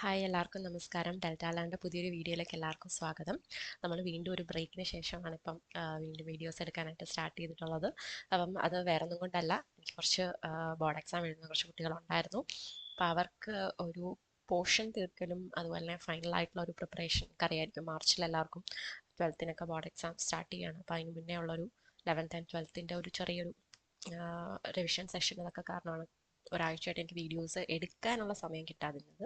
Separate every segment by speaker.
Speaker 1: Hi എല്ലാവർക്കും നമസ്കാരം. Delta land പുതിയൊരു വീഡിയോയിലേക്ക് എല്ലാവർക്കും സ്വാഗതം. നമ്മൾ വീണ്ടും ഒരു ബ്രേക്കിന് ശേഷമാണ് ഇപ്പം വീണ്ടും വീഡിയോസ് എടുക്കാനായിട്ട് സ്റ്റാർട്ട് ചെയ്തിട്ടുള്ളത്. അപ്പം അത് വേറെ ഒന്നും കൊണ്ടല്ല, എനിക്ക് കുറച്ച് ബോർഡ് എക്സാം എഴുതുന്ന കുറച്ച് കുട്ടികളുണ്ടായിരുന്നു. അപ്പോൾ അവർക്ക് ഒരു പോർഷൻ തീർക്കലും അതുപോലെ തന്നെ ഫൈനലായിട്ടുള്ള ഒരു പ്രിപ്പറേഷൻ അറിയായിരിക്കും. മാർച്ചിൽ എല്ലാവർക്കും 12th ബോർഡ് എക്സാം സ്റ്റാർട്ട് ചെയ്യുകയാണ്. അപ്പോൾ അതിന് മുന്നേ ഉള്ളൊരു 11th and 12th ഒരു ചെറിയൊരു റിവിഷൻ സെഷനുകളൊക്കെ കാരണമാണ് ഒരാഴ്ചയായിട്ട് എനിക്ക് വീഡിയോസ് എടുക്കാനുള്ള സമയം കിട്ടാതിരുന്നത്.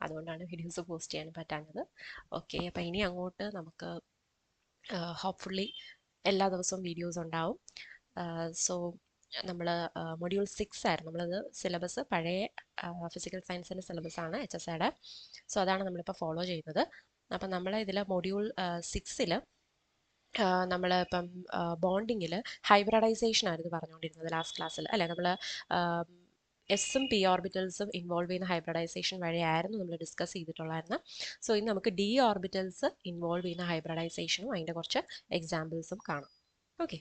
Speaker 1: അതുകൊണ്ടാണ് വീഡിയോസ് പോസ്റ്റ് ചെയ്യാൻ പറ്റാഞ്ഞത്. ഓക്കെ, അപ്പോൾ ഇനി അങ്ങോട്ട് നമുക്ക് ഹോപ്പ്ഫുള്ളി എല്ലാ ദിവസവും വീഡിയോസ് ഉണ്ടാവും. സോ നമ്മൾ മൊഡ്യൂൾ 6 ആയിരുന്നു നമ്മളത് സിലബസ്, പഴയ ഫിസിക്കൽ സയൻസിൻ്റെ സിലബസാണ് HSIയുടെ. സോ അതാണ് നമ്മളിപ്പോൾ ഫോളോ ചെയ്യുന്നത്. അപ്പം നമ്മൾ ഇതിൽ മൊഡ്യൂൾ 6-ൽ നമ്മൾ ഇപ്പം ബോണ്ടിങ്ങിൽ ഹൈബ്രിഡൈസേഷൻ ആയിരുന്നു പറഞ്ഞുകൊണ്ടിരുന്നത് ലാസ്റ്റ് ക്ലാസ്സിൽ അല്ലേ. നമ്മൾ എസും പി ഓർബിറ്റൽസും ഇൻവോൾവ് ചെയ്യുന്ന ഹൈബ്രിഡൈസേഷൻ വഴിയായിരുന്നു നമ്മൾ ഡിസ്കസ് ചെയ്തിട്ടുള്ളായിരുന്നു. സോ ഇന്ന് നമുക്ക് ഡി ഓർബിറ്റൽസ് ഇൻവോൾവ് ചെയ്യുന്ന ഹൈബ്രിഡൈസേഷനും അതിൻ്റെ കുറച്ച് എക്സാമ്പിൾസും കാണാം. ഓക്കെ,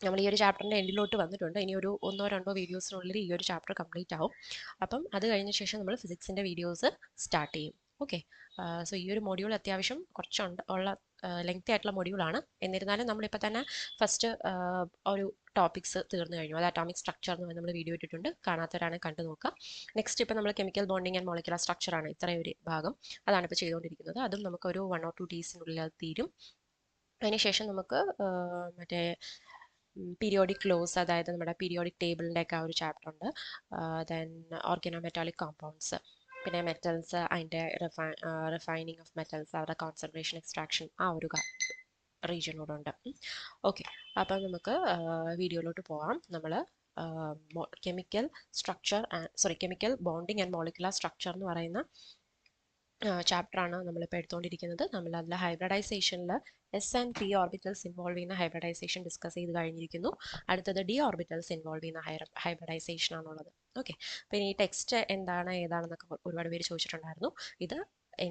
Speaker 1: നമ്മൾ ഈ ഒരു ചാപ്റ്ററിൻ്റെ എൻഡിലോട്ട് വന്നിട്ടുണ്ട്. ഇനി ഒരു 1-2 വീഡിയോസിനുള്ളിൽ ഈ ഒരു ചാപ്റ്റർ കംപ്ലീറ്റ് ആവും. അപ്പം അത് കഴിഞ്ഞ ശേഷം നമ്മൾ ഫിസിക്സിൻ്റെ വീഡിയോസ് സ്റ്റാർട്ട് ചെയ്യും. ഓക്കെ, സോ ഈ ഒരു മൊഡ്യൂൾ അത്യാവശ്യം കുറച്ചുണ്ട് ഉള്ള ലെങ്തി ആയിട്ടുള്ള മൊഡ്യൂളാണ്. എന്നിരുന്നാലും നമ്മളിപ്പോൾ തന്നെ ഫസ്റ്റ് ഒരു ടോപ്പിക്സ് തീർന്നു കഴിഞ്ഞു. അത് അറ്റോമിക് സ്ട്രക്ചർ എന്ന് നമ്മൾ വീഡിയോ ഇട്ടിട്ടുണ്ട്, കാണാത്തവരാണ് കണ്ടു നോക്കുക. നെക്സ്റ്റ് ഇപ്പോൾ നമ്മൾ കെമിക്കൽ ബോണ്ടിങ് ആൻഡ് മോളിക്കുലർ സ്ട്രക്ചറാണ് ഇത്രയും ഒരു ഭാഗം, അതാണ് ഇപ്പോൾ ചെയ്തുകൊണ്ടിരിക്കുന്നത്. അതും നമുക്കൊരു 1 or 2 daysനുള്ളിൽ അത് തീരും. അതിനുശേഷം നമുക്ക് മറ്റേ പീരിയോഡിക് ലോസ്, അതായത് നമ്മുടെ പീരിയോഡിക് ടേബിളിൻ്റെ ഒക്കെ ആ ഒരു ചാപ്റ്റർ ഉണ്ട്. ദെൻ ഓർഗനോമെറ്റാലിക് കോമ്പൗണ്ട്സ്, പിന്നെ മെറ്റൽസ്, അതിൻ്റെ റിഫൈനിങ് ഓഫ് മെറ്റൽസ്, അവരുടെ കോൺസെൻട്രേഷൻ, എക്സ്ട്രാക്ഷൻ, ആ ഒരു റീജിയനോട് ഉണ്ട്. ഓക്കെ, അപ്പം നമുക്ക് വീഡിയോയിലോട്ട് പോകാം. നമ്മൾ chemical structure chemical bonding and molecular structure എന്ന് പറയുന്ന ചാപ്റ്ററാണ് നമ്മളിപ്പോൾ എടുത്തുകൊണ്ടിരിക്കുന്നത്. നമ്മൾ അതിൽ ഹൈബ്രിഡൈസേഷനിൽ S and P orbitals involve ചെയ്യുന്ന ഹൈബ്രിഡൈസേഷൻ ഡിസ്കസ് ചെയ്ത് കഴിഞ്ഞിരിക്കുന്നു. അടുത്തത് ഡി ഓർബിറ്റൽസ് ഇൻവോൾവ് ചെയ്യുന്ന ഹൈബ്രിഡൈസേഷൻ ആണുള്ളത്. ഓക്കെ, പിന്നെ ഈ ടെക്സ്റ്റ് എന്താണ് ഏതാണെന്നൊക്കെ ഒരുപാട് പേര് ചോദിച്ചിട്ടുണ്ടായിരുന്നു. ഇത്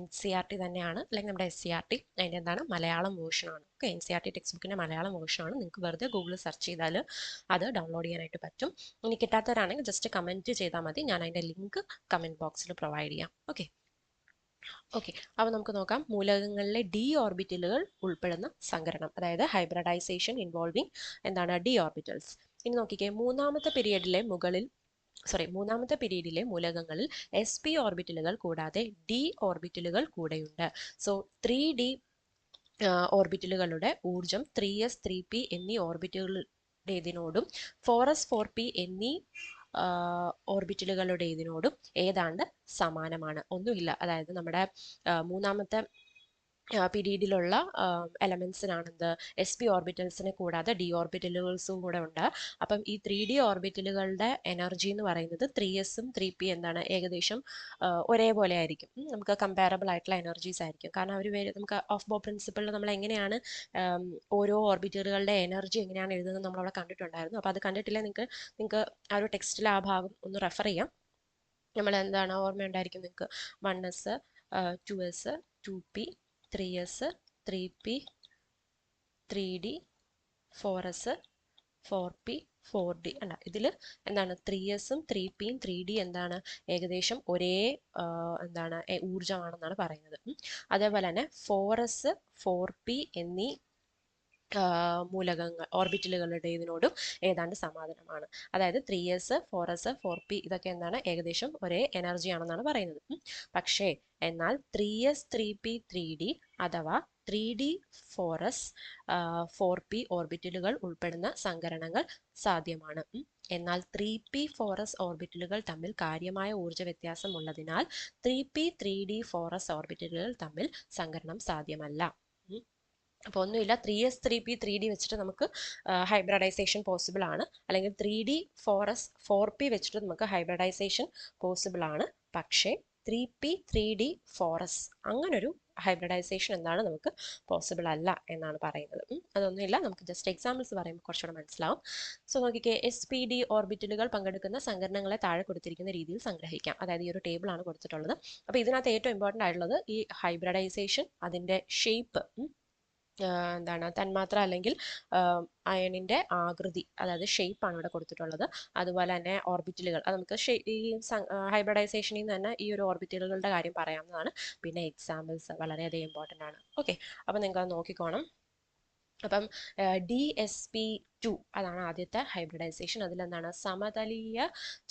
Speaker 1: NCERT തന്നെയാണ്, അല്ലെങ്കിൽ നമ്മുടെ SCERT, അതിൻ്റെ എന്താണ് മലയാളം വേർഷനാണ്. ഓക്കെ, NCERT ടെക്സ്റ്റ് ബുക്കിൻ്റെ മലയാളം വേർഷനാണ്. നിങ്ങൾക്ക് വെറുതെ ഗൂഗിളിൽ സെർച്ച് ചെയ്താൽ അത് ഡൗൺലോഡ് ചെയ്യാനായിട്ട് പറ്റും. ഇനി കിട്ടാത്തവരാണെങ്കിൽ ജസ്റ്റ് കമൻറ്റ് ചെയ്താൽ മതി, ഞാൻ അതിൻ്റെ ലിങ്ക് കമൻറ്റ് ബോക്സിൽ പ്രൊവൈഡ് ചെയ്യാം. ഓക്കെ, അപ്പോൾ നമുക്ക് നോക്കാം. മൂലകങ്ങളിലെ ഡി ഓർബിറ്റലുകൾ ഉൾപ്പെടുന്ന സങ്കരണം, അതായത് ഹൈബ്രിഡൈസേഷൻ ഇൻവോൾവിങ് എന്താണ് ഡി ഓർബിറ്റൽസ്. ഇനി നോക്കിക്കേ, മൂന്നാമത്തെ പീരീഡിലെ മൂലകങ്ങളിൽ sp ഓർബിറ്റലുകൾ കൂടാതെ ഡി ഓർബിറ്റലുകൾ കൂടെയുണ്ട്. സോ 3D ഓർബിറ്റലുകളുടെ ഊർജം 3s 3p എന്നീ ഓർബിറ്റലുകളുടേതിനോടും 4s 4p എന്നീ ഓർബിറ്റലുകളുടേതിനോടും ഏതാണ്ട് സമാനമാണ്. ഒന്നുമില്ല, അതായത് നമ്മുടെ മൂന്നാമത്തെ പീരീഡിലുള്ള എലമെൻസിനാണെന്ത് sp ഓർബിറ്റൽസിനെ കൂടാതെ ഡി ഓർബിറ്റലുകൾസും കൂടെ ഉണ്ട്. അപ്പം ഈ 3D ഓർബിറ്റലുകളുടെ എനർജി എന്ന് പറയുന്നത് 3s-ഉം 3p എന്താണ് ഏകദേശം ഒരേപോലെ ആയിരിക്കും. നമുക്ക് കമ്പാരബിൾ ആയിട്ടുള്ള എനർജീസ് ആയിരിക്കും. കാരണം അവർ നമുക്ക് ഓഫ് ബോ പ്രിൻസിപ്പിളിൽ നമ്മൾ എങ്ങനെയാണ് ഓരോ ഓർബിറ്റലുകളുടെ എനർജി എങ്ങനെയാണ് എഴുതുന്നത് നമ്മളവിടെ കണ്ടിട്ടുണ്ടായിരുന്നു. അപ്പോൾ അത് കണ്ടിട്ടില്ലേ നിങ്ങൾക്ക് ആ ഒരു ടെക്സ്റ്റിലെ ആ ഭാഗം ഒന്ന് റെഫർ ചെയ്യാം. നമ്മൾ എന്താണ് ഓർമ്മയുണ്ടായിരിക്കും നിങ്ങൾക്ക്. 1s 2s 2p 3s 3p 3d 4s 4p 4d അല്ല, ഇതിൽ എന്താണ് 3s-ഉം 3p-യും 3d എന്താണ് ഏകദേശം ഒരേ എന്താണ് ഊർജമാണെന്നാണ് പറയുന്നത്. അതേപോലെ തന്നെ 4s 4p എന്നീ മൂലകങ്ങൾ ഓർബിറ്റലുകളുടേതിനോടും ഏതാണ്ട് സമാനമാണ്. അതായത് 3s 4s 4p ഇതൊക്കെ എന്താണ് ഏകദേശം ഒരേ എനർജി ആണെന്നാണ് പറയുന്നത്. പക്ഷേ എന്നാൽ 3s 3p 3d അഥവാ 3d 4s 4p ഓർബിറ്റലുകൾ ഉൾപ്പെടുന്ന സങ്കരണങ്ങൾ സാധ്യമാണ്. എന്നാൽ 3p 4s ഓർബിറ്റലുകൾ തമ്മിൽ കാര്യമായ ഊർജ്ജ വ്യത്യാസം ഉള്ളതിനാൽ 3p 3d 4s ഓർബിറ്റലുകൾ തമ്മിൽ സങ്കരണം സാധ്യമല്ല. അപ്പോൾ ഒന്നുമില്ല, 3s 3p 3d വെച്ചിട്ട് നമുക്ക് ഹൈബ്രിഡൈസേഷൻ പോസിബിൾ ആണ്, അല്ലെങ്കിൽ 3d 4s 4p വെച്ചിട്ട് നമുക്ക് ഹൈബ്രിഡൈസേഷൻ പോസിബിൾ ആണ്. പക്ഷേ 3p 3d 4s അങ്ങനൊരു ഹൈബ്രിഡൈസേഷൻ എന്താണ് നമുക്ക് പോസിബിൾ അല്ല എന്നാണ് പറയുന്നത്. അതൊന്നുമില്ല, നമുക്ക് ജസ്റ്റ് എക്സാമ്പിൾസ് പറയുമ്പോൾ കുറച്ചുകൂടെ മനസ്സിലാവും. സോ നോക്കിക്കേ, SPD ഓർബിറ്റലുകൾ പങ്കെടുക്കുന്ന സങ്കരണങ്ങളെ താഴെ കൊടുത്തിരിക്കുന്ന രീതിയിൽ സംഗ്രഹിക്കാം. അതായത് ഈ ഒരു ടേബിളാണ് കൊടുത്തിട്ടുള്ളത്. അപ്പോൾ ഇതിനകത്ത് ഏറ്റവും ഇമ്പോർട്ടൻ്റ് ആയിട്ടുള്ളത് ഈ ഹൈബ്രിഡൈസേഷൻ, അതിൻ്റെ ഷേപ്പ്, എന്താണ് തന്മാത്ര അല്ലെങ്കിൽ അയണിന്റെ ആകൃതി, അതായത് ഷേപ്പ് ആണ് ഇവിടെ കൊടുത്തിട്ടുള്ളത്. അതുപോലെ തന്നെ ഓർബിറ്റലുകൾ, അത് നമുക്ക് ഈ ഹൈബ്രിഡൈസേഷനിൽ നിന്ന് തന്നെ ഈ ഒരു ഓർബിറ്റലുകളുടെ കാര്യം പറയാവുന്നതാണ്. പിന്നെ എക്സാമ്പിൾസ് വളരെയധികം ഇമ്പോർട്ടൻ്റ് ആണ്. ഓക്കെ, അപ്പം നിങ്ങൾ അത് നോക്കിക്കോണം. അപ്പം DsP2 അതാണ് ആദ്യത്തെ ഹൈബ്രിഡൈസേഷൻ. അതിലെന്താണ് സമതലീയ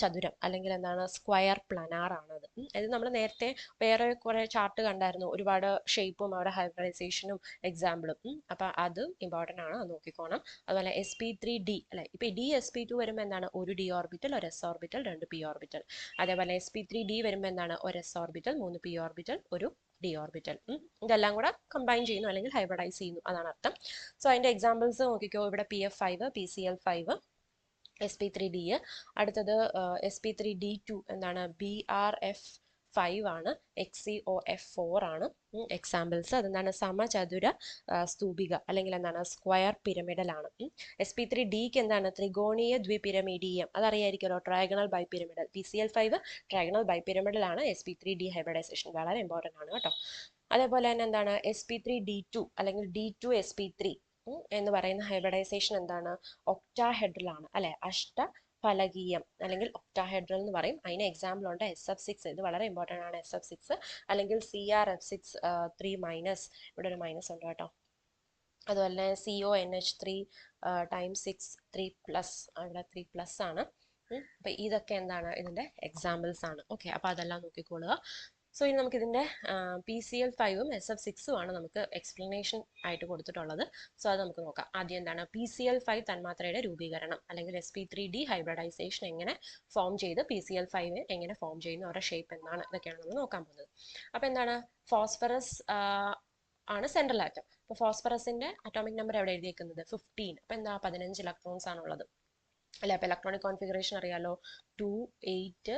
Speaker 1: ചതുരം അല്ലെങ്കിൽ എന്താണ് സ്ക്വയർ പ്ലനാർ ആണത്. ഇത് നമ്മൾ നേരത്തെ വേറെ കുറെ ചാർട്ട് കണ്ടായിരുന്നു, ഒരുപാട് ഷേപ്പും അവിടെ ഹൈബ്രിഡൈസേഷനും എക്സാമ്പിളും. അപ്പം അത് ഇമ്പോർട്ടൻ്റ് ആണ്, അത് നോക്കിക്കോണം. അതുപോലെ sp3d അല്ലെ, ഇപ്പൊ DsP2 വരുമ്പോൾ എന്താണ് ഒരു d ഓർബിറ്റൽ, ഒരു s ഓർബിറ്റൽ, രണ്ട് p ഓർബിറ്റൽ. അതേപോലെ sp3d വരുമ്പോൾ എന്താണ് ഒരു s ഓർബിറ്റൽ, മൂന്ന് p ഓർബിറ്റൽ, ഒരു d ഓർബിറ്റൽ. ഇതെല്ലാം കൂടെ കമ്പൈൻ ചെയ്യുന്നു അല്ലെങ്കിൽ ഹൈബ്രിഡൈസ് ചെയ്യുന്നു, അതാണ് അർത്ഥം. സോ അതിന്റെ എക്സാമ്പിൾസ് നോക്കിക്കോ. ഇവിടെ PF5, PCl5, sp3d. അടുത്തത് sp3d2 എന്താണ് BRF5 ആണ്, XCOF4 ആണ്. എക്സാമ്പിൾസ് അതെന്താണ് സമചതുര സ്തൂപിക അല്ലെങ്കിൽ എന്താണ് സ്ക്വയർ പിരമിഡൽ ആണ്. sp3dക്ക് എന്താണ് ത്രികോണീയ ദ്വിപിരമിഡീയം, അതറിയായിരിക്കുമല്ലോ, ട്രയാഗണൽ ബൈപിരമിഡൽ. PCl5 ട്രയാഗണൽ ബൈപിരമിഡൽ ആണ്. sp3d ഹൈബ്രിഡൈസേഷൻ വളരെ ഇമ്പോർട്ടൻ്റ് ആണ് കേട്ടോ. അതേപോലെ തന്നെ എന്താണ് sp3d2 അല്ലെങ്കിൽ d2sp3 എന്ന് പറയുന്ന ഹൈബ്രിഡൈസേഷൻ എന്താണ് ഒക്ടാഹെഡ്രൽ ആണ് അല്ലെ, അഷ്ടഫലകീയം അല്ലെങ്കിൽ ഒക്ടാഹെഡ്രൽ എന്ന് പറയും. അതിന് എക്സാമ്പിൾ ഉണ്ട് SF6. ഇത് വളരെ ഇമ്പോർട്ടൻ്റ് ആണ്, SF6 അല്ലെങ്കിൽ CrF6 3-, ഇവിടെ ഒരു മൈനസ് ഉണ്ട് കേട്ടോ. അതുപോലെ CONH3 × 6 3+, ഇവിടെ 3+ ആണ്. അപ്പൊ ഇതൊക്കെ എന്താണ് ഇതിന്റെ എക്സാമ്പിൾസ് ആണ്. ഓക്കെ, അപ്പൊ അതെല്ലാം നോക്കിക്കോളുക. സോ ഇനി നമുക്ക് ഇതിന്റെ PCl5ഉം SF6ഉം ആണ് നമുക്ക് എക്സ്പ്ലനേഷൻ ആയിട്ട് കൊടുത്തിട്ടുള്ളത്. സോ അത് നമുക്ക് നോക്കാം. ആദ്യം എന്താണ് PCl5 തന്മാത്രയുടെ രൂപീകരണം അല്ലെങ്കിൽ sp3d ഹൈബ്രിഡൈസേഷൻ എങ്ങനെ ഫോം ചെയ്ത് PCl5 എങ്ങനെ ഫോം ചെയ്യുന്നു, അവരുടെ ഷേപ്പ് എന്താണ്, ഇതൊക്കെയാണ് നമ്മൾ നോക്കാൻ പോകുന്നത്. അപ്പൊ എന്താണ് ഫോസ്ഫറസ് ആണ് സെൻട്രൽ ആറ്റം. അപ്പൊ ഫോസ്ഫറസിന്റെ അറ്റോമിക് നമ്പർ എവിടെ എഴുതിയേക്കുന്നത് 15. അപ്പൊ എന്താ 15 ഇലക്ട്രോൺസ് ആണുള്ളത് അല്ലെ. അപ്പൊ ഇലക്ട്രോണിക് കോൺഫിഗറേഷൻ അറിയാലോ, 2 8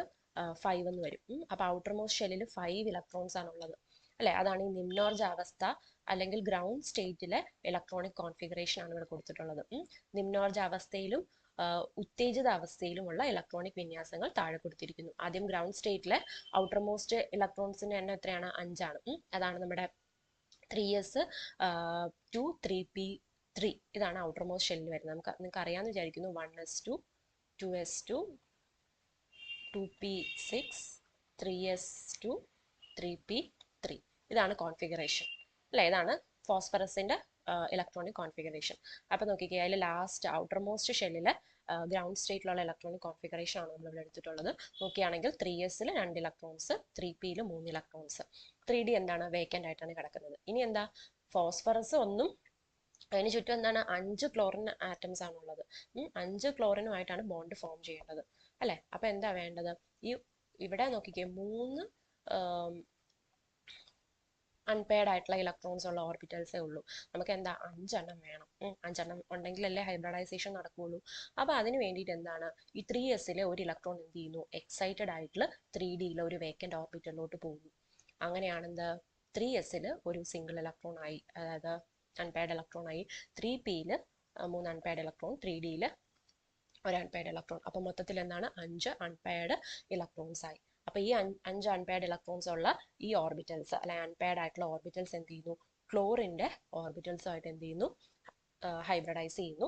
Speaker 1: 5 എന്ന് വരും. അപ്പൊ ഔട്ടർ മോസ്റ്റ് ഷെല്ലിൽ 5 ഇലക്ട്രോൺസ് ആണുള്ളത് അല്ലെ. അതാണ് ഈ നിമ്നോർജ അവസ്ഥ അല്ലെങ്കിൽ ഗ്രൗണ്ട് സ്റ്റേറ്റിലെ ഇലക്ട്രോണിക് കോൺഫിഗറേഷൻ ആണ് ഇവിടെ കൊടുത്തിട്ടുള്ളത്. നിമ്നോർജ അവസ്ഥയിലും ഉത്തേജിത അവസ്ഥയിലുമുള്ള ഇലക്ട്രോണിക് വിന്യാസങ്ങൾ താഴെ കൊടുത്തിരിക്കുന്നു. ആദ്യം ഗ്രൗണ്ട് സ്റ്റേറ്റിലെ ഔട്ടർ മോസ്റ്റ് ഇലക്ട്രോൺസിന്റെ എണ്ണം എത്രയാണ് 5 ആണ്. അതാണ് നമ്മുടെ 3s 2 3p3. ഇതാണ് ഔട്ടർ മോസ്റ്റ് ഷെല്ലിൽ വരുന്നത്. നിങ്ങൾക്ക് അറിയാമെന്ന് വിചാരിക്കുന്നു. 1s2 2s2 2p6 3s2 3p3. ഇതാണ് കോൺഫിഗറേഷൻ അല്ലെ. ഇതാണ് ഫോസ്ഫറസിന്റെ ഇലക്ട്രോണിക് കോൺഫിഗറേഷൻ. അപ്പൊ നോക്കിക്കേ, അതിൽ ലാസ്റ്റ് ഔട്ടർ മോസ്റ്റ് ഷെല്ലിലെ ഗ്രൗണ്ട് സ്റ്റേറ്റിലുള്ള ഇലക്ട്രോണിക് കോൺഫിഗറേഷൻ ആണ് നമ്മൾ ഇവിടെ എടുത്തിട്ടുള്ളത്. നോക്കുകയാണെങ്കിൽ 3sൽ 2 ഇലക്ട്രോൺസ്, 3pയിൽ 3 ഇലക്ട്രോൺസ്. 3d എന്താണ് വേക്കന്റ് ആയിട്ടാണ് കിടക്കുന്നത്. ഇനി എന്താ ഫോസ്ഫറസ് ഒന്നും അതിന് ചുറ്റും എന്താണ് 5 ക്ലോറിൻ ആറ്റംസ് ആണുള്ളത്. 5 ക്ലോറിനുമായിട്ടാണ് ബോണ്ട് ഫോം ചെയ്യേണ്ടത് അല്ലെ. അപ്പൊ എന്താ വേണ്ടത്, ഈ ഇവിടെ നോക്കിക്കേ 3 അൺപെയർഡ് ആയിട്ടുള്ള ഇലക്ട്രോൺസ് ഉള്ള ഓർബിറ്റൽസേ ഉള്ളൂ. നമുക്ക് എന്താ 5 എണ്ണം വേണം. 5 എണ്ണം ഉണ്ടെങ്കിലല്ലേ ഹൈബ്രിഡൈസേഷൻ നടക്കുകയുള്ളൂ. അപ്പൊ അതിന് വേണ്ടിയിട്ട് എന്താണ് ഈ 3sലെ ഒരു ഇലക്ട്രോൺ എന്ത് ചെയ്യുന്നു, എക്സൈറ്റഡ് ആയിട്ടുള്ള 3dയിലെ ഒരു വേക്കന്റ് ഓർബിറ്റലിലോട്ട് പോകുന്നു. അങ്ങനെയാണ് എന്ത് 3sൽ ഒരു സിംഗിൾ ഇലക്ട്രോൺ ആയി, അതായത് അൺപെയർഡ് ഇലക്ട്രോൺ ആയി. 3pയിൽ 3 അൺപെയർഡ് ഇലക്ട്രോൺ, 3dയിൽ ഒരു അൺപെയർഡ് ഇലക്ട്രോൺ. അപ്പൊ മൊത്തത്തിൽ എന്താണ് 5 അൺപെയർഡ് ഇലക്ട്രോൺസ് ആയി. അപ്പൊ ഈ 5 അൺപെയർഡ് ഇലക്ട്രോൺസ് ഉള്ള ഈ ഓർബിറ്റൽസ് അല്ലെ അൺപെയർഡ് ആയിട്ടുള്ള ഓർബിറ്റൽസ് എന്ത് ചെയ്യുന്നു, ക്ലോറിന്റെ ഓർബിറ്റൽസ് ആയിട്ട് എന്ത് ചെയ്യുന്നു, ഹൈബ്രിഡൈസ് ചെയ്യുന്നു.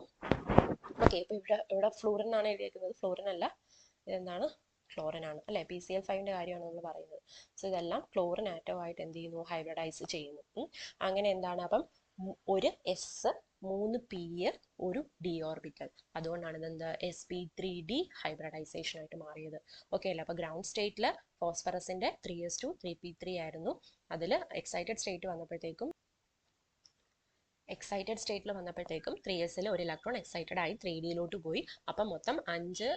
Speaker 1: ഓക്കെ, ഇപ്പൊ ഇവിടെ ഫ്ലൂറിൻ ആണ് എഴുതിയിരിക്കുന്നത്. ഫ്ലൂറിൻ അല്ല, ഇതെന്താണ് ക്ലോറിൻ ആണ് അല്ലെ. PCl5ന്റെ കാര്യമാണ് നമ്മൾ പറയുന്നത്. സോ ഇതെല്ലാം ക്ലോറിൻ ആറ്റമായിട്ട് എന്ത് ചെയ്യുന്നു, ഹൈബ്രിഡൈസ് ചെയ്യുന്നു. അങ്ങനെ എന്താണ് അപ്പം ഒരു എസ്, 3p, ഒരു d ഓർബിറ്റൽ. അതുകൊണ്ടാണ് ഇതെന്ത് sp3d ഹൈബ്രിഡൈസേഷൻ ആയിട്ട് മാറിയത്. ഓക്കെ അല്ലേ. അപ്പൊ ഗ്രൗണ്ട് സ്റ്റേറ്റില് ഫോസ്ഫറസിന്റെ 3s2 3p3 ആയിരുന്നു. അതിൽ എക്സൈറ്റഡ് സ്റ്റേറ്റിൽ വന്നപ്പോഴത്തേക്കും 3sൽ ഒരു ഇലക്ട്രോൺ എക്സൈറ്റഡ് ആയി 3dയിലോട്ട് പോയി. അപ്പം മൊത്തം 5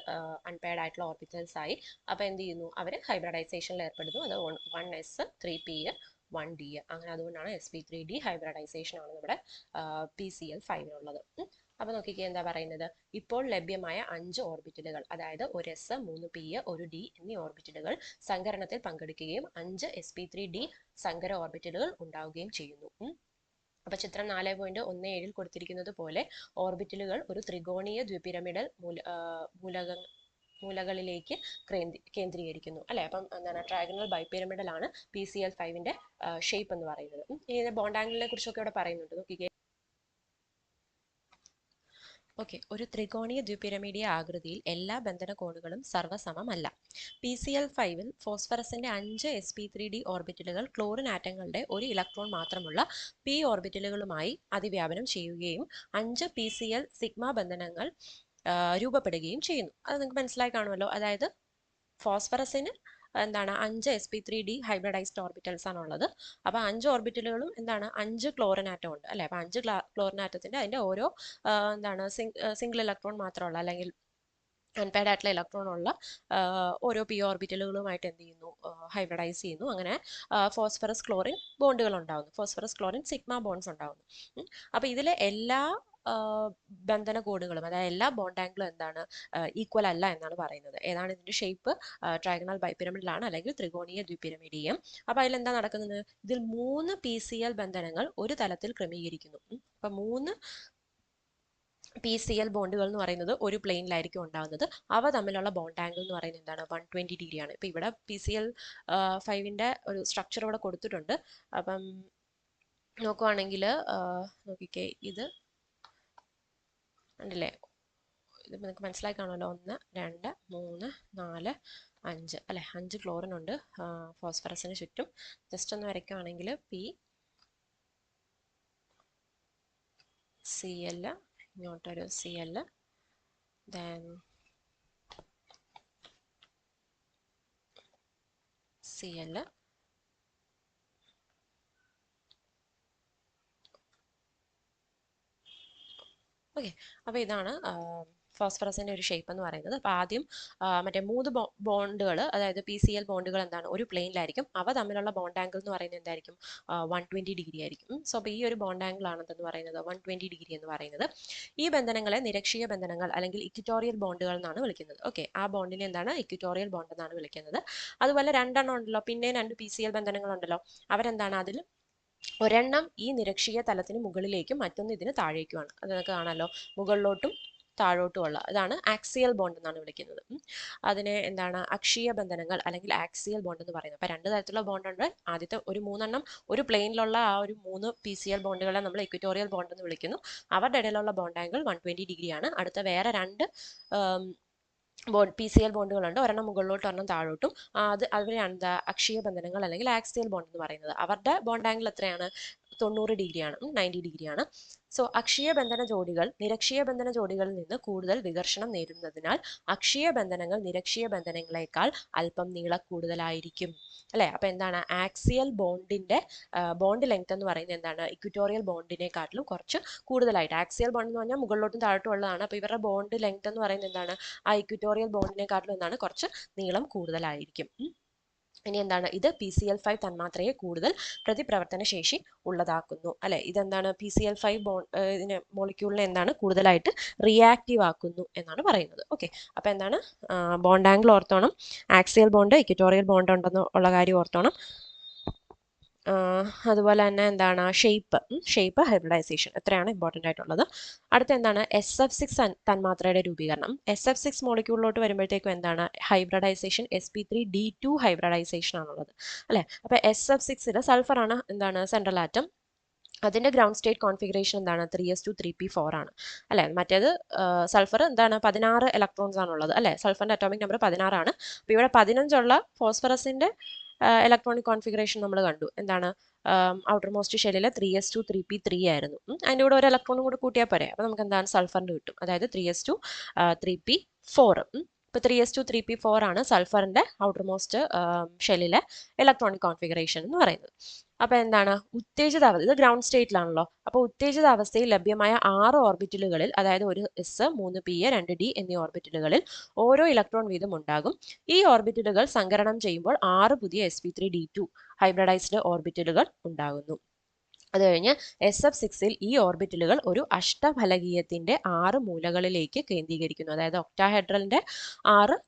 Speaker 1: അൺപെയർഡ് ആയിട്ടുള്ള ഓർബിറ്റൽസ് ആയി. അപ്പൊ എന്ത് ചെയ്യുന്നു, അവർ ഹൈബ്രിഡൈസേഷനിൽ ഏർപ്പെടുന്നു. അത് 1s 3p 1d. അങ്ങനെ അതുകൊണ്ടാണ് sp3d ഹൈബ്രിഡൈസേഷൻ ആണ് നമ്മുടെ PCl5നുള്ളത്. അപ്പൊ നോക്കിക്കേ എന്താ പറയുന്നത്, ഇപ്പോൾ ലഭ്യമായ 5 ഓർബിറ്റലുകൾ, അതായത് ഒരു s 3p ഒരു d എന്നീ ഓർബിറ്റലുകൾ സങ്കരണത്തിൽ പങ്കെടുക്കുകയും 5 sp3d സങ്കര ഓർബിറ്റലുകൾ ഉണ്ടാവുകയും ചെയ്യുന്നു. അപ്പൊ ചിത്രം 4.17 കൊടുത്തിരിക്കുന്നത് പോലെ ഓർബിറ്റലുകൾ ഒരു ത്രികോണീയ ദ്വിപിരമിഡൽ മൂലകളിലേക്ക് കേന്ദ്രീകരിക്കുന്നു അല്ലെ. അപ്പം എന്താണ് ട്രയാഗണൽ ബൈപിരമിഡൽ ആണ് PCl5ന്റെ ഷേപ്പ് എന്ന് പറയുന്നത്. ഈ ബോണ്ട് ആംഗിളിനെ കുറിച്ചൊക്കെ ഇവിടെ പറയുന്നുണ്ട്. നോക്കിക്കേ, ഓക്കെ, ഒരു ത്രികോണീയ ദ്വിപിരമിഡീയ ആകൃതിയിൽ എല്ലാ ബന്ധന കോണുകളും സർവ്വസമമല്ല. PCl5-ൽ ഫോസ്ഫറസിന്റെ 5 sp3d ഓർബിറ്റലുകൾ ക്ലോറിൻ ആറ്റങ്ങളുടെ ഒരു ഇലക്ട്രോൺ മാത്രമുള്ള p ഓർബിറ്റലുകളുമായി അതിവ്യാപനം ചെയ്യുകയും 5 PCl സിഗ്മ ബന്ധനങ്ങൾ രൂപപ്പെടുകയും ചെയ്യുന്നു. അത് നിങ്ങൾക്ക് മനസ്സിലായി കാണുമല്ലോ. അതായത് ഫോസ്ഫറസിന് എന്താണ് 5 sp3d ഹൈബ്രിഡൈസ്ഡ് ഓർബിറ്റൽസ് ആണ് ഉള്ളത്. അപ്പോൾ 5 ഓർബിറ്റലുകളും എന്താണ് 5 ക്ലോറിൻ ആറ്റം ഉണ്ട് അല്ലെ. അപ്പോൾ 5 ക്ലോറിൻ ആറ്റത്തിന്റെ അതിന്റെ ഓരോ എന്താണ് സിംഗിൾ ഇലക്ട്രോൺ മാത്രമുള്ള അല്ലെങ്കിൽ അൺപെയർഡ് ആയിട്ടുള്ള ഇലക്ട്രോൺ ഉള്ള ഓരോ പി ഓർബിറ്റലുകളുമായിട്ട് എന്ത് ചെയ്യുന്നു, ഹൈബ്രിഡൈസ് ചെയ്യുന്നു. അങ്ങനെ ഫോസ്ഫറസ് ക്ലോറിൻ ബോണ്ടുകൾ ഉണ്ടാകുന്നു, ഫോസ്ഫറസ് ക്ലോറിൻ സിഗ്മ ബോണ്ട്സ് ഉണ്ടാകുന്നു. അപ്പോൾ ഇതിലെ എല്ലാ ബന്ധന കോഡുകളും, അതായത് എല്ലാ ബോണ്ട് ആംഗിളും എന്താണ് ഈക്വൽ അല്ല എന്നാണ് പറയുന്നത്. ഏതാണ് ഇതിന്റെ ഷേപ്പ്? ട്രയാഗണൽ ബൈപിരമിഡിലാണ് അല്ലെങ്കിൽ ത്രികോണീയ ദ്വിപിരമിഡീയം. അപ്പോൾ അതിലെന്താ നടക്കുന്നത്? ഇതിൽ 3 PCl ബന്ധനങ്ങൾ ഒരു തലത്തിൽ ക്രമീകരിക്കുന്നു. അപ്പൊ 3 PCl ബോണ്ടുകൾ എന്ന് പറയുന്നത് ഒരു പ്ലെയിനിലായിരിക്കും ഉണ്ടാകുന്നത്. അവ തമ്മിലുള്ള ബോണ്ട് ആംഗിൾ എന്ന് പറയുന്നത് എന്താണ്? 120 ഡിഗ്രി ആണ്. ഇപ്പൊ ഇവിടെ PCl5ന്റെ ഒരു സ്ട്രക്ചർ ഇവിടെ കൊടുത്തിട്ടുണ്ട്. അപ്പം നോക്കുവാണെങ്കിൽ നോക്കിക്കേ, ഇത് ഉണ്ടല്ലേ, ഇത് നിങ്ങൾക്ക് മനസ്സിലായി കാണുമല്ലോ. 1 2 3 4 5 അല്ലെ, 5 ക്ലോറിൻ ഉണ്ട് ഫോസ്ഫറസിന് ചുറ്റും. ജസ്റ്റ് ഒന്ന് വരയ്ക്കുകയാണെങ്കിൽ PCl, ഇങ്ങോട്ടൊരു Cl, then Cl, okay. അപ്പോൾ ഇതാണ് ഫോസ്ഫറസിന്റെ ഒരു ഷേപ്പ് എന്ന് പറയുന്നത്. അപ്പോൾ ആദ്യം മറ്റേ 3 ബോണ്ടുകൾ, അതായത് PCl ബോണ്ടുകൾ എന്താണ് ഒരു പ്ലെയിനിലായിരിക്കും. അവ തമ്മിലുള്ള ബോണ്ട് ആംഗിൾ എന്ന് പറയുന്നത് എന്തായിരിക്കും? 120 ഡിഗ്രി ആയിരിക്കും. സോ അപ്പോൾ ഈ ഒരു ബോണ്ട് ആംഗിൾ ആണ് എന്ന് പറയുന്നത് 120 ഡിഗ്രി എന്ന് പറയുന്നത്. ഈ ബന്ധനങ്ങളെ നിരക്ഷീയ ബന്ധനങ്ങൾ അല്ലെങ്കിൽ ഇക്വിറ്റോറിയൽ ബോണ്ടുകൾ എന്നാണ് വിളിക്കുന്നത്. ഓക്കെ, ആ ബോണ്ടിനെ എന്താണ് ഇക്വിറ്റോറിയൽ ബോണ്ട് എന്നാണ് വിളിക്കുന്നത്. അതുപോലെ 2 എണ്ണം ഉണ്ടല്ലോ, പിന്നെ 2 PCl ബന്ധനങ്ങൾ ഉണ്ടല്ലോ, അവരെന്താണ് അതിൽ ഒരെണ്ണം ഈ നിരക്ഷീയ തലത്തിന് മുകളിലേക്കും മറ്റൊന്ന് ഇതിന് താഴേക്കുമാണ്. അത് നിങ്ങൾക്ക് കാണാമല്ലോ, മുകളിലോട്ടും താഴോട്ടുമുള്ള ഇതാണ് ആക്സിയൽ ബോണ്ട് എന്നാണ് വിളിക്കുന്നത്. അതിനെ എന്താണ് അക്ഷീയ ബന്ധനങ്ങൾ അല്ലെങ്കിൽ ആക്സിയൽ ബോണ്ട് എന്ന് പറയുന്നത്. അപ്പോൾ 2 തരത്തിലുള്ള ബോണ്ട് ഉണ്ട്. ആദ്യത്തെ ഒരു 3 എണ്ണം ഒരു പ്ലെയിനിലുള്ള ആ ഒരു 3 PCl ബോണ്ടുകളെ നമ്മൾ ഇക്വിറ്റോറിയൽ ബോണ്ട് എന്ന് വിളിക്കുന്നു. അവരുടെ ഇടയിലുള്ള ബോണ്ട് ആംഗിൾ 120 ഡിഗ്രിയാണ്. അടുത്ത വേറെ 2 PCl ബോണ്ടുകളുണ്ട്, ഒരെണ്ണം മുകളിലോട്ടും ഒരെണ്ണം താഴോട്ടും. അവരെയാണ് എന്താ അക്ഷീയ ബന്ധനങ്ങൾ അല്ലെങ്കിൽ ആക്സിയൽ ബോണ്ട് എന്ന് പറയുന്നത്. അവരുടെ ബോണ്ട് ആംഗിൾ എത്രയാണ്? 90 ഡിഗ്രിയാണ്, 90 ഡിഗ്രിയാണ്. സോ അക്ഷീയ ബന്ധന ജോഡികൾ നിരക്ഷീയ ബന്ധന ജോഡികളിൽ നിന്ന് കൂടുതൽ വികർഷണം നേരിടുന്നതിനാൽ അക്ഷീയ ബന്ധനങ്ങൾ നിരക്ഷീയ ബന്ധനങ്ങളെക്കാൾ അല്പം നീളക്കൂടുതലായിരിക്കും അല്ലെ. അപ്പൊ എന്താണ് ആക്സിയൽ ബോണ്ടിന്റെ ബോണ്ട് ലെങ്ത് എന്ന് പറയുന്നത് എന്താണ് ഇക്വിറ്റോറിയൽ ബോണ്ടിനെക്കാട്ടിലും കുറച്ച് കൂടുതലായിട്ട്. ആക്സിയൽ ബോണ്ട് എന്ന് പറഞ്ഞാൽ മുകളിലോട്ടും താഴോട്ടും ഉള്ളതാണ്. അപ്പൊ ഇവരുടെ ബോണ്ട് ലെങ്ത് എന്ന് പറയുന്നത് എന്താണ് ആ ഇക്വിറ്റോറിയൽ ബോണ്ടിനെക്കാട്ടിലും എന്താണ് കുറച്ച് നീളം കൂടുതലായിരിക്കും. ഇനി എന്താണ് ഇത് PCl5 തന്മാത്രയെ കൂടുതൽ പ്രതിപ്രവർത്തന ശേഷി ഉള്ളതാക്കുന്നു അല്ലെ. ഇതെന്താണ് PCl5 ഇതിനെ മോളിക്യൂളിനെ എന്താണ് കൂടുതലായിട്ട് റിയാക്റ്റീവ് ആക്കുന്നു എന്നാണ് പറയുന്നത്. ഓക്കെ, അപ്പൊ എന്താണ് ബോണ്ട് ആംഗിൾ ഓർത്തോണം, ആക്സിയൽ ബോണ്ട് ഇക്വിറ്റോറിയൽ ബോണ്ട് ഉണ്ടെന്ന് ഉള്ള കാര്യം ഓർത്തോണം. അതുപോലെ തന്നെ എന്താണ് ഷേപ്പ് ഹൈബ്രിഡൈസേഷൻ എത്രയാണ് ഇമ്പോർട്ടൻ്റ് ആയിട്ടുള്ളത്. അടുത്ത എന്താണ് SF6 തന്മാത്രയുടെ രൂപീകരണം. SF6 മോളിക്യൂളിലോട്ട് വരുമ്പോഴത്തേക്കും എന്താണ് ഹൈബ്രിഡൈസേഷൻ sp3d2 ഹൈബ്രിഡൈസേഷൻ ആണുള്ളത് അല്ലെ. അപ്പൊ SF6 സൾഫർ ആണ് എന്താണ് സെൻട്രൽ ആറ്റം. അതിന്റെ ഗ്രൗണ്ട് സ്റ്റേറ്റ് കോൺഫിഗറേഷൻ എന്താണ് 3s2 3p4 ആണ് അല്ലെ. മറ്റേത് സൾഫർ എന്താണ് 16 ഇലക്ട്രോൺസ് ആണുള്ളത് അല്ലെ. സൾഫറിന്റെ അറ്റോമിക് നമ്പർ 16 ആണ്. അപ്പൊ ഇവിടെ 15 ഉള്ള ഫോസ്ഫറസിന്റെ ഇലക്ട്രോണിക് കോൺഫിഗറേഷൻ നമ്മൾ കണ്ടു. എന്താണ് ഔട്ടർ മോസ്റ്റ് ഷെല്ലിൽ 3s2 3p3 ആയിരുന്നു. അതിൻ്റെ കൂടെ ഒരു ഇലക്ട്രോണും കൂടെ കൂട്ടിയാൽ പോരെ. അപ്പോൾ നമുക്ക് എന്താണ് സൾഫറിന് കിട്ടും, അതായത് 3s2 3p4. ഇപ്പോൾ 3s2 3p4 ആണ് സൾഫറിന്റെ ഔട്ടർ മോസ്റ്റ് ഷെല്ലിലെ ഇലക്ട്രോണിക് കോൺഫിഗറേഷൻ എന്ന് പറയുന്നത്. അപ്പൊ എന്താണ് ഉത്തേജിതാവസ്ഥ, ഇത് ഗ്രൗണ്ട് സ്റ്റേറ്റിലാണല്ലോ. അപ്പോൾ ഉത്തേജിതാവസ്ഥയിൽ ലഭ്യമായ 6 ഓർബിറ്റലുകളിൽ, അതായത് ഒരു S 3 P 2 D എന്നീ ഓർബിറ്റലുകളിൽ ഓരോ ഇലക്ട്രോൺ വീതം ഉണ്ടാകും. ഈ ഓർബിറ്റലുകൾ സങ്കരണം ചെയ്യുമ്പോൾ 6 പുതിയ sp3d2 ഹൈബ്രിഡൈസ്ഡ് ഓർബിറ്റലുകൾ ഉണ്ടാകുന്നു. അത് കഴിഞ്ഞ് SF6-ൽ ഈ ഓർബിറ്റലുകൾ ഒരു അഷ്ടഫലകീയത്തിന്റെ 6 മൂലകളിലേക്ക് കേന്ദ്രീകരിക്കുന്നു. അതായത് ഒക്ടാഹെഡ്രലിന്റെ 6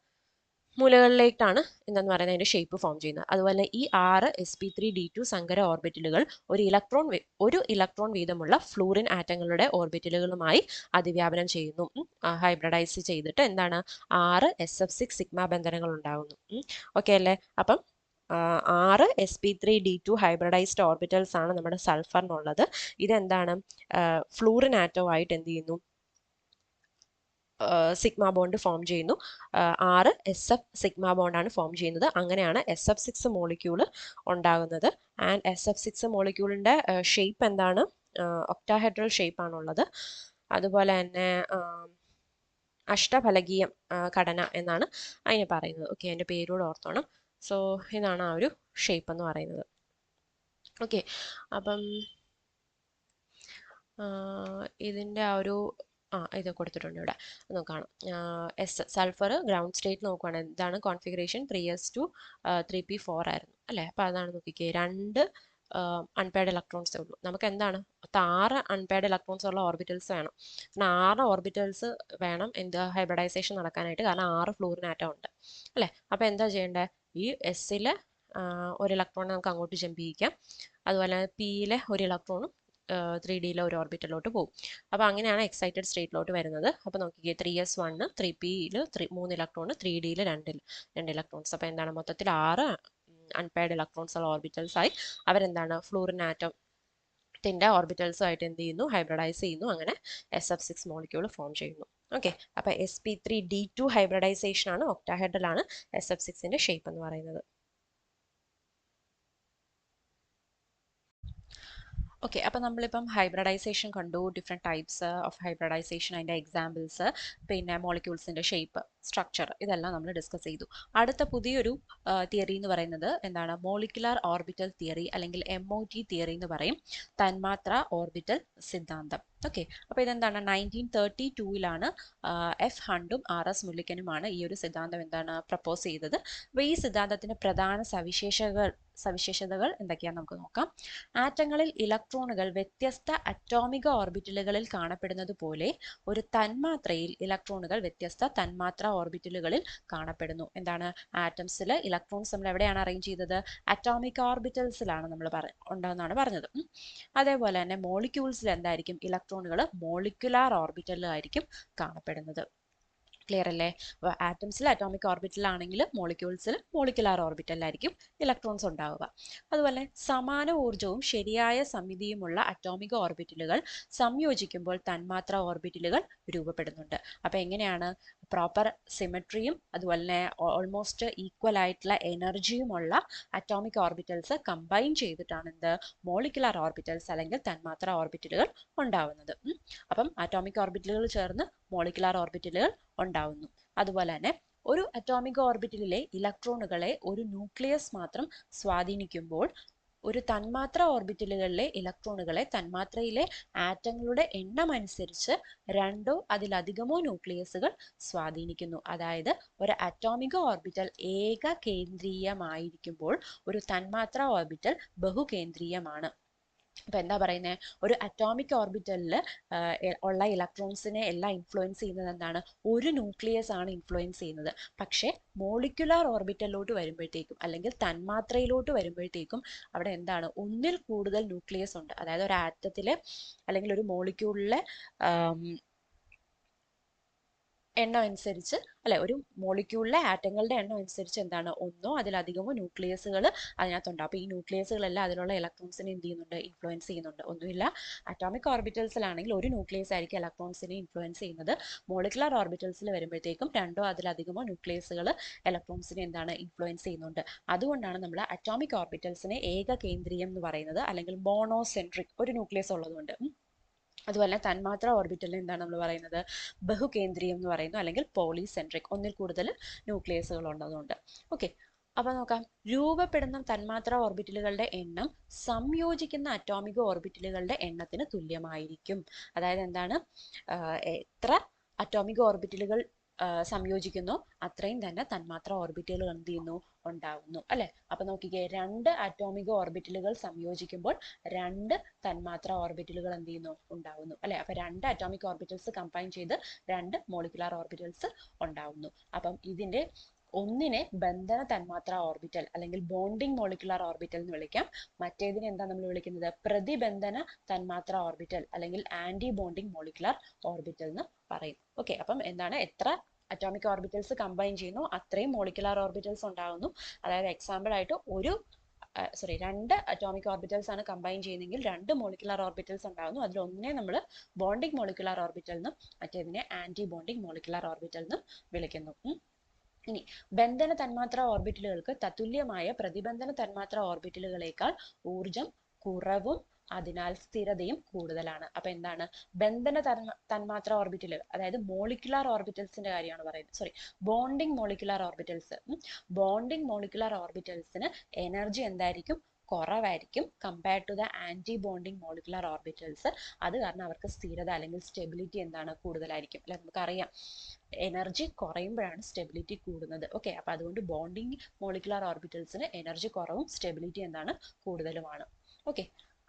Speaker 1: മൂലകളിലേക്കാണ് എന്തെന്ന് പറയുന്നത് അതിന്റെ ഷേപ്പ് ഫോം ചെയ്യുന്നത്. അതുപോലെ ഈ 6 sp3d2 സങ്കര ഓർബിറ്റലുകൾ ഒരു ഇലക്ട്രോൺ വീതമുള്ള ഫ്ലൂറിൻ ആറ്റങ്ങളുടെ ഓർബിറ്റലുകളുമായി അതിവ്യാപനം ചെയ്യുന്നു. ഹൈബ്രിഡൈസ് ചെയ്തിട്ട് എന്താണ് 6 SF6 സിഗ്മ ബന്ധനങ്ങൾ ഉണ്ടാകുന്നു. ഓക്കെ അല്ലേ. അപ്പം 6 sp3d2 ഹൈബ്രിഡൈസ്ഡ് ഓർബിറ്റൽസ് ആണ് നമ്മുടെ സൾഫറിനുള്ളത്. ഇതെന്താണ് ഫ്ലൂറിൻ ആറ്റവുമായിട്ട് എന്ത് ചെയ്യുന്നു സിഗ്മ ബോണ്ട് ഫോം ചെയ്യുന്നു. 6 SF സിഗ്മ ബോണ്ടാണ് ഫോം ചെയ്യുന്നത്. അങ്ങനെയാണ് SF6 മോളിക്യൂള് ഉണ്ടാകുന്നത്. ആൻഡ് SF6 മോളിക്യൂളിൻ്റെ ഷേപ്പ് എന്താണ്? ഒക്ടാഹെഡ്രൽ ഷേപ്പ് ആണുള്ളത്. അതുപോലെ തന്നെ അഷ്ടഫലകീയം ഘടന എന്നാണ് അതിന് പറയുന്നത്. ഓക്കെ, അതിൻ്റെ പേരോട് ഓർത്തോണം. സോ ഇതാണ് ആ ഒരു ഷേപ്പ് എന്ന് പറയുന്നത്. ഓക്കെ, അപ്പം ഇതിൻ്റെ ആ ഒരു ഇത് കൊടുത്തിട്ടുണ്ട് ഇവിടെ നോക്കണം. സൾഫർ ഗ്രൗണ്ട് സ്റ്റേറ്റ് നോക്കുകയാണെങ്കിൽ എന്താണ് കോൺഫിഗറേഷൻ 3s2 3p4 ആയിരുന്നു അല്ലേ. അപ്പോൾ അതാണ് നോക്കിക്കേ, 2 അൺപെയർഡ് ഇലക്ട്രോൺസേ ഉള്ളൂ. നമുക്ക് എന്താണ് 6 അൺപെയർഡ് ഇലക്ട്രോൺസ് ഉള്ള ഓർബിറ്റൽസ് വേണം. 6 ഓർബിറ്റൽസ് വേണം എന്ത് ഹൈബ്രിഡൈസേഷൻ നടക്കാനായിട്ട്, കാരണം 6 ഫ്ലൂറിൻ ആറ്റം ഉണ്ട് അല്ലേ. അപ്പോൾ എന്താ ചെയ്യേണ്ടത്? ഈ എസ്സിൽ ഒരു ഇലക്ട്രോൺ നമുക്ക് അങ്ങോട്ട് ജമ്പ് ചെയ്യിക്കാം. അതുപോലെ പിയിലെ ഒരു ഇലക്ട്രോണും 3Dയിലെ ഒരു ഓർബിറ്റലിലോട്ട് പോകും. അപ്പോൾ അങ്ങനെയാണ് എക്സൈറ്റഡ് സ്റ്റേറ്റിലോട്ട് വരുന്നത്. അപ്പോൾ നോക്കിക്കേ, 3s1 3pയിൽ 3 ഇലക്ട്രോൺ, 3Dയിൽ 2 ഇലക്ട്രോൺസ്. അപ്പോൾ എന്താണ് മൊത്തത്തിൽ 6 അൺപെയർഡ് ഇലക്ട്രോൺസ് ഉള്ള ഓർബിറ്റൽസ് ആയി. അവരെന്താണ് ഫ്ലൂറിൻ ആറ്റത്തിന്റെ ഓർബിറ്റൽസുമായിട്ട് എന്ത് ചെയ്യുന്നു? ഹൈബ്രിഡൈസ് ചെയ്യുന്നു. അങ്ങനെ SF6 മോളിക്യൂൾ ഫോം ചെയ്യുന്നു. ഓക്കെ, അപ്പോൾ sp3d2 ഹൈബ്രിഡൈസേഷൻ ആണ്, ഒക്ടാഹെഡ്രൽ ആണ് SF6ന്റെ ഷേപ്പ് എന്ന് പറയുന്നത്. ഓക്കെ, അപ്പോൾ നമ്മളിപ്പം ഹൈബ്രിഡൈസേഷൻ കണ്ടു, ഡിഫറെൻറ്റ് ടൈപ്സ് ഓഫ് ഹൈബ്രിഡൈസേഷൻ, അതിൻ്റെ എക്സാമ്പിൾസ്, പിന്നെ മോളിക്യൂൾസിൻ്റെ ഷേപ്പ്, സ്ട്രക്ചർ, ഇതെല്ലാം നമ്മൾ ഡിസ്കസ് ചെയ്തു. അടുത്ത പുതിയൊരു തിയറി എന്ന് പറയുന്നത് എന്താണ്? മോളിക്കുലാർ ഓർബിറ്റൽ തിയറി അല്ലെങ്കിൽ MOT തിയറി എന്ന് പറയും. തന്മാത്ര ഓർബിറ്റൽ സിദ്ധാന്തം. ഓക്കെ, അപ്പോൾ ഇതെന്താണ്? 1932 F. ഹണ്ടും RS മുല്ലിക്കനുമാണ് ഈ ഒരു സിദ്ധാന്തം എന്താണ് പ്രപ്പോസ് ചെയ്തത്. അപ്പോൾ ഈ സിദ്ധാന്തത്തിൻ്റെ പ്രധാന സവിശേഷതകൾ എന്തൊക്കെയാണെന്ന് നമുക്ക് നോക്കാം. ആറ്റങ്ങളിൽ ഇലക്ട്രോണുകൾ വ്യത്യസ്ത അറ്റോമിക ഓർബിറ്റലുകളിൽ കാണപ്പെടുന്നത് പോലെ ഒരു തന്മാത്രയിൽ ഇലക്ട്രോണുകൾ വ്യത്യസ്ത തന്മാത്രാ ഓർബിറ്റലുകളിൽ കാണപ്പെടുന്നു. എന്താണ്? ആറ്റംസിൽ ഇലക്ട്രോൺസ് നമ്മൾ എവിടെയാണ് അറേഞ്ച് ചെയ്തത്? അറ്റോമിക് ഓർബിറ്റൽസിലാണ് നമ്മൾ ഉണ്ടാകുന്നതാണ് പറഞ്ഞത്. അതേപോലെ തന്നെ മോളിക്യൂൾസിൽ എന്തായിരിക്കും? ഇലക്ട്രോണുകൾ മോളിക്കുലാർ ഓർബിറ്റലിലായിരിക്കും കാണപ്പെടുന്നത്. ക്ലിയർ അല്ലേ? ആറ്റംസിൽ അറ്റോമിക് ഓർബിറ്റലാണെങ്കിൽ മോളിക്യൂൾസിൽ മോളിക്കുലാർ ഓർബിറ്റലിലായിരിക്കും ഇലക്ട്രോൺസ് ഉണ്ടാവുക. അതുപോലെ സമാന ഊർജവും ശരിയായ സമിതിയുമുള്ള അറ്റോമിക് ഓർബിറ്റലുകൾ സംയോജിക്കുമ്പോൾ തന്മാത്രാ ഓർബിറ്റലുകൾ രൂപപ്പെടുന്നുണ്ട്. അപ്പോൾ എങ്ങനെയാണ്? പ്രോപ്പർ സിമെട്രിയും അതുപോലെ തന്നെ ഓൾമോസ്റ്റ് ഈക്വൽ ആയിട്ടുള്ള എനർജിയുമുള്ള അറ്റോമിക് ഓർബിറ്റൽസ് കമ്പൈൻ ചെയ്തിട്ടാണ് എന്ത്? മോളിക്കുലാർ ഓർബിറ്റൽസ് അല്ലെങ്കിൽ തന്മാത്രാ ഓർബിറ്റലുകൾ ഉണ്ടാവുന്നത്. അപ്പം അറ്റോമിക് ഓർബിറ്റലുകൾ ചേർന്ന് മോളിക്കുലാർ ഓർബിറ്റലുകൾ ഉണ്ടാവുന്നു. അതുപോലെ തന്നെ ഒരു അറ്റോമിക് ഓർബിറ്റലിലെ ഇലക്ട്രോണുകളെ ഒരു ന്യൂക്ലിയസ് മാത്രം സ്വാധീനിക്കുമ്പോൾ ഒരു തന്മാത്ര ഓർബിറ്റലുകളിലെ ഇലക്ട്രോണുകളെ തന്മാത്രയിലെ ആറ്റങ്ങളുടെ എണ്ണം അനുസരിച്ച് 2 അതിലധികമോ ന്യൂക്ലിയസുകൾ സ്വാധീനിക്കുന്നു. അതായത് ഒരു അറ്റോമിക് ഓർബിറ്റൽ ഏകകേന്ദ്രീയമായിരിക്കുമ്പോൾ ഒരു തന്മാത്ര ഓർബിറ്റൽ ബഹുകേന്ദ്രീയമാണ്. അപ്പോൾ എന്താ പറയുന്നത്? ഒരു അറ്റോമിക് ഓർബിറ്റലിൽ ഉള്ള ഇലക്ട്രോൺസിനെ എല്ലാം ഇൻഫ്ലുവൻസ് ചെയ്യുന്നത് എന്താണ്? ഒരു ന്യൂക്ലിയസ് ആണ് ഇൻഫ്ലുവൻസ് ചെയ്യുന്നത്. പക്ഷേ മോളിക്കുലാർ ഓർബിറ്റലിലോട്ട് വരുമ്പോഴത്തേക്കും അല്ലെങ്കിൽ തന്മാത്രയിലോട്ട് വരുമ്പോഴത്തേക്കും അവിടെ എന്താണ്? ഒന്നിൽ കൂടുതൽ ന്യൂക്ലിയസ് ഉണ്ട്. അതായത് ഒരു ആറ്റത്തിൽ അല്ലെങ്കിൽ ഒരു മോളിക്യൂളിലെ എണ്ണം അനുസരിച്ച് അല്ലെ, ഒരു മോളിക്യൂളിലെ ആറ്റങ്ങളുടെ എണ്ണം അനുസരിച്ച് എന്താണ്? ഒന്നോ അതിലധികമോ ന്യൂക്ലിയസുകൾ അതിനകത്തുണ്ട്. അപ്പോൾ ഈ ന്യൂക്ലിയസുകളെല്ലാം അതിലുള്ള ഇലക്ട്രോൺസിനെ എന്ത് ചെയ്യുന്നുണ്ട്? ഇൻഫ്ലുവൻസ് ചെയ്യുന്നുണ്ട്. ഒന്നുമില്ല, അറ്റോമിക് ഓർബിറ്റൽസിലാണെങ്കിൽ ഒരു ന്യൂക്ലിയസ് ആയിരിക്കും ഇലക്ട്രോൺസിനെ ഇൻഫ്ലുവൻസ് ചെയ്യുന്നത്. മോളിക്കുലാർ ഓർബിറ്റൽസിൽ വരുമ്പോഴത്തേക്കും 2 അതിലധികമോ ന്യൂക്ലിയസുകൾ ഇലക്ട്രോൺസിനെ എന്താണ്? ഇൻഫ്ലുവൻസ് ചെയ്യുന്നുണ്ട്. അതുകൊണ്ടാണ് നമ്മൾ അറ്റോമിക് ഓർബിറ്റൽസിനെ ഏകകേന്ദ്രീയം എന്ന് പറയുന്നത്, അല്ലെങ്കിൽ മോണോസെൻട്രിക്, ഒരു ന്യൂക്ലിയസ് ഉള്ളതുകൊണ്ട്. അതുപോലെ തന്മാത്ര ഓർബിറ്റലിന് എന്താണ് നമ്മൾ പറയുന്നത്? ബഹുകേന്ദ്രീയം എന്ന് പറയുന്നു, അല്ലെങ്കിൽ പോളിസെൻട്രിക്, ഒന്നിൽ കൂടുതൽ ന്യൂക്ലിയസുകൾ ഉള്ളതുകൊണ്ട്. ഓക്കെ, അപ്പോൾ നോക്കാം. രൂപപ്പെടുന്ന തന്മാത്ര ഓർബിറ്റലുകളുടെ എണ്ണം സംയോജിക്കുന്ന അറ്റോമിക ഓർബിറ്റലുകളുടെ എണ്ണത്തിന് തുല്യമായിരിക്കും. അതായത് എന്താണ്? എത്ര അറ്റോമിക ഓർബിറ്റലുകൾ സംയോജിക്കുന്നു അത്രയും തന്നെ തന്മാത്ര ഓർബിറ്റലുകൾ എന്ത് ചെയ്യുന്നു? ഉണ്ടാവുന്നു അല്ലെ. അപ്പൊ നോക്കിക്കേ, 2 അറ്റോമിക ഓർബിറ്റലുകൾ സംയോജിക്കുമ്പോൾ 2 തന്മാത്ര ഓർബിറ്റലുകൾ എന്ത് ചെയ്യുന്നു? ഉണ്ടാവുന്നു അല്ലെ. അപ്പൊ 2 അറ്റോമിക് ഓർബിറ്റൽസ് കമ്പൈൻ ചെയ്ത് 2 മോളിക്കുലാർ ഓർബിറ്റൽസ് ഉണ്ടാവുന്നു. അപ്പം ഇതിന്റെ ഒന്നിനെ ബന്ധന തന്മാത്ര ഓർബിറ്റൽ അല്ലെങ്കിൽ ബോണ്ടിങ് മോളിക്കുലാർ ഓർബിറ്റൽ എന്ന് വിളിക്കാം. മറ്റേതിനെ എന്താ നമ്മൾ വിളിക്കുന്നത്? പ്രതിബന്ധന തന്മാത്ര ഓർബിറ്റൽ അല്ലെങ്കിൽ ആന്റി ബോണ്ടിങ് മോളിക്കുലാർ ഓർബിറ്റൽ എന്ന് പറയും. ഓക്കെ, അപ്പം എന്താണ്? എത്ര അറ്റോമിക് ഓർബിറ്റൽസ് കമ്പൈൻ ചെയ്യുന്നു അത്രയും മോളിക്കുലാർ ഓർബിറ്റൽസ് ഉണ്ടാകുന്നു. അതായത് എക്സാമ്പിൾ ആയിട്ട് ഒരു
Speaker 2: രണ്ട് അറ്റോമിക് ഓർബിറ്റൽസ് ആണ് കമ്പൈൻ ചെയ്യുന്നതെങ്കിൽ രണ്ട് മോളിക്കുലർ ഓർബിറ്റൽസ് ഉണ്ടാകുന്നു. അതിൽ ഒന്നിനെ നമ്മൾ ബോണ്ടിങ് മോളിക്കുലർ ഓർബിറ്റൽ എന്നും മറ്റേതിനെ ആന്റി ബോണ്ടിങ് മോളിക്കുലർ ഓർബിറ്റൽ എന്നും വിളിക്കുന്നു. ഇനി ബന്ധന തന്മാത്ര ഓർബിറ്റലുകൾക്ക് തത്തുല്യമായ പ്രതിബന്ധന തന്മാത്ര ഓർബിറ്റലുകളേക്കാൾ ഊർജം കുറവും അതിനാൽ സ്ഥിരതയും കൂടുതലാണ്. അപ്പൊ എന്താണ് ബന്ധന തന്മാത്ര ഓർബിറ്റലുകൾ, അതായത് മോളിക്കുലാർ ഓർബിറ്റൽസിന്റെ കാര്യമാണ് പറയുന്നത്. Sorry, bonding molecular orbitals. Bonding molecular ഓർബിറ്റൽസിന് എനർജി എന്തായിരിക്കും? കുറവായിരിക്കും compared to the anti bonding molecular orbitals. അത് കാരണം അവർക്ക് സ്ഥിരത അല്ലെങ്കിൽ സ്റ്റെബിലിറ്റി എന്താണ്? കൂടുതലായിരിക്കും. അല്ലെ, നമുക്കറിയാം എനർജി കുറയുമ്പോഴാണ് സ്റ്റെബിലിറ്റി കൂടുന്നത്. ഓക്കെ, അപ്പൊ അതുകൊണ്ട് ബോണ്ടിങ് മോളിക്കുലാർ ഓർബിറ്റൽസിന് എനർജി കുറവും സ്റ്റെബിലിറ്റി എന്താണ്? കൂടുതലുമാണ്. ഓക്കെ,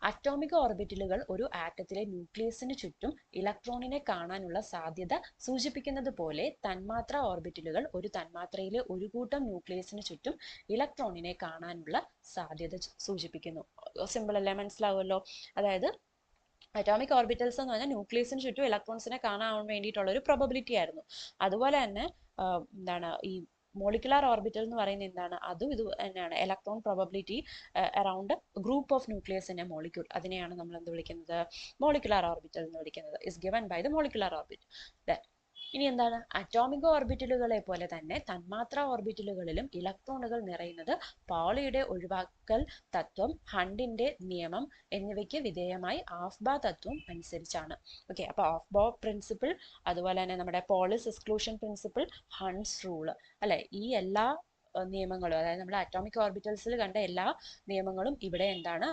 Speaker 2: അറ്റോമിക് ഓർബിറ്റലുകൾ ഒരു ആറ്റത്തിലെ ന്യൂക്ലിയസിന് ചുറ്റും ഇലക്ട്രോണിനെ കാണാനുള്ള സാധ്യത സൂചിപ്പിക്കുന്നത് പോലെ തന്മാത്ര ഓർബിറ്റലുകൾ ഒരു തന്മാത്രയിലെ ഒരു കൂട്ടം ന്യൂക്ലിയസിന് ചുറ്റും ഇലക്ട്രോണിനെ കാണാനുള്ള സാധ്യത സൂചിപ്പിക്കുന്നു. സിമ്പിൾ അല്ലേ? മനസ്സിലാവുമല്ലോ. അതായത് അറ്റോമിക് ഓർബിറ്റൽസ് എന്ന് പറഞ്ഞാൽ ന്യൂക്ലിയസിന് ചുറ്റും ഇലക്ട്രോൺസിനെ കാണാൻ വേണ്ടിയിട്ടുള്ള ഒരു പ്രോബബിലിറ്റി ആയിരുന്നു. അതുപോലെ തന്നെ എന്താണ് ഈ മോളിക്കുലാർ ഓർബിറ്റൽ എന്ന് പറയുന്നത് എന്താണ്? അതും ഇത് തന്നെയാണ്. Electron probability around group of nucleus in a molecule, അതിനെയാണ് നമ്മൾ എന്ത് വിളിക്കുന്നത്? മോളിക്കുലാർ ഓർബിറ്റൽ എന്ന് വിളിക്കുന്നത്. Is given by the molecular orbit. ഇനി എന്താണ്? അറ്റോമിക് ഓർബിറ്റലുകളെ പോലെ തന്നെ തന്മാത്ര ഓർബിറ്റലുകളിലും ഇലക്ട്രോണുകൾ നിറയുന്നത് പാളിയുടെ ഒഴിവാക്കൽ തത്വം, ഹണ്ടിന്റെ നിയമം എന്നിവയ്ക്ക് വിധേയമായി ആഫ്ബാ തത്വം അനുസരിച്ചാണ്. ഓക്കെ, അപ്പൊ ആഫ്ബാ പ്രിൻസിപ്പിൾ, അതുപോലെ തന്നെ നമ്മുടെ polis exclusion principle, Hund's rule, അല്ലെ, ഈ എല്ലാ നിയമങ്ങളും, അതായത് നമ്മുടെ അറ്റോമിക് ഓർബിറ്റൽസിൽ കണ്ട എല്ലാ നിയമങ്ങളും ഇവിടെ എന്താണ്?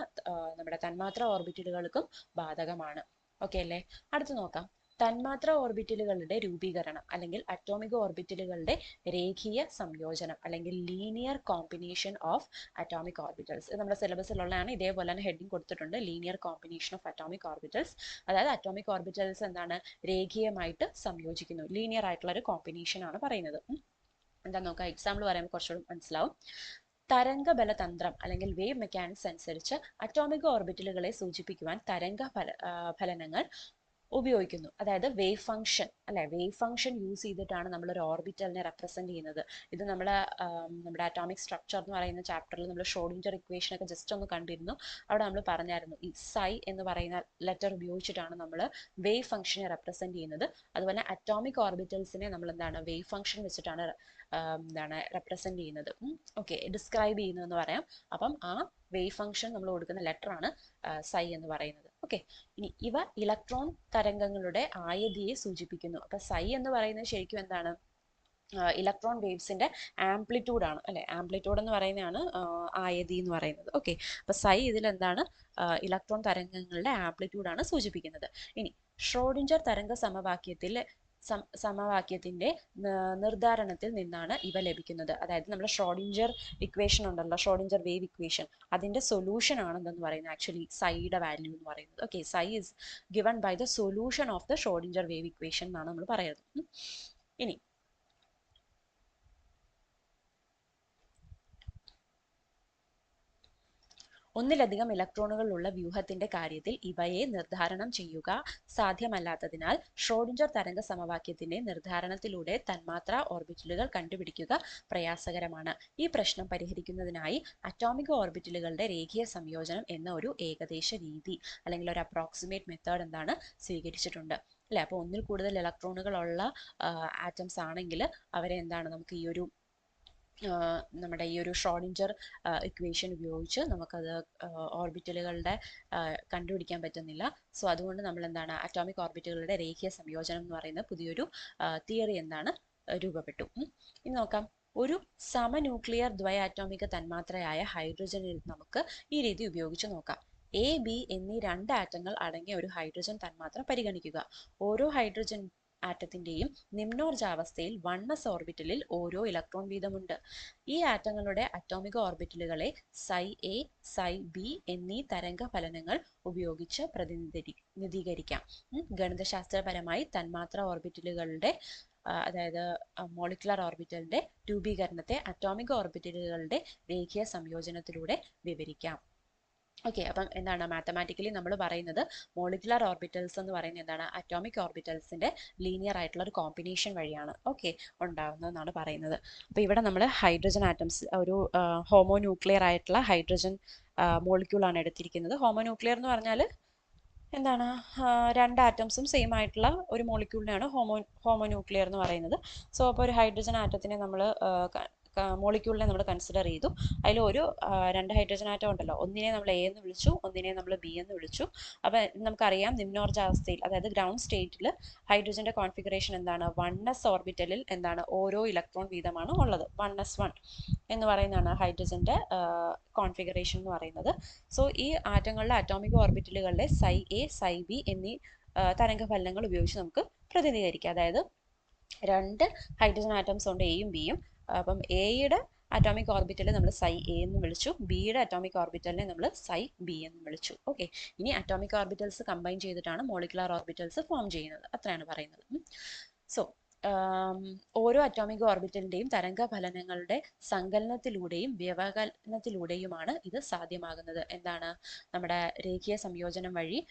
Speaker 2: നമ്മുടെ തന്മാത്ര ഓർബിറ്റലുകൾക്കും ബാധകമാണ്. ഓക്കെ അല്ലേ? അടുത്ത് നോക്കാം. തന്മാത്ര ഓർബിറ്റലുകളുടെ രൂപീകരണം അല്ലെങ്കിൽ അറ്റോമിക് ഓർബിറ്റലുകളുടെ രേഖീയ സംയോജനം അല്ലെങ്കിൽ linear combination of atomic orbitals. ഇത് നമ്മുടെ സിലബസിലുള്ളതാണ്. ഇതേപോലെ തന്നെ ഹെഡിങ് കൊടുത്തിട്ടുണ്ട്, linear combination of atomic orbitals. അതായത് അറ്റോമിക് ഓർബിറ്റൽസ് എന്താണ്? രേഖീയമായിട്ട് സംയോജിക്കുന്നു. ലീനിയർ ആയിട്ടുള്ള ഒരു കോമ്പിനേഷൻ ആണ് പറയുന്നത്. എന്താ നോക്കാം, എക്സാമ്പിൾ പറയുമ്പോൾ കുറച്ചുകൂടി മനസ്സിലാവും. തരംഗബല തന്ത്രം അല്ലെങ്കിൽ വേവ് മെക്കാനിക്സ് അനുസരിച്ച് അറ്റോമിക് ഓർബിറ്റലുകളെ സൂചിപ്പിക്കുവാൻ ഫലനങ്ങൾ ഉപയോഗിക്കുന്നു. അതായത് വേവ് ഫംഗ്ഷൻ, അല്ലെ, വേവ് ഫംഗ്ഷൻ യൂസ് ചെയ്തിട്ടാണ് നമ്മൾ ഒരു ഓർബിറ്റലിനെ റെപ്രസെന്റ് ചെയ്യുന്നത്. ഇത് നമ്മുടെ അറ്റോമിക് സ്ട്രക്ചർ എന്ന് പറയുന്ന ചാപ്റ്ററിൽ നമ്മൾ ഷ്രോഡിഞ്ചർ ഇക്വേഷൻ ഒക്കെ ജസ്റ്റ് ഒന്ന് കണ്ടിരുന്നു. അവിടെ നമ്മൾ പറഞ്ഞായിരുന്നു ഈ സൈ എന്ന് പറയുന്ന ലെറ്റർ ഉപയോഗിച്ചിട്ടാണ് നമ്മൾ വേവ് ഫംഗ്ഷനെ റെപ്രസെന്റ് ചെയ്യുന്നത്. അതുപോലെ അറ്റോമിക് ഓർബിറ്റൽസിനെ നമ്മൾ എന്താണ്? വേവ് ഫംഗ്ഷൻ വെച്ചിട്ടാണ് റെപ്രസെന്റ് ചെയ്യുന്നത്. ഓക്കെ, ഡിസ്ക്രൈബ് ചെയ്യുന്നതെന്ന് പറയാം. അപ്പം ആ വേവ് ഫംഗ്ഷൻ നമ്മൾ കൊടുക്കുന്ന ലെറ്റർ ആണ് സൈ എന്ന് പറയുന്നത്. ഓക്കെ, ഇനി ഇവ ഇലക്ട്രോൺ തരംഗങ്ങളുടെ ആയതിയെ സൂചിപ്പിക്കുന്നു. അപ്പൊ സൈ എന്ന് പറയുന്നത് ശരിക്കും എന്താണ്? ഇലക്ട്രോൺ വേവ്സിന്റെ ആംപ്ലിറ്റ്യൂഡ് ആണ്, അല്ലെ? ആംപ്ലിറ്റ്യൂഡ് എന്ന് പറയുന്നതാണ് ആയതി എന്ന് പറയുന്നത്. ഓക്കെ, അപ്പൊ സൈ ഇതിൽ എന്താണ്? ഇലക്ട്രോൺ തരംഗങ്ങളുടെ ആംപ്ലിറ്റ്യൂഡ് ആണ് സൂചിപ്പിക്കുന്നത്. ഇനി ഷ്രോഡിഞ്ചർ തരംഗ സമവാക്യത്തിന്റെ നിർദ്ധാരണത്തിൽ നിന്നാണ് ഇവ ലഭിക്കുന്നത്. അതായത് നമ്മൾ ഷ്രോഡിഞ്ചർ ഇക്വേഷൻ ഉണ്ടല്ലോ, ഷ്രോഡിഞ്ചർ വേവ് ഇക്വേഷൻ, അതിന്റെ സൊല്യൂഷൻ ആണെന്ന് പറയുന്നത് ആക്ച്വലി സൈയുടെ വാല്യൂ എന്ന് പറയുന്നത്. Okay, psi is given by the solution of the Schrodinger wave equation എന്നാണ് നമ്മൾ പറയുന്നത്. ഇനി ഒന്നിലധികം ഇലക്ട്രോണുകളുള്ള വ്യൂഹത്തിന്റെ കാര്യത്തിൽ ഇവയെ നിർദ്ധാരണം ചെയ്യുക സാധ്യമല്ലാത്തതിനാൽ ഷ്രോഡിഞ്ചർ തരംഗ സമവാക്യത്തിന്റെ നിർദ്ധാരണത്തിലൂടെ തന്മാത്ര ഓർബിറ്റലുകൾ കണ്ടുപിടിക്കുക പ്രയാസകരമാണ്. ഈ പ്രശ്നം പരിഹരിക്കുന്നതിനായി അറ്റോമിക് ഓർബിറ്റലുകളുടെ രേഖീയ സംയോജനം എന്ന ഒരു ഏകദേശ രീതി അല്ലെങ്കിൽ ഒരു അപ്രോക്സിമേറ്റ് മെത്തേഡ് എന്താണ്? സ്വീകരിച്ചിട്ടുണ്ട്. അല്ലെ, അപ്പോൾ ഒന്നിൽ കൂടുതൽ ഇലക്ട്രോണുകളുള്ള ആറ്റംസ് ആണെങ്കിൽ അവരെ എന്താണ്? നമുക്ക് ഈ ഒരു നമ്മുടെ ഈ ഒരു ഷ്രോഡിഞ്ചർ ഇക്വേഷൻ ഉപയോഗിച്ച് നമുക്കത് ഓർബിറ്റലുകളുടെ കണ്ടുപിടിക്കാൻ പറ്റുന്നില്ല. സോ അതുകൊണ്ട് നമ്മൾ എന്താണ്? അറ്റോമിക് ഓർബിറ്റലുകളുടെ രേഖീയ സംയോജനം എന്ന് പറയുന്ന പുതിയൊരു തിയറി എന്താണ്? രൂപപ്പെട്ടു. ഇനി നോക്കാം. ഒരു സമന്യൂക്ലിയർ ദ്വയാറ്റോമിക തന്മാത്രയായ ഹൈഡ്രജനിൽ നമുക്ക് ഈ രീതി ഉപയോഗിച്ച് നോക്കാം. എ, ബി എന്നീ രണ്ട് ആറ്റങ്ങൾ അടങ്ങിയ ഒരു ഹൈഡ്രജൻ തന്മാത്ര പരിഗണിക്കുക. ഓരോ ഹൈഡ്രജൻ ആറ്റത്തിന്റെയും നിമ്നോർജാവസ്ഥയിൽ 1s ഓർബിറ്റലിൽ ഓരോ ഇലക്ട്രോൺ വീതമുണ്ട്. ഈ ആറ്റങ്ങളുടെ അറ്റോമിക ഓർബിറ്റലുകളെ സൈ എ, സൈ ബി എന്നീ തരംഗ ഫലനങ്ങൾ ഉപയോഗിച്ച് പ്രതിനിധീകരിക്കാം. ഗണിതശാസ്ത്രപരമായി തന്മാത്ര ഓർബിറ്റലുകളുടെ അതായത് മോളിക്കുലർ ഓർബിറ്റലിന്റെ രൂപീകരണത്തെ അറ്റോമിക് ഓർബിറ്റലുകളുടെ രേഖീയ സംയോജനത്തിലൂടെ വിവരിക്കാം. ഓക്കെ, അപ്പം എന്താണ് മാത്തമാറ്റിക്കലി നമ്മൾ പറയുന്നത് മോളിക്കുലാർ ഓർബിറ്റൽസ് എന്ന് പറയുന്നത് എന്താണ്, അറ്റോമിക് ഓർബിറ്റൽസിന്റെ ലീനിയർ ആയിട്ടുള്ള ഒരു കോമ്പിനേഷൻ വഴിയാണ് ഓക്കെ ഉണ്ടാവുന്നതെന്നാണ് പറയുന്നത്. അപ്പോൾ ഇവിടെ നമ്മൾ ഹൈഡ്രജൻ ആറ്റംസ് ഒരു ഹോമോന്യൂക്ലിയർ ആയിട്ടുള്ള ഹൈഡ്രജൻ മോളിക്യൂളാണ് എടുത്തിരിക്കുന്നത്. ഹോമോന്യൂക്ലിയർ എന്ന് പറഞ്ഞാൽ എന്താണ്, രണ്ട് ആറ്റംസും സെയിം ആയിട്ടുള്ള ഒരു മോളിക്യൂളിനെയാണ് ഹോമോന്യൂക്ലിയർ എന്ന് പറയുന്നത്. സോ അപ്പോൾ ഒരു ഹൈഡ്രജൻ ആറ്റത്തിനെ നമ്മൾ മോളിക്യൂളിനെ നമ്മൾ കൺസിഡർ ചെയ്തു. അതിൽ രണ്ട് ഹൈഡ്രജൻ ആറ്റം ഉണ്ടല്ലോ, ഒന്നിനെ നമ്മൾ എ എന്ന് വിളിച്ചു, ഒന്നിനെ നമ്മൾ ബി എന്ന് വിളിച്ചു. അപ്പോൾ നമുക്കറിയാം നിമ്നോർജ്ജാവസ്ഥയിൽ, അതായത് ഗ്രൗണ്ട് സ്റ്റേറ്റിൽ ഹൈഡ്രജന്റെ കോൺഫിഗറേഷൻ എന്താണ്, 1s ഓർബിറ്റലിൽ എന്താണ് ഓരോ ഇലക്ട്രോൺ വീതമാണ് ഉള്ളത്. 1s1 എന്ന് പറയുന്നതാണ് ഹൈഡ്രജന്റെ കോൺഫിഗറേഷൻ എന്ന് പറയുന്നത്. സോ ഈ ആറ്റങ്ങളുടെ അറ്റോമിക് ഓർബിറ്റലുകളിലെ സൈ എ സൈ ബി എന്നീ തരംഗഫലനങ്ങൾ ഉപയോഗിച്ച് നമുക്ക് പ്രതിനിധീകരിക്കാം. അതായത് രണ്ട് ഹൈഡ്രജൻ ആറ്റംസ് ഉണ്ട്, എയും ബിയും. അപ്പം എയുടെ അറ്റോമിക് ഓർബിറ്റൽ നമ്മൾ സൈ എ എന്ന് വിളിച്ചു, ബിയുടെ അറ്റോമിക് ഓർബിറ്റലിനെ നമ്മൾ സൈ ബി എന്ന് വിളിച്ചു. ഓക്കെ, ഇനി അറ്റോമിക് ഓർബിറ്റൽസ് കമ്പൈൻ ചെയ്തിട്ടാണ് മോളിക്കുലാർ ഓർബിറ്റൽസ് ഫോം ചെയ്യുന്നത്, അത്രയാണ് പറയുന്നത്. സോ ഓരോ അറ്റോമിക് ഓർബിറ്റലിന്റെയും തരംഗഫലനങ്ങളുടെ സങ്കലനത്തിലൂടെയും വ്യവകലനത്തിലൂടെയുമാണ് ഇത് സാധ്യമാകുന്നത്. എന്താണ്, നമ്മുടെ രേഖീയ സംയോജനം വഴി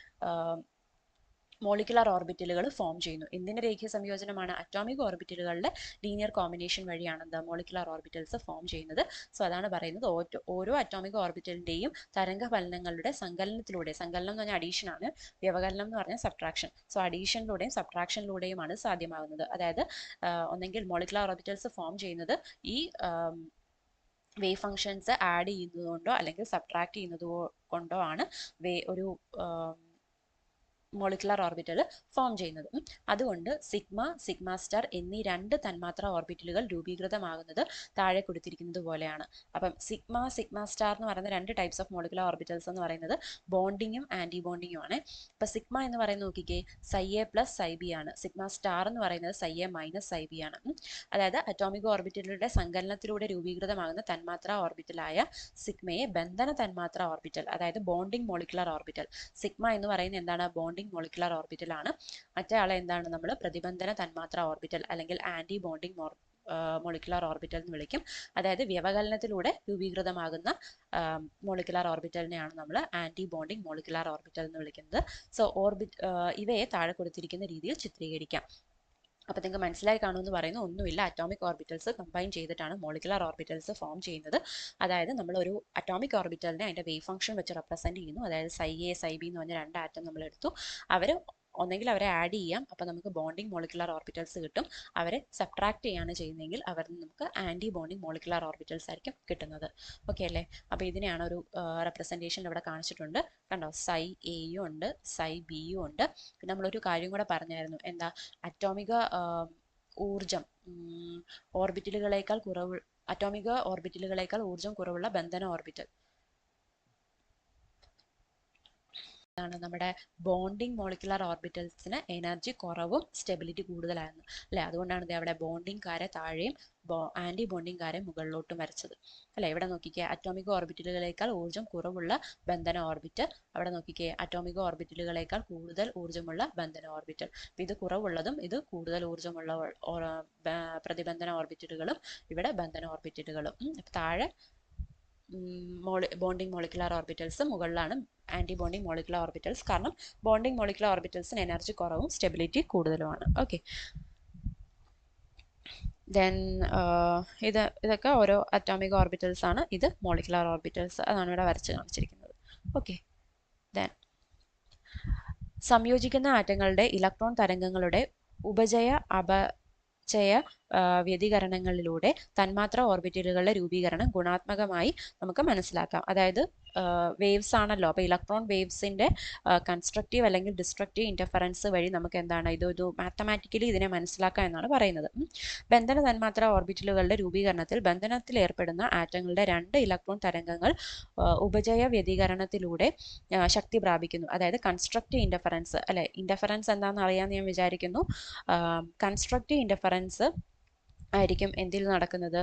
Speaker 2: മോളിക്കുലാർ ഓർബിറ്റലുകൾ ഫോം ചെയ്യുന്നു. എന്തിന്റെ രേഖീയ സംയോജനമാണ്, അറ്റോമിക് ഓർബിറ്റലുകളുടെ ലീനിയർ കോമ്പിനേഷൻ വഴിയാണ് എന്താ മോളിക്കുലാർ ഓർബിറ്റൽസ് ഫോം ചെയ്യുന്നത്. സോ അതാണ് പറയുന്നത് ഓരോ അറ്റോമിക് ഓർബിറ്റലിന്റെയും തരംഗഫലനങ്ങളുടെ സങ്കലനത്തിലൂടെ, സങ്കലനം എന്ന് പറഞ്ഞാൽ അഡീഷൻ ആണ്, വ്യവകലനം എന്ന് പറഞ്ഞാൽ സബ്ട്രാക്ഷൻ. സോ അഡീഷനിലൂടെയും സബ്ട്രാക്ഷനിലൂടെയുമാണ് സാധ്യമാകുന്നത്. അതായത് ഒന്നെങ്കിൽ മോളിക്കുലാർ ഓർബിറ്റൽസ് ഫോം ചെയ്യുന്നത് ഈ വേവ് ഫങ്ഷൻസ് ആഡ് ചെയ്യുന്നത് കൊണ്ടോ അല്ലെങ്കിൽ സബ്ട്രാക്ട് ചെയ്യുന്നത് കൊണ്ടോ ആണ് ഒരു മോളിക്കുലാർ ഓർബിറ്റൽ ഫോം ചെയ്യുന്നത്. അതുകൊണ്ട് സിഗ്മ, സിഗ്മ സ്റ്റാർ എന്നീ രണ്ട് തന്മാത്രാ ഓർബിറ്റലുകൾ രൂപീകൃതമാകുന്നത് താഴെ കൊടുത്തിരിക്കുന്നത് പോലെയാണ്. അപ്പം സിഗ്മ, സിഗ്മ സ്റ്റാർ എന്ന് പറയുന്ന രണ്ട് ടൈപ്സ് ഓഫ് മോളിക്കുലാർ ഓർബിറ്റൽസ് എന്ന് പറയുന്നത് ബോണ്ടിങ്ങും ആന്റി ബോണ്ടിങ്ങും ആണ്. ഇപ്പൊ സിഗ്മ എന്ന് പറയുന്നത് നോക്കിക്കേ, psi A plus psi B ആണ്. സിഗ്മ സ്റ്റാർ എന്ന് പറയുന്നത് psi A minus psi B ആണ്. അതായത് അറ്റോമിക് ഓർബിറ്റലുകളുടെ സങ്കലനത്തിലൂടെ രൂപീകൃതമാകുന്ന തന്മാത്രാ ഓർബിറ്റലായ സിഗ്മയെ ബന്ധന തന്മാത്രാ ഓർബിറ്റൽ, അതായത് ബോണ്ടിങ് മോളിക്കുലാർ ഓർബിറ്റൽ. സിഗ്മ എന്ന് പറയുന്നത് എന്താണ്, ബോണ്ടിങ് മോളിക്കുലാർ ഓർബിറ്റൽ ആണ്. മറ്റേ ആളെ എന്താണ് നമ്മൾ പ്രതിബന്ധന തന്മാത്രാ ഓർബിറ്റൽ അല്ലെങ്കിൽ ആന്റി ബോണ്ടിങ് മോളിക്കുലാർ ഓർബിറ്റൽ എന്ന് വിളിക്കും. അതായത് വ്യവകലനത്തിലൂടെ രൂപീകൃതമാകുന്ന മോളിക്കുലാർ ഓർബിറ്റലിനെയാണ് നമ്മൾ ആന്റി ബോണ്ടിങ് മോളിക്കുലാർ ഓർബിറ്റൽ എന്ന് വിളിക്കുന്നത്. സോ ഇവയെ താഴെ കൊടുത്തിരിക്കുന്ന രീതിയിൽ ചിത്രീകരിക്കാം. അപ്പോൾ നിങ്ങൾക്ക് മനസ്സിലായി കാണുമെന്ന് പറയുന്നു, ഒന്നുമില്ല, അറ്റോമിക് ഓർബിറ്റൽസ് കമ്പൈൻ ചെയ്തിട്ടാണ് മോളിക്കുലാർ ഓർബിറ്റൽസ് ഫോം ചെയ്യുന്നത്. അതായത് നമ്മളൊരു അറ്റോമിക് ഓർബിറ്റലിനെ അതിൻ്റെ വേവ് ഫംഗ്ഷൻ വെച്ച് റെപ്രസെൻറ്റ് ചെയ്യുന്നു. അതായത് സൈ എ സൈ ബി എന്ന് പറഞ്ഞ രണ്ട് ആറ്റം നമ്മൾ എടുത്തു. ഒന്നെങ്കിൽ അവരെ ആഡ് ചെയ്യാം, അപ്പോൾ നമുക്ക് ബോണ്ടിങ് മോളിക്കുലാർ ഓർബിറ്റൽസ് കിട്ടും. അവരെ സബ്ട്രാക്ട് ചെയ്യാണ് ചെയ്യുന്നതെങ്കിൽ അവരിൽ നമുക്ക് ആൻറ്റി ബോണ്ടിങ് മോളിക്കുലാർ ഓർബിറ്റൽസ് ആയിരിക്കും കിട്ടുന്നത്. ഓക്കെ അല്ലേ? അപ്പോൾ ഇതിനെയാണ് ഒരു റെപ്രസെൻറ്റേഷൻ ഇവിടെ കാണിച്ചിട്ടുണ്ട്. കണ്ടോ, സൈ എയും ഉണ്ട്, സൈ ബിയും ഉണ്ട്. പിന്നെ നമ്മളൊരു കാര്യം കൂടെ പറഞ്ഞായിരുന്നു, എന്താ, അറ്റോമിക ഊർജം ഓർബിറ്റലുകളേക്കാൾ അറ്റോമിക ഓർബിറ്റലുകളേക്കാൾ ഊർജം കുറവുള്ള ബന്ധന ഓർബിറ്റൽ ാണ് നമ്മുടെ ബോണ്ടിങ് മോളിക്കുലാർ ഓർബിറ്റൽസിന് എനർജി കുറവും സ്റ്റെബിലിറ്റി കൂടുതലായിരുന്നു അല്ലെ. അതുകൊണ്ടാണ് ഇത് അവിടെ ബോണ്ടിങ് കാരെ താഴെയും ആന്റി ബോണ്ടിങ് കാരെ മുകളിലോട്ടും വരച്ചത് അല്ലെ. ഇവിടെ നോക്കിക്കേ, അറ്റോമിക് ഓർബിറ്റലുകളേക്കാൾ ഊർജ്ജം കുറവുള്ള ബന്ധന ഓർബിറ്റൽ. അവിടെ നോക്കിക്കേ, അറ്റോമിക് ഓർബിറ്റലുകളേക്കാൾ കൂടുതൽ ഊർജ്ജമുള്ള ബന്ധന ഓർബിറ്റൽ. ഇത് കുറവുള്ളതും ഇത് കൂടുതൽ ഊർജ്ജമുള്ള പ്രതിബന്ധന ഓർബിറ്റലുകളും ഇവിടെ ബന്ധന ഓർബിറ്റലുകളും. താഴെ ബോണ്ടിങ് മോളിക്കുലാർ ഓർബിറ്റൽസ്, മുകളിലാണ് ആന്റി ബോണ്ടിങ് മോളിക്കുലാർ ഓർബിറ്റൽസ്. കാരണം ബോണ്ടിങ് മോളിക്കുലാർ ഓർബിറ്റൽസിന് എനർജി കുറവും സ്റ്റെബിലിറ്റി കൂടുതലുമാണ്. ഓക്കെ, ദെൻ ഇതൊക്കെ ഓരോ അറ്റോമിക് ഓർബിറ്റൽസ് ആണ്. ഇത് മോളിക്കുലാർ ഓർബിറ്റൽസ്, അതാണ് ഇവിടെ വരച്ച് കാണിച്ചിരിക്കുന്നത്. ഓക്കെ, ദെൻ സംയോജിക്കുന്ന ആറ്റങ്ങളുടെ ഇലക്ട്രോൺ തരംഗങ്ങളുടെ ഉപജയ അപചയ വ്യതികരണങ്ങളിലൂടെ തന്മാത്രാ ഓർബിറ്റലുകളുടെ രൂപീകരണം ഗുണാത്മകമായി നമുക്ക് മനസ്സിലാക്കാം. അതായത് വേവ്സ് ആണല്ലോ, അപ്പോൾ ഇലക്ട്രോൺ വേവ്സിന്റെ കൺസ്ട്രക്റ്റീവ് അല്ലെങ്കിൽ ഡിസ്ട്രക്റ്റീവ് ഇന്റർഫറൻസ് വഴി നമുക്ക് എന്താണ് ഇതൊരു മാത്തമാറ്റിക്കലി ഇതിനെ മനസ്സിലാക്കാം എന്നാണ് പറയുന്നത്. ബന്ധന തന്മാത്രാ ഓർബിറ്റലുകളുടെ രൂപീകരണത്തിൽ ബന്ധനത്തിൽ ഏർപ്പെടുന്ന ആറ്റങ്ങളുടെ രണ്ട് ഇലക്ട്രോൺ തരംഗങ്ങൾ ഉപജയ വ്യതികരണത്തിലൂടെ ശക്തി പ്രാപിക്കുന്നു. അതായത് കൺസ്ട്രക്റ്റീവ് ഇന്റർഫറൻസ് അല്ലെ. ഇന്റർഫറൻസ് എന്താണെന്ന് അറിയാമെന്ന് ഞാൻ വിചാരിക്കുന്നു. കൺസ്ട്രക്റ്റീവ് ഇന്റർഫറൻസ് ആയിരിക്കും എന്തിൽ നടക്കുന്നത്,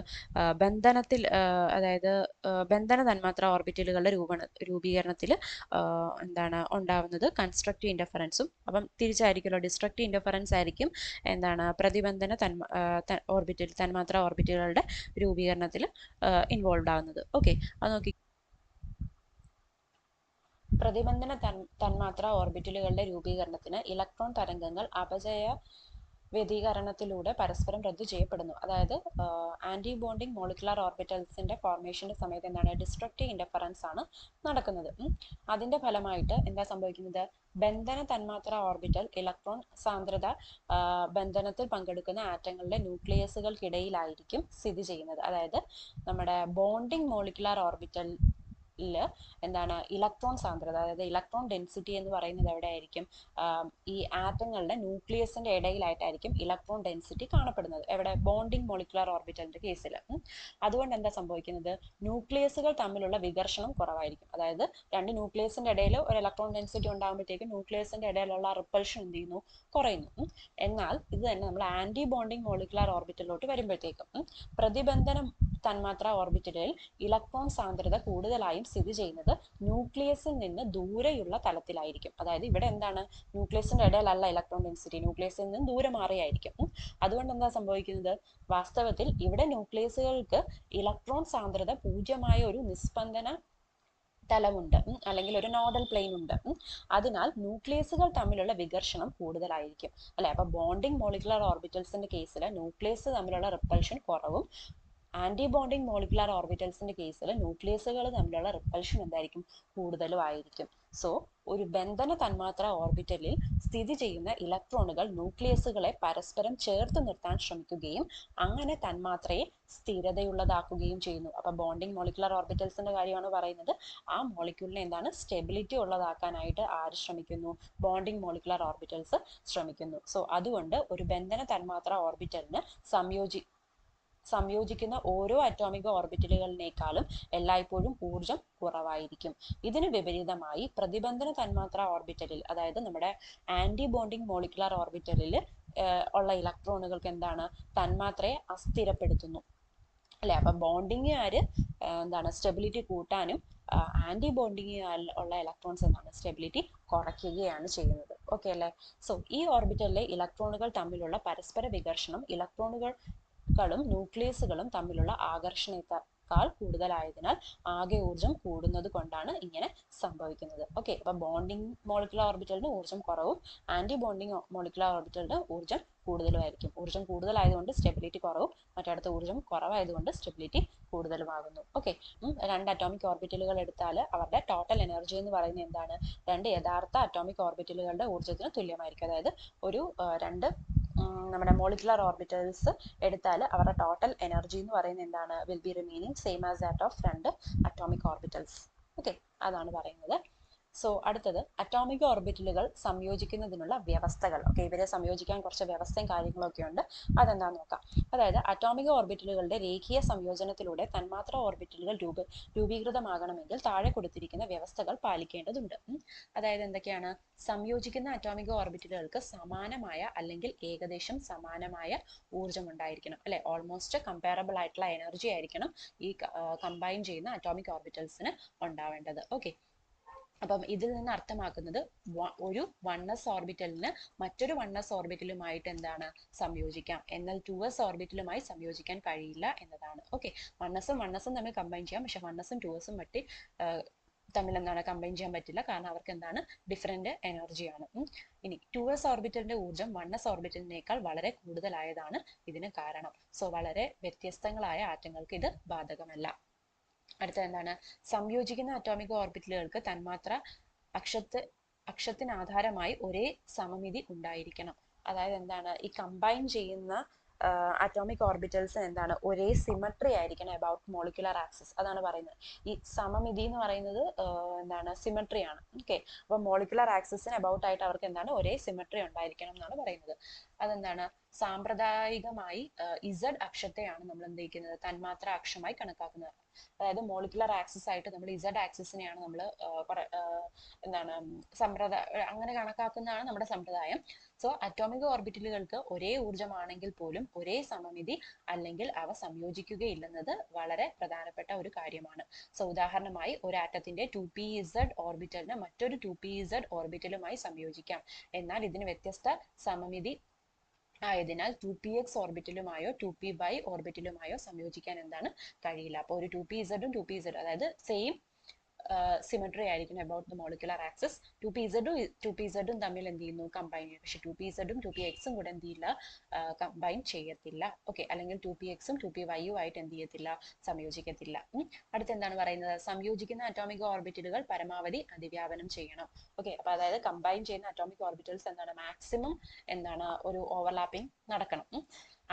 Speaker 2: ബന്ധനത്തിൽ, അതായത് ബന്ധന തന്മാത്രാ ഓർബിറ്റലുകളുടെ രൂപീകരണത്തിൽ എന്താണ് ഉണ്ടാവുന്നത് കൺസ്ട്രക്റ്റീവ് ഇന്റർഫറൻസും. അപ്പം തിരിച്ചായിരിക്കുമല്ലോ, ഡിസ്ട്രക്റ്റീവ് ഇന്റർഫറൻസ് ആയിരിക്കും എന്താണ് പ്രതിബന്ധന തന്മാത്രാ ഓർബിറ്റലുകളുടെ രൂപീകരണത്തിൽ ഇൻവോൾവ് ആകുന്നത്. ഓക്കെ, അത് നോക്കി, പ്രതിബന്ധന തന്മാത്ര ഓർബിറ്റലുകളുടെ രൂപീകരണത്തിന് ഇലക്ട്രോൺ തരംഗങ്ങൾ അപചയ വ്യതികരണത്തിലൂടെ പരസ്പരം റദ്ദു ചെയ്യപ്പെടുന്നു. അതായത് ആന്റി ബോണ്ടിങ് മോളിക്കുലാർ ഓർബിറ്റൽസിന്റെ ഫോർമേഷന്റെ സമയത്ത് എന്താണ് ഡിസ്ട്രക്റ്റീവ് ഇന്റർഫറൻസ് ആണ് നടക്കുന്നത്. അതിന്റെ ഫലമായിട്ട് എന്താ സംഭവിക്കുന്നത്? ബന്ധന തന്മാത്ര ഓർബിറ്റൽ ഇലക്ട്രോൺ സാന്ദ്രത ബന്ധനത്തിൽ പങ്കെടുക്കുന്ന ആറ്റങ്ങളുടെ ന്യൂക്ലിയസുകൾക്കിടയിലായിരിക്കും സ്ഥിതി ചെയ്യുന്നത്. അതായത് നമ്മുടെ ബോണ്ടിങ് മോളിക്കുലാർ ഓർബിറ്റൽ എന്താണ് ഇലക്ട്രോൺ സാന്ദ്രത, അതായത് ഇലക്ട്രോൺ ഡെൻസിറ്റി എന്ന് പറയുന്നത് എവിടെയായിരിക്കും? ഈ ആറ്റങ്ങളുടെ ന്യൂക്ലിയസിന്റെ ഇടയിലായിട്ടായിരിക്കും ഇലക്ട്രോൺ ഡെൻസിറ്റി കാണപ്പെടുന്നത്. എവിടെ? ബോണ്ടിങ് മോളിക്കുലാർ ഓർബിറ്റലിന്റെ കേസിൽ. അതുകൊണ്ട് എന്താ സംഭവിക്കുന്നത്? ന്യൂക്ലിയസുകൾ തമ്മിലുള്ള വികർഷണം കുറവായിരിക്കും. അതായത് രണ്ട് ന്യൂക്ലിയസിന്റെ ഇടയിൽ ഒരു ഇലക്ട്രോൺ ഡെൻസിറ്റി ഉണ്ടാകുമ്പോഴത്തേക്കും ന്യൂക്ലിയസിന്റെ ഇടയിലുള്ള റിപ്പൾഷൻ എന്ത് ചെയ്യുന്നു? കുറയുന്നു. എന്നാൽ ഇത് തന്നെ നമ്മൾ ആന്റി ബോണ്ടിങ് മോളിക്കുലാർ ഓർബിറ്റലിലോട്ട് വരുമ്പോഴത്തേക്കും പ്രതിബന്ധന തന്മാത്ര ഓർബിറ്റലിൽ ഇലക്ട്രോൺ സാന്ദ്രത കൂടുതലായും സ്ഥിതി ചെയ്യുന്നത് ന്യൂക്ലിയസിൽ നിന്ന് ദൂരെയുള്ള തലത്തിലായിരിക്കും. അതായത് ഇവിടെ എന്താണ്? ന്യൂക്ലിയസിന്റെ ഇടയിലല്ല ഇലക്ട്രോൺ ഡെൻസിറ്റി, ന്യൂക്ലിയസിൽ നിന്ന് ദൂരെ മാറിയായിരിക്കും. അതുകൊണ്ട് എന്താ സംഭവിക്കുന്നത്? വാസ്തവത്തിൽ ഇവിടെ ന്യൂക്ലിയസുകൾക്ക് ഇലക്ട്രോൺ സാന്ദ്രത പൂജ്യമായ ഒരു നിസ്പന്ദന തലമുണ്ട്, അല്ലെങ്കിൽ ഒരു നോഡൽ പ്ലെയിൻ ഉണ്ട്. അതിനാൽ ന്യൂക്ലിയസുകൾ തമ്മിലുള്ള വികർഷണം കൂടുതലായിരിക്കും, അല്ലെ? അപ്പൊ ബോണ്ടിങ് മോളിക്കുലാർ ഓർബിറ്റൽസിന്റെ കേസിൽ ന്യൂക്ലിയസ് തമ്മിലുള്ള റിപ്പൾഷൻ കുറവും, ആന്റി ബോണ്ടിങ് മോളിക്കുലാർ ഓർബിറ്റൽസിന്റെ കേസിൽ ന്യൂക്ലിയസുകൾ തമ്മിലുള്ള റിപ്പൾഷൻ എന്തായിരിക്കും? കൂടുതലും ആയിരിക്കും. സോ ഒരു ബന്ധന തന്മാത്ര ഓർബിറ്റലിൽ സ്ഥിതി ചെയ്യുന്ന ഇലക്ട്രോണുകൾ ന്യൂക്ലിയസുകളെ പരസ്പരം ചേർത്ത് നിർത്താൻ ശ്രമിക്കുകയും അങ്ങനെ തന്മാത്രയെ സ്ഥിരതയുള്ളതാക്കുകയും ചെയ്യുന്നു. അപ്പൊ ബോണ്ടിങ് മോളിക്കുലാർ ഓർബിറ്റൽസിന്റെ കാര്യമാണ് പറയുന്നത്. ആ മോളിക്യൂളിനെ എന്താണ് സ്റ്റെബിലിറ്റി ഉള്ളതാക്കാനായിട്ട് ആര് ശ്രമിക്കുന്നു? ബോണ്ടിങ് മോളിക്കുലാർ ഓർബിറ്റൽസ് ശ്രമിക്കുന്നു. സോ അതുകൊണ്ട് ഒരു ബന്ധന തന്മാത്ര ഓർബിറ്റലിന് സംയോജിക്കുന്ന ഓരോ അറ്റോമിക ഓർബിറ്റലുകളിനേക്കാളും എല്ലായ്പ്പോഴും ഊർജം കുറവായിരിക്കും. ഇതിന് വിപരീതമായി പ്രതിബന്ധന തന്മാത്ര ഓർബിറ്റലിൽ, അതായത് നമ്മുടെ ആന്റി ബോണ്ടിങ് മോളിക്കുലാർ ഓർബിറ്റലിൽ ഉള്ള ഇലക്ട്രോണുകൾക്ക് എന്താണ്? തന്മാത്രയെ അസ്ഥിരപ്പെടുത്തുന്നു, അല്ലെ? അപ്പൊ ബോണ്ടിങ്ങുകാര് എന്താണ് സ്റ്റെബിലിറ്റി കൂട്ടാനും ആന്റി ബോണ്ടിങ് ഉള്ള ഇലക്ട്രോൺസ് എന്താണ്? സ്റ്റെബിലിറ്റി കുറയ്ക്കുകയാണ് ചെയ്യുന്നത്. ഓക്കെ അല്ലെ? സോ ഈ ഓർബിറ്റലിലെ ഇലക്ട്രോണുകൾ തമ്മിലുള്ള പരസ്പര വികർഷണം ഇലക്ട്രോണുകളും ന്യൂക്ലിയസുകളും തമ്മിലുള്ള ആകർഷണത്തെക്കാൾ കൂടുതലായതിനാൽ ആകെ ഊർജം കൂടുന്നത് കൊണ്ടാണ് ഇങ്ങനെ സംഭവിക്കുന്നത്. ഓക്കെ, അപ്പൊ ബോണ്ടിങ് മോളിക്കുലാർ ഓർബിറ്റലിന് ഊർജം കുറവും ആന്റി ബോണ്ടിങ് മോളിക്കുലാർ ഓർബിറ്റലിന് ഊർജം കൂടുതലുമായിരിക്കും. ഊർജം കൂടുതലായതുകൊണ്ട് സ്റ്റെബിലിറ്റി കുറവും, മറ്റടുത്ത ഊർജം കുറവായതുകൊണ്ട് സ്റ്റെബിലിറ്റി കൂടുതലുമാകുന്നു. ഓക്കെ, രണ്ട് അറ്റോമിക് ഓർബിറ്റലുകൾ എടുത്താൽ അവരുടെ ടോട്ടൽ എനർജി എന്ന് പറയുന്നത് എന്താണ്? രണ്ട് യഥാർത്ഥ അറ്റോമിക് ഓർബിറ്റലുകളുടെ ഊർജത്തിന് തുല്യമായിരിക്കും. അതായത് ഒരു രണ്ട് നമ്മുടെ മോളിക്കുലാർ ഓർബിറ്റൽസ് എടുത്താൽ അവരുടെ ടോട്ടൽ എനർജി എന്ന് പറയുന്നത് എന്താണ്? Will be remaining same as that of രണ്ട് അറ്റോമിക് ഓർബിറ്റൽസ്. ഓക്കെ, അതാണ് പറയുന്നത്. സോ അടുത്തത് അറ്റോമിക് ഓർബിറ്റലുകൾ സംയോജിക്കുന്നതിനുള്ള വ്യവസ്ഥകൾ. ഓക്കെ, ഇവരെ സംയോജിക്കാൻ കുറച്ച് വ്യവസ്ഥയും കാര്യങ്ങളൊക്കെ ഉണ്ട്, അതെന്താന്ന് നോക്കാം. അതായത് അറ്റോമിക് ഓർബിറ്റലുകളുടെ രേഖീയ സംയോജനത്തിലൂടെ തന്മാത്ര ഓർബിറ്റലുകൾ രൂപീകൃതമാകണമെങ്കിൽ താഴെ കൊടുത്തിരിക്കുന്ന വ്യവസ്ഥകൾ പാലിക്കേണ്ടതുണ്ട്. അതായത് എന്തൊക്കെയാണ്? സംയോജിക്കുന്ന അറ്റോമിക് ഓർബിറ്റലുകൾക്ക് സമാനമായ അല്ലെങ്കിൽ ഏകദേശം സമാനമായ ഊർജം ഉണ്ടായിരിക്കണം, അല്ലെ? ഓൾമോസ്റ്റ് കമ്പാരബിൾ ആയിട്ടുള്ള എനർജി ആയിരിക്കണം ഈ കമ്പൈൻ ചെയ്യുന്ന അറ്റോമിക് ഓർബിറ്റൽസിന് ഉണ്ടാവേണ്ടത്. ഓക്കെ, അപ്പം ഇതിൽ നിന്ന് അർത്ഥമാക്കുന്നത് ഒരു 1s ഓർബിറ്റലിന് മറ്റൊരു 1s ഓർബിറ്റലുമായിട്ട് എന്താണ്? സംയോജിക്കാം, എന്നാൽ 2s ഓർബിറ്റലുമായി സംയോജിക്കാൻ കഴിയില്ല എന്നതാണ്. ഓക്കെ, 1sഉം 1sഉം തമ്മിൽ കമ്പൈൻ ചെയ്യാം, പക്ഷെ 1sഉം 2sഉം തമ്മിൽ എന്താണ്? കമ്പൈൻ ചെയ്യാൻ പറ്റില്ല, കാരണം അവർക്ക് എന്താണ്? ഡിഫറെന്റ് എനർജിയാണ്. ഇനി 2s ഓർബിറ്റലിന്റെ ഊർജം 1s ഓർബിറ്റലിനേക്കാൾ വളരെ കൂടുതലായതാണ് ഇതിന് കാരണം. സോ വളരെ വ്യത്യസ്തങ്ങളായ ആറ്റങ്ങൾക്ക് ഇത് ബാധകമല്ല. അടുത്ത എന്താണ്? സംയോജിക്കുന്ന അറ്റോമിക് ഓർബിറ്റലുകൾക്ക് തന്മാത്ര അക്ഷത്തിനാധാരമായി ഒരേ സമമിതി ഉണ്ടായിരിക്കണം. അതായത് എന്താണ്? ഈ കമ്പൈൻ ചെയ്യുന്ന അറ്റോമിക് ഓർബിറ്റൽസ് എന്താണ്? ഒരേ സിമട്രി ആയിരിക്കണം അബൌട്ട് മോളിക്കുലാർ ആക്സിസ്. അതാണ് പറയുന്നത്. ഈ സമമിതി എന്ന് പറയുന്നത് എന്താണ്? സിമട്രി ആണ്. ഓക്കെ, അപ്പൊ മോളിക്കുലാർ ആക്സിസിന് അബൌട്ട് ആയിട്ട് അവർക്ക് എന്താണ്? ഒരേ സിമട്രി ഉണ്ടായിരിക്കണം എന്നാണ് പറയുന്നത്. അതെന്താണ്? സാമ്പ്രദായികമായി ഇസഡ് അക്ഷത്തെയാണ് നമ്മൾ എന്ത് ചെയ്യുന്നത്? തന്മാത്ര അക്ഷമായി കണക്കാക്കുന്നത്. അതായത് മോളിക്കുലാർ ആക്സിസ് ആയിട്ട് നമ്മൾ ഇസഡ് ആക്സിസിനെയാണ് നമ്മൾ എന്താണ് അങ്ങനെ കണക്കാക്കുന്നതാണ് നമ്മുടെ സമ്പ്രദായം. സോ അറ്റോമിക് ഓർബിറ്റലുകൾക്ക് ഒരേ ഊർജമാണെങ്കിൽ പോലും ഒരേ സമമിതി അല്ലെങ്കിൽ അവ സംയോജിക്കുകയില്ലെന്നത് വളരെ പ്രധാനപ്പെട്ട ഒരു കാര്യമാണ്. സോ ഉദാഹരണമായി ഒരു ആറ്റത്തിന്റെ 2pz ഓർബിറ്റലിന് മറ്റൊരു 2pz ഓർബിറ്റലുമായി സംയോജിക്കാം, എന്നാൽ ഇതിന് വ്യത്യസ്ത സമമിതി ആയതിനാൽ 2px ഓർബിറ്റലുമായോ 2py ഓർബിറ്റലുമായോ സംയോജിക്കാൻ എന്താണ്? കഴിയില്ല. അപ്പോൾ ഒരു 2pz ഉം 2pz, അതായത് സെയിം സിമെട്രി ആയിരിക്കും about the molecular axis. 2pz തമ്മിൽ എന്ത് ചെയ്യുന്നു, കമ്പൈൻ ചെയ്യും. പക്ഷെ 2pz ഉം 2pxും കൂടെ എന്ത് ചെയ്യില്ല, കമ്പൈൻ ചെയ്യത്തില്ല. ഓക്കെ, അല്ലെങ്കിൽ 2pxും 2pyയും ആയിട്ട് എന്ത് ചെയ്യത്തില്ല, സംയോജിക്കത്തില്ല. അടുത്ത് എന്താണ് പറയുന്നത്, സംയോജിക്കുന്ന അറ്റോമിക് ഓർബിറ്റലുകൾ പരമാവധി അതിവ്യാപനം ചെയ്യണം. ഓക്കെ, അപ്പൊ അതായത് കമ്പൈൻ ചെയ്യുന്ന അറ്റോമിക് ഓർബിറ്റൽസ് എന്താണ്, മാക്സിമം എന്താണ് ഒരു ഓവർലാപ്പിംഗ് നടക്കണം.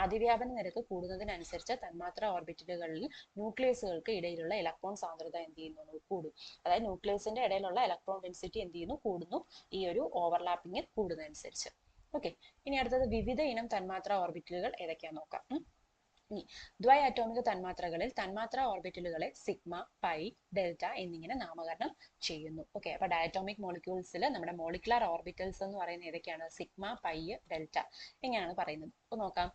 Speaker 2: അതിവ്യാപന നിരക്ക് കൂടുന്നതിനനുസരിച്ച് തന്മാത്ര ഓർബിറ്റലുകളിൽ ന്യൂക്ലിയസുകൾക്ക് ഇടയിലുള്ള ഇലക്ട്രോൺ സാന്ദ്രത എന്ത് ചെയ്യുന്നു, കൂടും. അതായത് ന്യൂക്ലിയസിന്റെ ഇടയിലുള്ള ഇലക്ട്രോൺ ഡെൻസിറ്റി എന്ത് ചെയ്യുന്നു, കൂടുന്നു, ഈ ഒരു ഓവർലാപ്പിംഗ് കൂടുന്നതനുസരിച്ച്. ഓക്കെ, ഇനി അടുത്തത് വിവിധ ഇനം തന്മാത്ര ഓർബിറ്റലുകൾ ഏതൊക്കെയാന്ന് നോക്കാം. ഇനി ദ്വൈഅറ്റോമിക തന്മാത്രകളിൽ തന്മാത്ര ഓർബിറ്റലുകളെ സിഗ്മ, പൈ, ഡെൽറ്റ എന്നിങ്ങനെ നാമകരണം ചെയ്യുന്നു. ഓക്കെ, അപ്പൊ ഡയറ്റോമിക് മോളിക്യൂൾസിൽ നമ്മുടെ മോളിക്കുലർ ഓർബിറ്റൽസ് എന്ന് പറയുന്നത് ഏതൊക്കെയാണ്, സിഗ്മ, പൈ, ഡെൽറ്റ ഇങ്ങനെയാണ് പറയുന്നത്. അപ്പൊ നോക്കാം,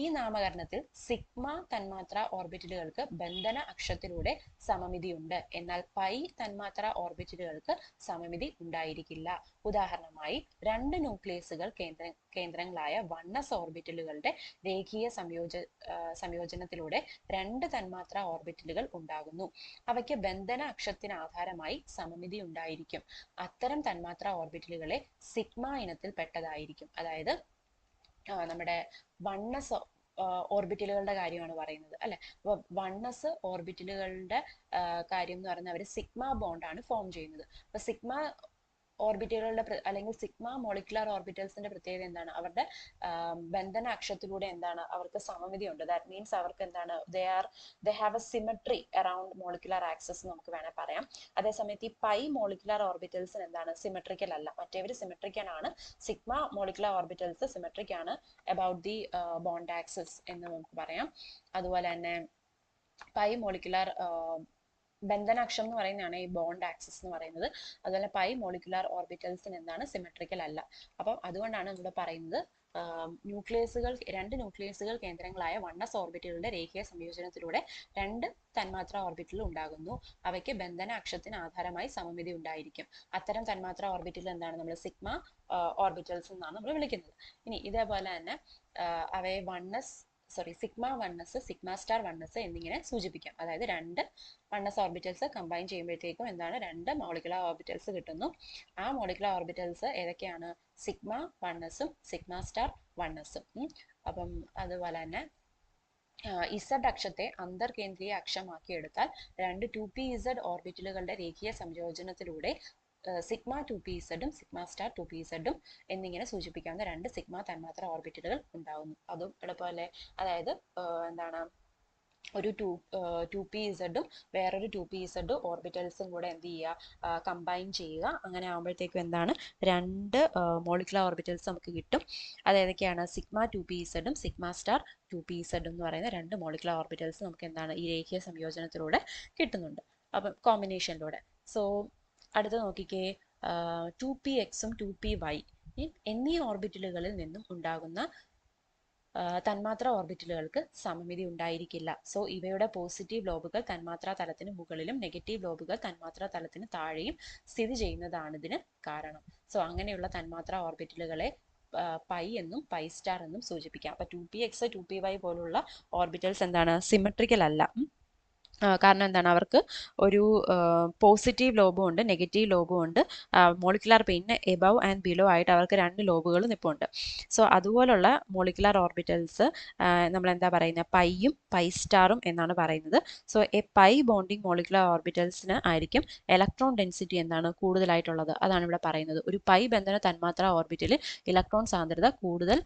Speaker 2: ഈ നാമകരണത്തിൽ സിഗ്മ തന്മാത്ര ഓർബിറ്റലുകൾക്ക് ബന്ധന അക്ഷത്തിലൂടെ സമമിതിയുണ്ട്, എന്നാൽ പൈ തന്മാത്ര ഓർബിറ്റലുകൾക്ക് സമമിതി ഉണ്ടായിരിക്കില്ല. ഉദാഹരണമായി, രണ്ട് ന്യൂക്ലിയസുകൾ കേന്ദ്രങ്ങളായ 1s ഓർബിറ്റലുകളുടെ രേഖീയ സംയോജനത്തിലൂടെ രണ്ട് തന്മാത്ര ഓർബിറ്റലുകൾ ഉണ്ടാകുന്നു. അവയ്ക്ക് ബന്ധന അക്ഷത്തിന് ആധാരമായി സമമിതി ഉണ്ടായിരിക്കും. അത്തരം തന്മാത്ര ഓർബിറ്റലുകളെ സിഗ്മ ഇനത്തിൽ പെട്ടതായിരിക്കും. അതായത് നമ്മുടെ 1s ഓർബിറ്റലുകളുടെ കാര്യമാണ് പറയുന്നത് അല്ലെ. അപ്പൊ 1s ഓർബിറ്റലുകളുടെ കാര്യം എന്ന് പറയുന്നത് അവർ സിഗ്മ ബോണ്ടാണ് ഫോം ചെയ്യുന്നത്. അപ്പൊ സിഗ്മ ഓർബിറ്റലുകളുടെ അല്ലെങ്കിൽ സിഗ്മ മോളിക്കുലർ ഓർബിറ്റൽസിന്റെ പ്രത്യേകത എന്താണ്, അവരുടെ ബന്ധന അക്ഷത്തിലൂടെ എന്താണ്, അവർക്ക് സമമിതി ഉണ്ട്. ദാറ്റ് മീൻസ് അവർക്ക് എന്താണ്, they have A symmetry around molecular axis നമുക്ക് വേണേൽ പറയാം. അതേസമയത്ത് ഈ പൈ മോളിക്കുലർ ഓർബിറ്റൽസിന് എന്താണ്, സിമെട്രിക്കൽ അല്ല. മറ്റേവർ സിമെട്രിക്കൽ ആണ്. സിഗ്മ മോളിക്കുലർ ഓർബിറ്റൽസ് സിമെട്രിക് ആണ് അബൌട്ട് ദി ബോണ്ട് ആക്സിസ് എന്ന് നമുക്ക് പറയാം. അതുപോലെ തന്നെ പൈ മോളിക്കുലർ ബന്ധനാക്ഷം എന്ന് പറയുന്നതാണ് ഈ ബോണ്ട് ആക്സിസ് എന്ന് പറയുന്നത്. അതുപോലെ പൈ മോളിക്കുലർ ഓർബിറ്റൽസിന് എന്താണ്, സിമെട്രിക്കൽ അല്ല. അപ്പം അതുകൊണ്ടാണ് ഇവിടെ പറയുന്നത് രണ്ട് ന്യൂക്ലിയസുകൾ കേന്ദ്രങ്ങളായ 1s ഓർബിറ്റലുകളുടെ രേഖീയ സംയോജനത്തിലൂടെ രണ്ട് തന്മാത്ര ഓർബിറ്റൽ ഉണ്ടാകുന്നു. അവയ്ക്ക് ബന്ധന അക്ഷത്തിന് ആധാരമായി സമമിതി ഉണ്ടായിരിക്കും. അത്തരം തന്മാത്ര ഓർബിറ്റൽ എന്താണ്, നമ്മൾ സിഗ്മ ഓർബിറ്റൽസ് എന്നാണ് നമ്മൾ വിളിക്കുന്നത്. ഇനി ഇതേപോലെ തന്നെ അവയെ sigma 1s, sigma star 1s എന്നിങ്ങനെ സൂചിപ്പിക്കാം. അതായത് രണ്ട് 1s ഓർബിറ്റൽസ് കമ്പൈൻ ചെയ്യുമ്പോഴത്തേക്കും എന്താണ്, രണ്ട് മോളിക്കുലർ ഓർബിറ്റൽസ് കിട്ടുന്നു. ആ മോളിക്കുലർ ഓർബിറ്റൽസ് ഏതൊക്കെയാണ്, sigma 1s sigma star 1s. അപ്പം അതുപോലെ തന്നെ ഇസഡ് അക്ഷത്തെ അന്തർകേന്ദ്രീയ അക്ഷമാക്കി എടുത്താൽ രണ്ട് 2pz ഓർബിറ്റലുകളുടെ രേഖീയ സംയോജനത്തിലൂടെ sigma 2pz sigma star 2pz എന്നിങ്ങനെ സൂചിപ്പിക്കാവുന്ന രണ്ട് സിഗ്മ തന്മാത്ര ഓർബിറ്റലുകൾ ഉണ്ടാകുന്നു. അതും എളുപ്പമല്ലേ. അതായത് എന്താണ്, ഒരു 2pz വേറൊരു 2pz ഓർബിറ്റൽസും കൂടെ എന്ത് ചെയ്യുക, കമ്പൈൻ ചെയ്യുക. അങ്ങനെ ആകുമ്പോഴത്തേക്കും എന്താണ്, രണ്ട് മോളിക്കുലർ ഓർബിറ്റൽസ് നമുക്ക് കിട്ടും. അതേതൊക്കെയാണ്, sigma 2pz sigma star 2pz എന്ന് പറയുന്ന രണ്ട് മോളിക്കുലർ ഓർബിറ്റൽസ് നമുക്ക് എന്താണ്, ഈ രേഖീയ സംയോജനത്തിലൂടെ കിട്ടുന്നുണ്ട്. അപ്പം കോമ്പിനേഷനിലൂടെ. സോ അടുത്ത് നോക്കിക്കേ, 2px 2py എന്നീ ഓർബിറ്റലുകളിൽ നിന്നും ഉണ്ടാകുന്ന തന്മാത്ര ഓർബിറ്റലുകൾക്ക് സമമിതി ഉണ്ടായിരിക്കില്ല. സോ ഇവയുടെ പോസിറ്റീവ് ലോബുകൾ തന്മാത്രാ തലത്തിന് മുകളിലും നെഗറ്റീവ് ലോബുകൾ തന്മാത്രാ തലത്തിന് താഴെയും സ്ഥിതി ചെയ്യുന്നതാണ് ഇതിന് കാരണം. സോ അങ്ങനെയുള്ള തന്മാത്രാ ഓർബിറ്റലുകളെ പൈ എന്നും പൈ സ്റ്റാർ എന്നും സൂചിപ്പിക്കാം. അപ്പൊ 2px 2py പോലുള്ള ഓർബിറ്റൽസ് എന്താണ്, സിമെട്രിക്കൽ അല്ല. കാരണം എന്താണ്, അവർക്ക് ഒരു പോസിറ്റീവ് ലോബും ഉണ്ട്, നെഗറ്റീവ് ലോബും ഉണ്ട്. Molecular pain above and below ആയിട്ട് അവർക്ക് രണ്ട് ലോബുകളും ഇപ്പോൾ ഉണ്ട്. സോ അതുപോലുള്ള മോളിക്കുലർ ഓർബിറ്റൽസ് നമ്മൾ എന്താ പറയുന്നത്, പൈയും പൈ സ്റ്റാറും എന്നാണ് പറയുന്നത്. So a pi bonding molecular ഓർബിറ്റൽസിന് ആയിരിക്കും ഇലക്ട്രോൺ ഡെൻസിറ്റി എന്താണ്, കൂടുതലായിട്ടുള്ളത്. അതാണ് ഇവിടെ പറയുന്നത്. ഒരു പൈ ബന്ധന തന്മാത്ര ഓർബിറ്റലിൽ ഇലക്ട്രോൺ സാന്ദ്രത കൂടുതൽ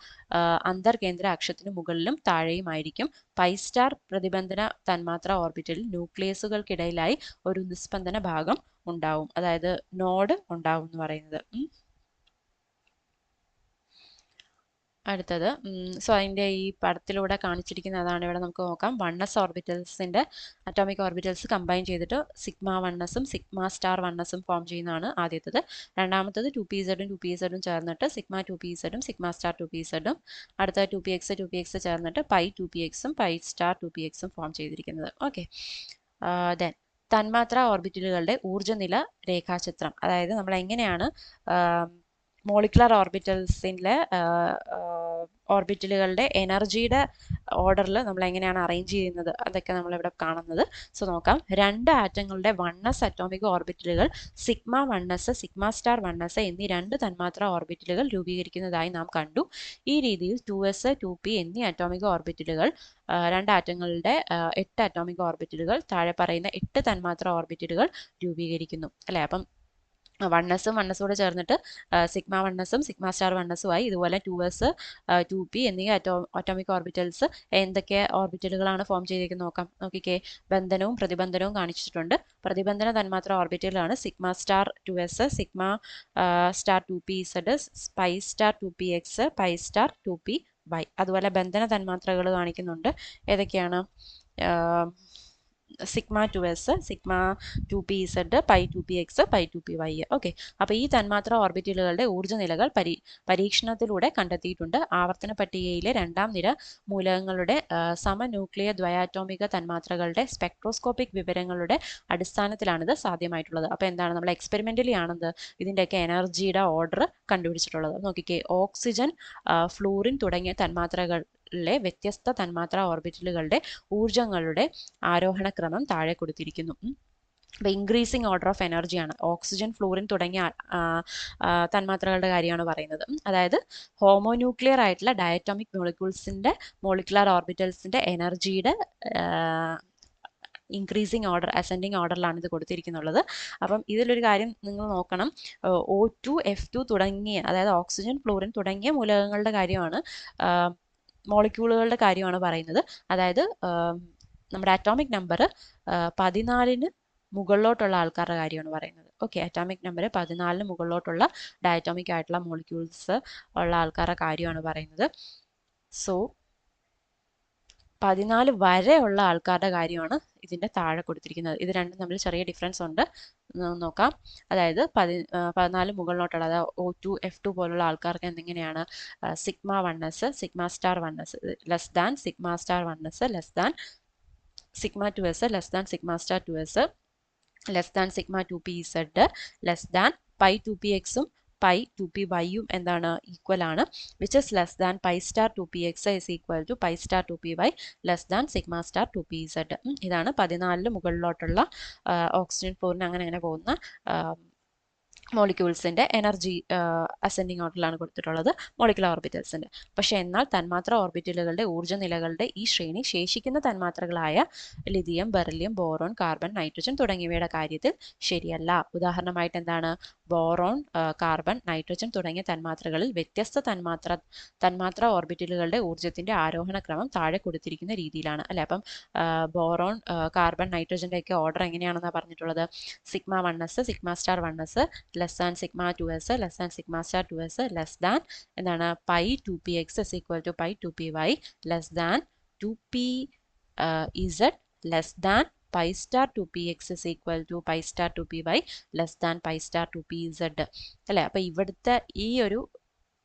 Speaker 2: അന്തർകേന്ദ്ര അക്ഷത്തിന് മുകളിലും താഴെയും ആയിരിക്കും. പൈ സ്റ്റാർ പ്രതിബന്ധന തന്മാത്ര ഓർബിറ്റലിൽ ന്യൂക്ലിയസുകൾക്കിടയിലായി ഒരു നിസ്പന്ദന ഭാഗം ഉണ്ടാവും, അതായത് നോഡ് ഉണ്ടാവും എന്ന് പറയുന്നത്. അടുത്തത് സോ അതിൻ്റെ ഈ പടത്തിലൂടെ കാണിച്ചിരിക്കുന്ന അതാണ്. ഇവിടെ നമുക്ക് നോക്കാം, 1s ഓർബിറ്റൽസിൻ്റെ അറ്റോമിക് ഓർബിറ്റൽസ് കമ്പൈൻ ചെയ്തിട്ട് sigma 1s sigma star 1s form ചെയ്യുന്നതാണ് ആദ്യത്തത്. രണ്ടാമത്തത് 2pz 2pz ചേർന്നിട്ട് sigma 2pz sigma star 2pz. അടുത്ത 2px ചേർന്നിട്ട് pi 2px pi star 2px form ചെയ്തിരിക്കുന്നത്. ഓക്കെ, ദെൻ തന്മാത്ര ഓർബിറ്റലുകളുടെ ഊർജ്ജനില രേഖാചിത്രം. അതായത് നമ്മൾ എങ്ങനെയാണ് മോളിക്കുലർ ഓർബിറ്റൽസിൻ്റെ ഓർബിറ്റലുകളുടെ എനർജിയുടെ ഓർഡറിൽ നമ്മൾ എങ്ങനെയാണ് അറേഞ്ച് ചെയ്യുന്നത് അതൊക്കെ നമ്മളിവിടെ കാണുന്നത്. സോ നോക്കാം. രണ്ട് ആറ്റങ്ങളുടെ 1s അറ്റോമിക് ഓർബിറ്റലുകൾ sigma 1s sigma star 1s എന്നീ രണ്ട് തന്മാത്ര ഓർബിറ്റലുകൾ രൂപീകരിക്കുന്നതായി നാം കണ്ടു. ഈ രീതിയിൽ 2s 2p എന്നീ അറ്റോമിക് ഓർബിറ്റലുകൾ രണ്ട് ആറ്റങ്ങളുടെ 8 അറ്റോമിക് ഓർബിറ്റലുകൾ താഴെ പറയുന്ന 8 തന്മാത്ര ഓർബിറ്റലുകൾ രൂപീകരിക്കുന്നു അല്ലേ. അപ്പം 1s 1s ചേർന്നിട്ട് sigma 1s sigma star 1s ആയി. ഇതുപോലെ 2s 2p എന്നീ അറ്റോമിക് ഓർബിറ്റൽസ് എന്തൊക്കെ ഓർബിറ്റലുകളാണ് ഫോം ചെയ്തിരിക്കുന്നത് നോക്കാം. നോക്കിക്കേ, ബന്ധനവും പ്രതിബന്ധനവും കാണിച്ചിട്ടുണ്ട്. പ്രതിബന്ധന തന്മാത്ര ഓർബിറ്റലാണ് sigma star 2s sigma star 2pz pi star 2px pi star 2py. അതുപോലെ ബന്ധന തന്മാത്രകൾ കാണിക്കുന്നുണ്ട്. ഏതൊക്കെയാണ്? Sigma 2s sigma 2pz pi 2px pi 2py. Okay, അപ്പോൾ ഈ തന്മാത്ര ഓർബിറ്റലുകളുടെ ഊർജ്ജ നിലകൾ പരീക്ഷണത്തിലൂടെ കണ്ടെത്തിയിട്ടുണ്ട്. ആവർത്തന പട്ടികയിലെ രണ്ടാം നിര മൂലകങ്ങളുടെ സമന്യൂക്ലിയ ദ്വയാറ്റോമിക തന്മാത്രകളുടെ സ്പെക്ട്രോസ്കോപ്പിക് വിവരങ്ങളുടെ അടിസ്ഥാനത്തിലാണിത് സാധ്യമായിട്ടുള്ളത്. അപ്പോൾ എന്താണ്, നമ്മൾ എക്സ്പെരിമെന്റലി ആണെന്ന് ഇതിൻ്റെയൊക്കെ എനർജിയുടെ ഓർഡർ കണ്ടുപിടിച്ചിട്ടുള്ളത്. നോക്കിക്കേ, ഓക്സിജൻ, ഫ്ലൂറിൻ തുടങ്ങിയ തന്മാത്രകൾ വ്യത്യസ്ത തന്മാത്ര ഓർബിറ്റലുകളുടെ ഊർജങ്ങളുടെ ആരോഹണക്രമം താഴെ കൊടുത്തിരിക്കുന്നു. അപ്പോൾ ഇൻക്രീസിങ് ഓർഡർ ഓഫ് എനർജിയാണ്. ഓക്സിജൻ, ഫ്ലൂറിൻ തുടങ്ങിയ തന്മാത്രകളുടെ കാര്യമാണ് പറയുന്നത്. അതായത് ഹോമോന്യൂക്ലിയർ ആയിട്ടുള്ള ഡയറ്റോമിക് മോളിക്യൂൾസിൻ്റെ മോളിക്കുലാർ ഓർബിറ്റൽസിൻ്റെ എനർജിയുടെ ഇൻക്രീസിങ് ഓർഡർ, അസെൻഡിങ് ഓർഡറിലാണ് ഇത് കൊടുത്തിരിക്കുന്നുള്ളത്. അപ്പം ഇതിലൊരു കാര്യം നിങ്ങൾ നോക്കണം. O2 F2 തുടങ്ങിയ, അതായത് ഓക്സിജൻ, ഫ്ലൂറിൻ തുടങ്ങിയ മൂലകങ്ങളുടെ കാര്യമാണ്, മോളിക്യൂളുകളുടെ കാര്യമാണ് പറയുന്നത്. അതായത് നമ്മുടെ അറ്റോമിക് നമ്പർ 14 മുകളിലോട്ടുള്ള ആൾക്കാരുടെ കാര്യമാണ് പറയുന്നത്. ഓക്കെ, അറ്റോമിക് നമ്പർ 14 മുകളിലോട്ടുള്ള ഡയറ്റോമിക് ആയിട്ടുള്ള മോളിക്യൂൾസ് ഉള്ള ആൾക്കാരുടെ കാര്യമാണ് പറയുന്നത്. സോ 14 വരെ ഉള്ള ആൾക്കാരുടെ കാര്യമാണ് ഇതിൻ്റെ താഴെ കൊടുത്തിരിക്കുന്നത്. ഇത് രണ്ടും തമ്മിൽ ചെറിയ ഡിഫറൻസ് ഉണ്ട്, നോക്കാം. അതായത് 14 മുകളിലോട്ടുള്ള, അതായത് O2 F2 പോലുള്ള ആൾക്കാർക്ക് എന്തെങ്ങനെയാണ്? Sigma 1s sigma star 1s less than sigma star 1s less than sigma 2s less than sigma star 2s less than sigma 2pz less than pi 2px pi 2pyയും എന്താണ്? Equal ആണ്. Which is less than pi star 2px is equal to pi star 2py less than sigma star 2pz. ഇതാണ് 14 മുകളിലോട്ടുള്ള oxygen, fluorine അങ്ങനെ പോകുന്ന മോളിക്യൂൾസിൻ്റെ energy ascending ഓർഡറിലാണ് കൊടുത്തിട്ടുള്ളത് molecular ഓർബിറ്റൽസിൻ്റെ. പക്ഷേ എന്നാൽ തന്മാത്ര ഓർബിറ്റലുകളുടെ ഊർജ്ജ നിലകളുടെ ഈ ശ്രേണി ശേഷിക്കുന്ന തന്മാത്രകളായ lithium, beryllium, boron, carbon, nitrogen തുടങ്ങിയവയുടെ കാര്യത്തിൽ ശരിയല്ല. ഉദാഹരണമായിട്ട് എന്താണ്? ബോറോൺ, കാർബൺ, നൈട്രജൻ തുടങ്ങിയ തന്മാത്രകളിൽ വ്യത്യസ്ത തന്മാത്ര ഓർബിറ്റലുകളുടെ ഊർജ്ജത്തിൻ്റെ ആരോഹണക്രമം താഴെ കൊടുത്തിരിക്കുന്ന രീതിയിലാണ് അല്ലേ. അപ്പം ബോറോൺ, കാർബൺ, നൈട്രജൻ്റെ ഒക്കെ ഓർഡർ എങ്ങനെയാണെന്നാണ് പറഞ്ഞിട്ടുള്ളത്? Sigma 1s sigma star 1s less than sigma 2s less than sigma star 2s less than എന്താണ്? Pi 2px is equal to pi 2py less than 2pz less than pi star 2px is equal to pi star 2py less than pi star 2pz അല്ലേ. അപ്പോൾ ഇവിടുത്തെ ഈ ഒരു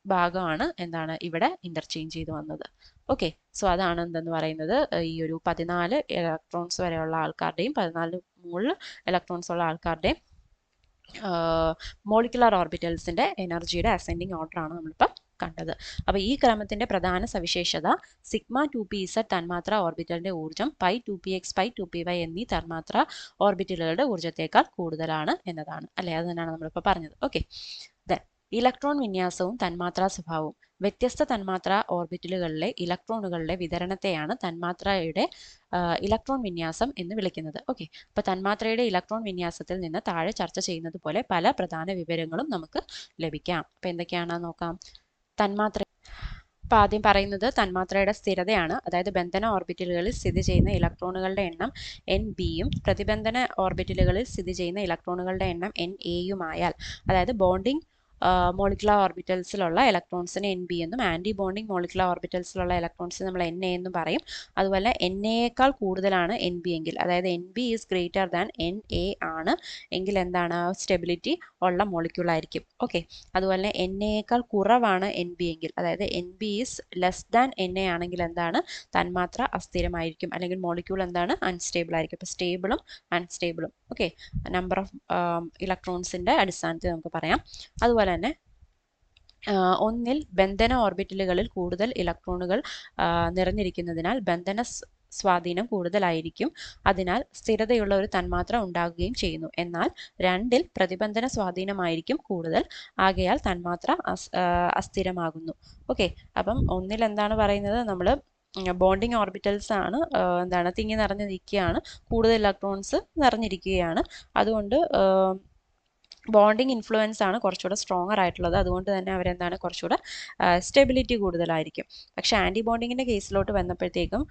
Speaker 2: ഭാഗമാണ് എന്താണ് ഇവിടെ interchange ചെയ്ത് വന്നത്. ഓക്കെ, സോ അതാണ് എന്തെന്ന് പറയുന്നത്, ഈ ഒരു 14 ഇലക്ട്രോൺസ് വരെയുള്ള ആൾക്കാരുടെയും 14 മുകളിൽ ഇലക്ട്രോൺസ് ഉള്ള ആൾക്കാരുടെയും മോളിക്കുലർ ഓർബിറ്റൽസിൻ്റെ എനർജിയുടെ അസെൻഡിങ് ഓർഡറാണ് നമ്മളിപ്പം കണ്ടത്. അപ്പോൾ ഈ ക്രമത്തിൻ്റെ പ്രധാന സവിശേഷത സിഗ്മ 2pz തന്മാത്ര ഓർബിറ്റലിൻ്റെ ഊർജ്ജം പൈ 2px പൈ 2py എന്നീ തന്മാത്ര ഓർബിറ്റലുകളുടെ ഊർജ്ജത്തേക്കാൾ കൂടുതലാണ് എന്നതാണ് അല്ലേ. അത് തന്നെയാണ് നമ്മളിപ്പോൾ പറഞ്ഞത്. ഓക്കെ, ഇലക്ട്രോൺ വിന്യാസവും തന്മാത്രാ സ്വഭാവവും. വ്യത്യസ്ത തന്മാത്ര ഓർബിറ്റലുകളിലെ ഇലക്ട്രോണുകളുടെ വിതരണത്തെയാണ് തന്മാത്രയുടെ ഇലക്ട്രോൺ വിന്യാസം എന്ന് വിളിക്കുന്നത്. ഓക്കെ, അപ്പോൾ തന്മാത്രയുടെ ഇലക്ട്രോൺ വിന്യാസത്തിൽ നിന്ന് താഴെ ചർച്ച ചെയ്യുന്നത് പോലെ പല പ്രധാന വിവരങ്ങളും നമുക്ക് ലഭിക്കാം. അപ്പോൾ എന്തൊക്കെയാണെന്ന് നോക്കാം. തന്മാത്ര, അപ്പോൾ ആദ്യം പറയുന്നത് തന്മാത്രയുടെ സ്ഥിരതയാണ്. അതായത് ബന്ധന ഓർബിറ്റലുകളിൽ സ്ഥിതി ചെയ്യുന്ന ഇലക്ട്രോണുകളുടെ എണ്ണം Nbയും പ്രതിബന്ധന ഓർബിറ്റലുകളിൽ സ്ഥിതി ചെയ്യുന്ന ഇലക്ട്രോണുകളുടെ എണ്ണം Na-യുമായാൽ, അതായത് ബോണ്ടിങ് മോളിക്കുലർ ഓർബിറ്റൽസിലുള്ള ഇലക്ട്രോൺസിനെ Nb എന്നും ആൻറ്റി ബോണ്ടിങ് മോളിക്കുലർ ഓർബിറ്റൽസിലുള്ള ഇലക്ട്രോൺസിനെ നമ്മൾ Na എന്നും പറയും. അതുപോലെ Na-യേക്കാൾ കൂടുതലാണ് Nb എങ്കിൽ, അതായത് Nb is greater than Na ആണ് എങ്കിൽ എന്താണ്? സ്റ്റെബിലിറ്റി ഉള്ള മോളിക്യൂൾ ആയിരിക്കും. ഓക്കെ, അതുപോലെ Na-യേക്കാൾ കുറവാണ് Nb എങ്കിൽ, അതായത് Nb is less than Na ആണെങ്കിൽ എന്താണ്? തന്മാത്ര അസ്ഥിരമായിരിക്കും, അല്ലെങ്കിൽ മോളിക്യൂൾ എന്താണ്? അൺസ്റ്റേബിൾ ആയിരിക്കും. അപ്പോൾ സ്റ്റേബിളും അൺസ്റ്റേബിളും ഓക്കെ നമ്പർ ഓഫ് ഇലക്ട്രോൺസിൻ്റെ അടിസ്ഥാനത്തിൽ നമുക്ക് പറയാം. അതുപോലെ തന്നെ ഒന്നിൽ ബന്ധന ഓർബിറ്റലുകളിൽ കൂടുതൽ ഇലക്ട്രോണുകൾ നിറഞ്ഞിരിക്കുന്നതിനാൽ ബന്ധന സ്വാധീനം കൂടുതലായിരിക്കും. അതിനാൽ സ്ഥിരതയുള്ള ഒരു തന്മാത്ര ഉണ്ടാകുകയും ചെയ്യുന്നു. എന്നാൽ രണ്ടിൽ പ്രതിബന്ധന സ്വാധീനമായിരിക്കും കൂടുതൽ. ആകയാൽ തന്മാത്ര അസ്ഥിരമാകുന്നു. ഓക്കെ, അപ്പം ഒന്നിൽ എന്താണ് പറയുന്നത്, നമ്മൾ ബോണ്ടിങ് ഓർബിറ്റൽസ് ആണ് എന്താണ് തിങ്ങി നിറഞ്ഞു നിൽക്കുകയാണ്, കൂടുതൽ ഇലക്ട്രോൺസ് നിറഞ്ഞിരിക്കുകയാണ്. അതുകൊണ്ട് ബോണ്ടിങ് ഇൻഫ്ലുവൻസ് ആണ് കുറച്ചുകൂടെ സ്ട്രോങ്ങർ ആയിട്ടുള്ളത്. അതുകൊണ്ട് തന്നെ അവരെന്താണ് കുറച്ചുകൂടെ സ്റ്റെബിലിറ്റി കൂടുതലായിരിക്കും. പക്ഷേ ആൻറ്റി ബോണ്ടിങ്ങിൻ്റെ കേസിലോട്ട് വന്നപ്പോഴത്തേക്കും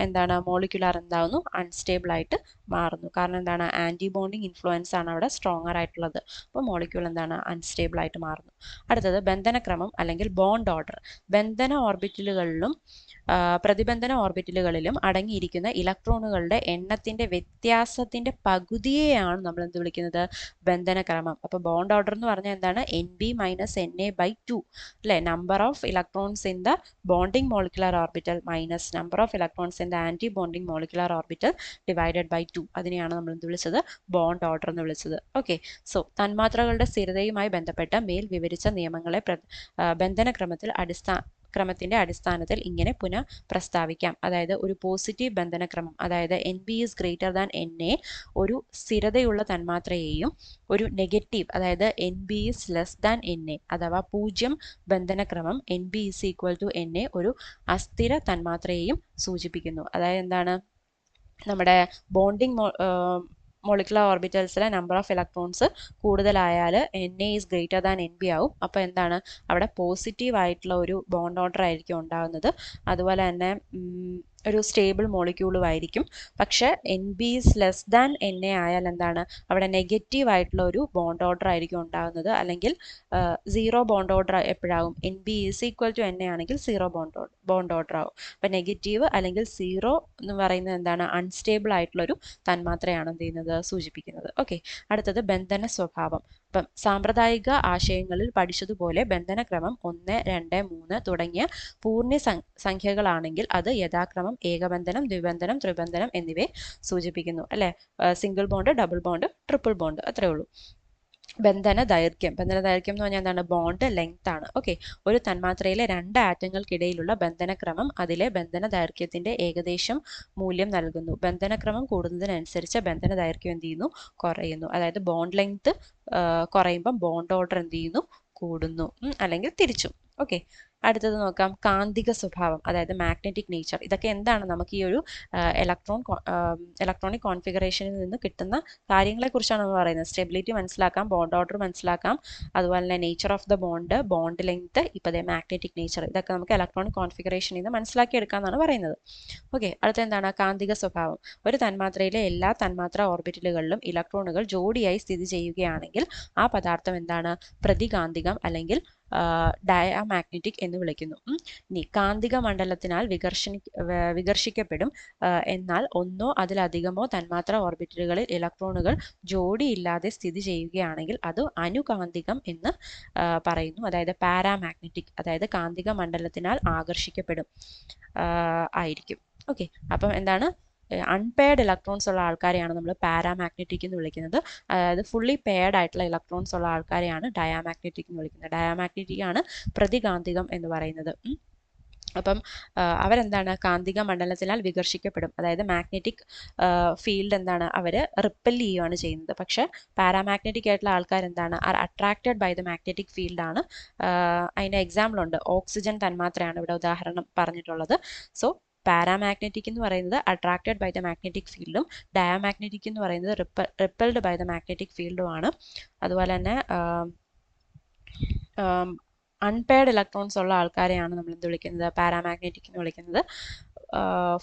Speaker 2: എന്താണ് മോളിക്യുലാർ എന്താവുന്നു, അൺസ്റ്റേബിൾ ആയിട്ട് മാറുന്നു. കാരണം എന്താണ്, ആൻറ്റി ബോണ്ടിങ് ഇൻഫ്ലുവൻസ് ആണ് അവിടെ സ്ട്രോങ്ങർ ആയിട്ടുള്ളത്. അപ്പോൾ മോളിക്യൂൾ എന്താണ് അൺസ്റ്റേബിൾ ആയിട്ട് മാറുന്നു. അടുത്തത് ബന്ധനക്രമം അല്ലെങ്കിൽ ബോണ്ട് ഓർഡർ. ബന്ധന ഓർബിറ്റലുകളിലും പ്രതിബന്ധന ഓർബിറ്റലുകളിലും അടങ്ങിയിരിക്കുന്ന ഇലക്ട്രോണുകളുടെ എണ്ണത്തിന്റെ വ്യത്യാസത്തിന്റെ പകുതിയെയാണ് നമ്മൾ എന്ത് വിളിക്കുന്നത്, ബന്ധനക്രമം. അപ്പോൾ ബോണ്ട് ഓർഡർ എന്ന് പറഞ്ഞാൽ എന്താണ്, NB - NA/2 അല്ലെ, number of electrons in the bonding molecular orbital minus number of electrons in the anti bonding molecular orbital divided by 2. അതിനെയാണ് നമ്മൾ എന്ത് വിളിച്ചത്, ബോണ്ട് ഓർഡർ എന്ന് വിളിച്ചത്. ഓക്കെ, സോ തന്മാത്രകളുടെ സ്ഥിരതയുമായി ബന്ധപ്പെട്ട മേൽ വിവരിച്ച നിയമങ്ങളെ ബന്ധനക്രമത്തിന്റെ അടിസ്ഥാനത്തിൽ ഇങ്ങനെ പുനഃ പ്രസ്താവിക്കാം. അതായത് ഒരു പോസിറ്റീവ് ബന്ധനക്രമം, അതായത് NB is greater than NA ഒരു സ്ഥിരതയുള്ള തന്മാത്രയെയും, ഒരു നെഗറ്റീവ് അതായത് NB is less than NA അഥവാ 0 ബന്ധനക്രമം NB is equal to NA ഒരു അസ്ഥിര തന്മാത്രയെയും സൂചിപ്പിക്കുന്നു. അതായത് എന്താണ്, നമ്മുടെ ബോണ്ടിങ് മോളിക്കുലർ ഓർബിറ്റൽസിലെ നമ്പർ ഓഫ് ഇലക്ട്രോൺസ് കൂടുതലായാൽ NA is greater than NB ആവും. അപ്പോൾ എന്താണ്, അവിടെ പോസിറ്റീവ് ആയിട്ടുള്ള ഒരു ബോണ്ട് ഓർഡർ ആയിരിക്കും ഉണ്ടാകുന്നത്. അതുപോലെ തന്നെ ഒരു സ്റ്റേബിൾ മോളിക്യൂളും ആയിരിക്കും. പക്ഷേ NB is less than NA ആയാൽ എന്താണ്, അവിടെ നെഗറ്റീവ് ആയിട്ടുള്ള ഒരു ബോണ്ട് ഓർഡർ ആയിരിക്കും ഉണ്ടാകുന്നത്. അല്ലെങ്കിൽ സീറോ ബോണ്ട് ഓർഡർ എപ്പോഴാകും, NB is equal to NA ആണെങ്കിൽ സീറോ ബോണ്ട് ഓർഡർ ആവും. അപ്പം നെഗറ്റീവ് അല്ലെങ്കിൽ സീറോ എന്ന് പറയുന്നത് എന്താണ്, അൺസ്റ്റേബിൾ ആയിട്ടുള്ളൊരു തന്മാത്രയാണ് എന്ത് ചെയ്യുന്നത്, സൂചിപ്പിക്കുന്നത്. ഓക്കെ, അടുത്തത് ബന്ധന സ്വഭാവം. അപ്പം സാമ്പ്രദായിക ആശയങ്ങളിൽ പഠിച്ചതുപോലെ ബന്ധനക്രമം 1, 2, 3 തുടങ്ങിയ പൂർണ്ണ സംഖ്യകളാണെങ്കിൽ അത് യഥാക്രമം ഏകബന്ധനം, ദ്വിബന്ധനം, ത്രിബന്ധനം എന്നിവയെ സൂചിപ്പിക്കുന്നു. അല്ലെ, single bond, double bond, triple bond, അത്രേ ഉള്ളൂ. ബന്ധന ദൈർഘ്യം എന്ന് പറഞ്ഞാൽ എന്താണ്, ബോണ്ട് ലെങ്ത് ആണ്. ഓക്കെ, ഒരു തന്മാത്രയിലെ 2 ആറ്റങ്ങൾക്കിടയിലുള്ള ബന്ധനക്രമം അതിലെ ബന്ധന ദൈർഘ്യത്തിന്റെ ഏകദേശം മൂല്യം നൽകുന്നു. ബന്ധനക്രമം കൂടുന്നതിനനുസരിച്ച് ബന്ധന ദൈർഘ്യം എന്ത് ചെയ്യുന്നു, കുറയുന്നു. അതായത് ബോണ്ട് ലെങ്ത് കുറയുമ്പം ബോണ്ട് ഓർഡർ എന്ത് ചെയ്യുന്നു, കൂടുന്നു, അല്ലെങ്കിൽ തിരിച്ചും. ഓക്കെ, അടുത്തത് നോക്കാം, കാന്തിക സ്വഭാവം അതായത് മാഗ്നറ്റിക് നേച്ചർ. ഇതൊക്കെ എന്താണ്, നമുക്ക് ഈ ഒരു ഇലക്ട്രോണിക് കോൺഫിഗറേഷനിൽ നിന്ന് കിട്ടുന്ന കാര്യങ്ങളെക്കുറിച്ചാണ് നമ്മൾ പറയുന്നത്. സ്റ്റെബിലിറ്റി മനസ്സിലാക്കാം, ബോണ്ട് ഓർഡർ മനസ്സിലാക്കാം, അതുപോലെ തന്നെ nature of the bond length, ഇപ്പോൾ മാഗ്നറ്റിക് നേച്ചർ, ഇതൊക്കെ നമുക്ക് ഇലക്ട്രോണിക് കോൺഫിഗറേഷനിൽ നിന്ന് മനസ്സിലാക്കിയെടുക്കാമെന്നാണ് പറയുന്നത്. ഓക്കെ, അടുത്ത എന്താണ്, കാന്തിക സ്വഭാവം. ഒരു തന്മാത്രയിലെ എല്ലാ തന്മാത്രാ ഓർബിറ്റലുകളിലും ഇലക്ട്രോണുകൾ ജോഡിയായി സ്ഥിതി ചെയ്യുകയാണെങ്കിൽ ആ പദാർത്ഥം എന്താണ്, പ്രതികാന്തികം അല്ലെങ്കിൽ ഡയാമാഗ്നറ്റിക് എന്ന് വിളിക്കുന്നു. ഇനി കാന്തിക മണ്ഡലത്തിനാൽ വികർഷിക്കപ്പെടും. എന്നാൽ ഒന്നോ അതിലധികമോ തന്മാത്രാ ഓർബിറ്റലുകളിൽ ഇലക്ട്രോണുകൾ ജോഡിയില്ലാതെ സ്ഥിതി ചെയ്യുകയാണെങ്കിൽ അത് അനുകാന്തികം എന്ന് പറയുന്നു. അതായത് പാരാമാഗ്നറ്റിക്, അതായത് കാന്തിക മണ്ഡലത്തിനാൽ ആകർഷിക്കപ്പെടും ആയിരിക്കും. ഓക്കെ, അപ്പം എന്താണ്, അൺപെയർഡ് ഇലക്ട്രോൺസ് ഉള്ള ആൾക്കാരെയാണ് നമ്മൾ പാരാമാഗ്നറ്റിക് എന്ന് വിളിക്കുന്നത്. അതായത് ഫുള്ളി പെയർഡ് ആയിട്ടുള്ള ഇലക്ട്രോൺസ് ഉള്ള ആൾക്കാരെയാണ് ഡയാമാഗ്നറ്റിക് എന്ന് വിളിക്കുന്നത്. ഡയാമാഗ്നറ്റിക് ആണ് പ്രതികാന്തികം എന്ന് പറയുന്നത്. അപ്പം അവരെന്താണ്, കാന്തിക മണ്ഡലത്തിനാൽ വികർഷിക്കപ്പെടും. അതായത് മാഗ്നറ്റിക് ഫീൽഡ് എന്താണ്, അവർ റിപ്പൽ ചെയ്യുകയാണ് ചെയ്യുന്നത്. പക്ഷെ പാരാമാഗ്നറ്റിക് ആയിട്ടുള്ള ആൾക്കാർ എന്താണ്, are attracted by the magnetic ഫീൽഡാണ്. അതിൻ്റെ എക്സാമ്പിൾ ഉണ്ട്, ഓക്സിജൻ തന്മാത്രയാണ് ഇവിടെ ഉദാഹരണം പറഞ്ഞിട്ടുള്ളത്. സോ പാരാമാഗ്നറ്റിക് എന്ന് പറയുന്നത് അട്രാക്റ്റഡ് ബൈ ദ മാഗ്നറ്റിക് ഫീൽഡും ഡയാമാഗ്നറ്റിക് എന്ന് പറയുന്നത് റിപ്പൽഡ് ബൈ ദ മാഗ്നറ്റിക് ഫീൽഡുമാണ്. അതുപോലെ തന്നെ അൺപെയർഡ് ഇലക്ട്രോൺസ് ഉള്ള ആൾക്കാരെയാണ് നമ്മൾ എന്ത് വിളിക്കുന്നത്, പാരാമാഗ്നറ്റിക് എന്ന് വിളിക്കുന്നത്.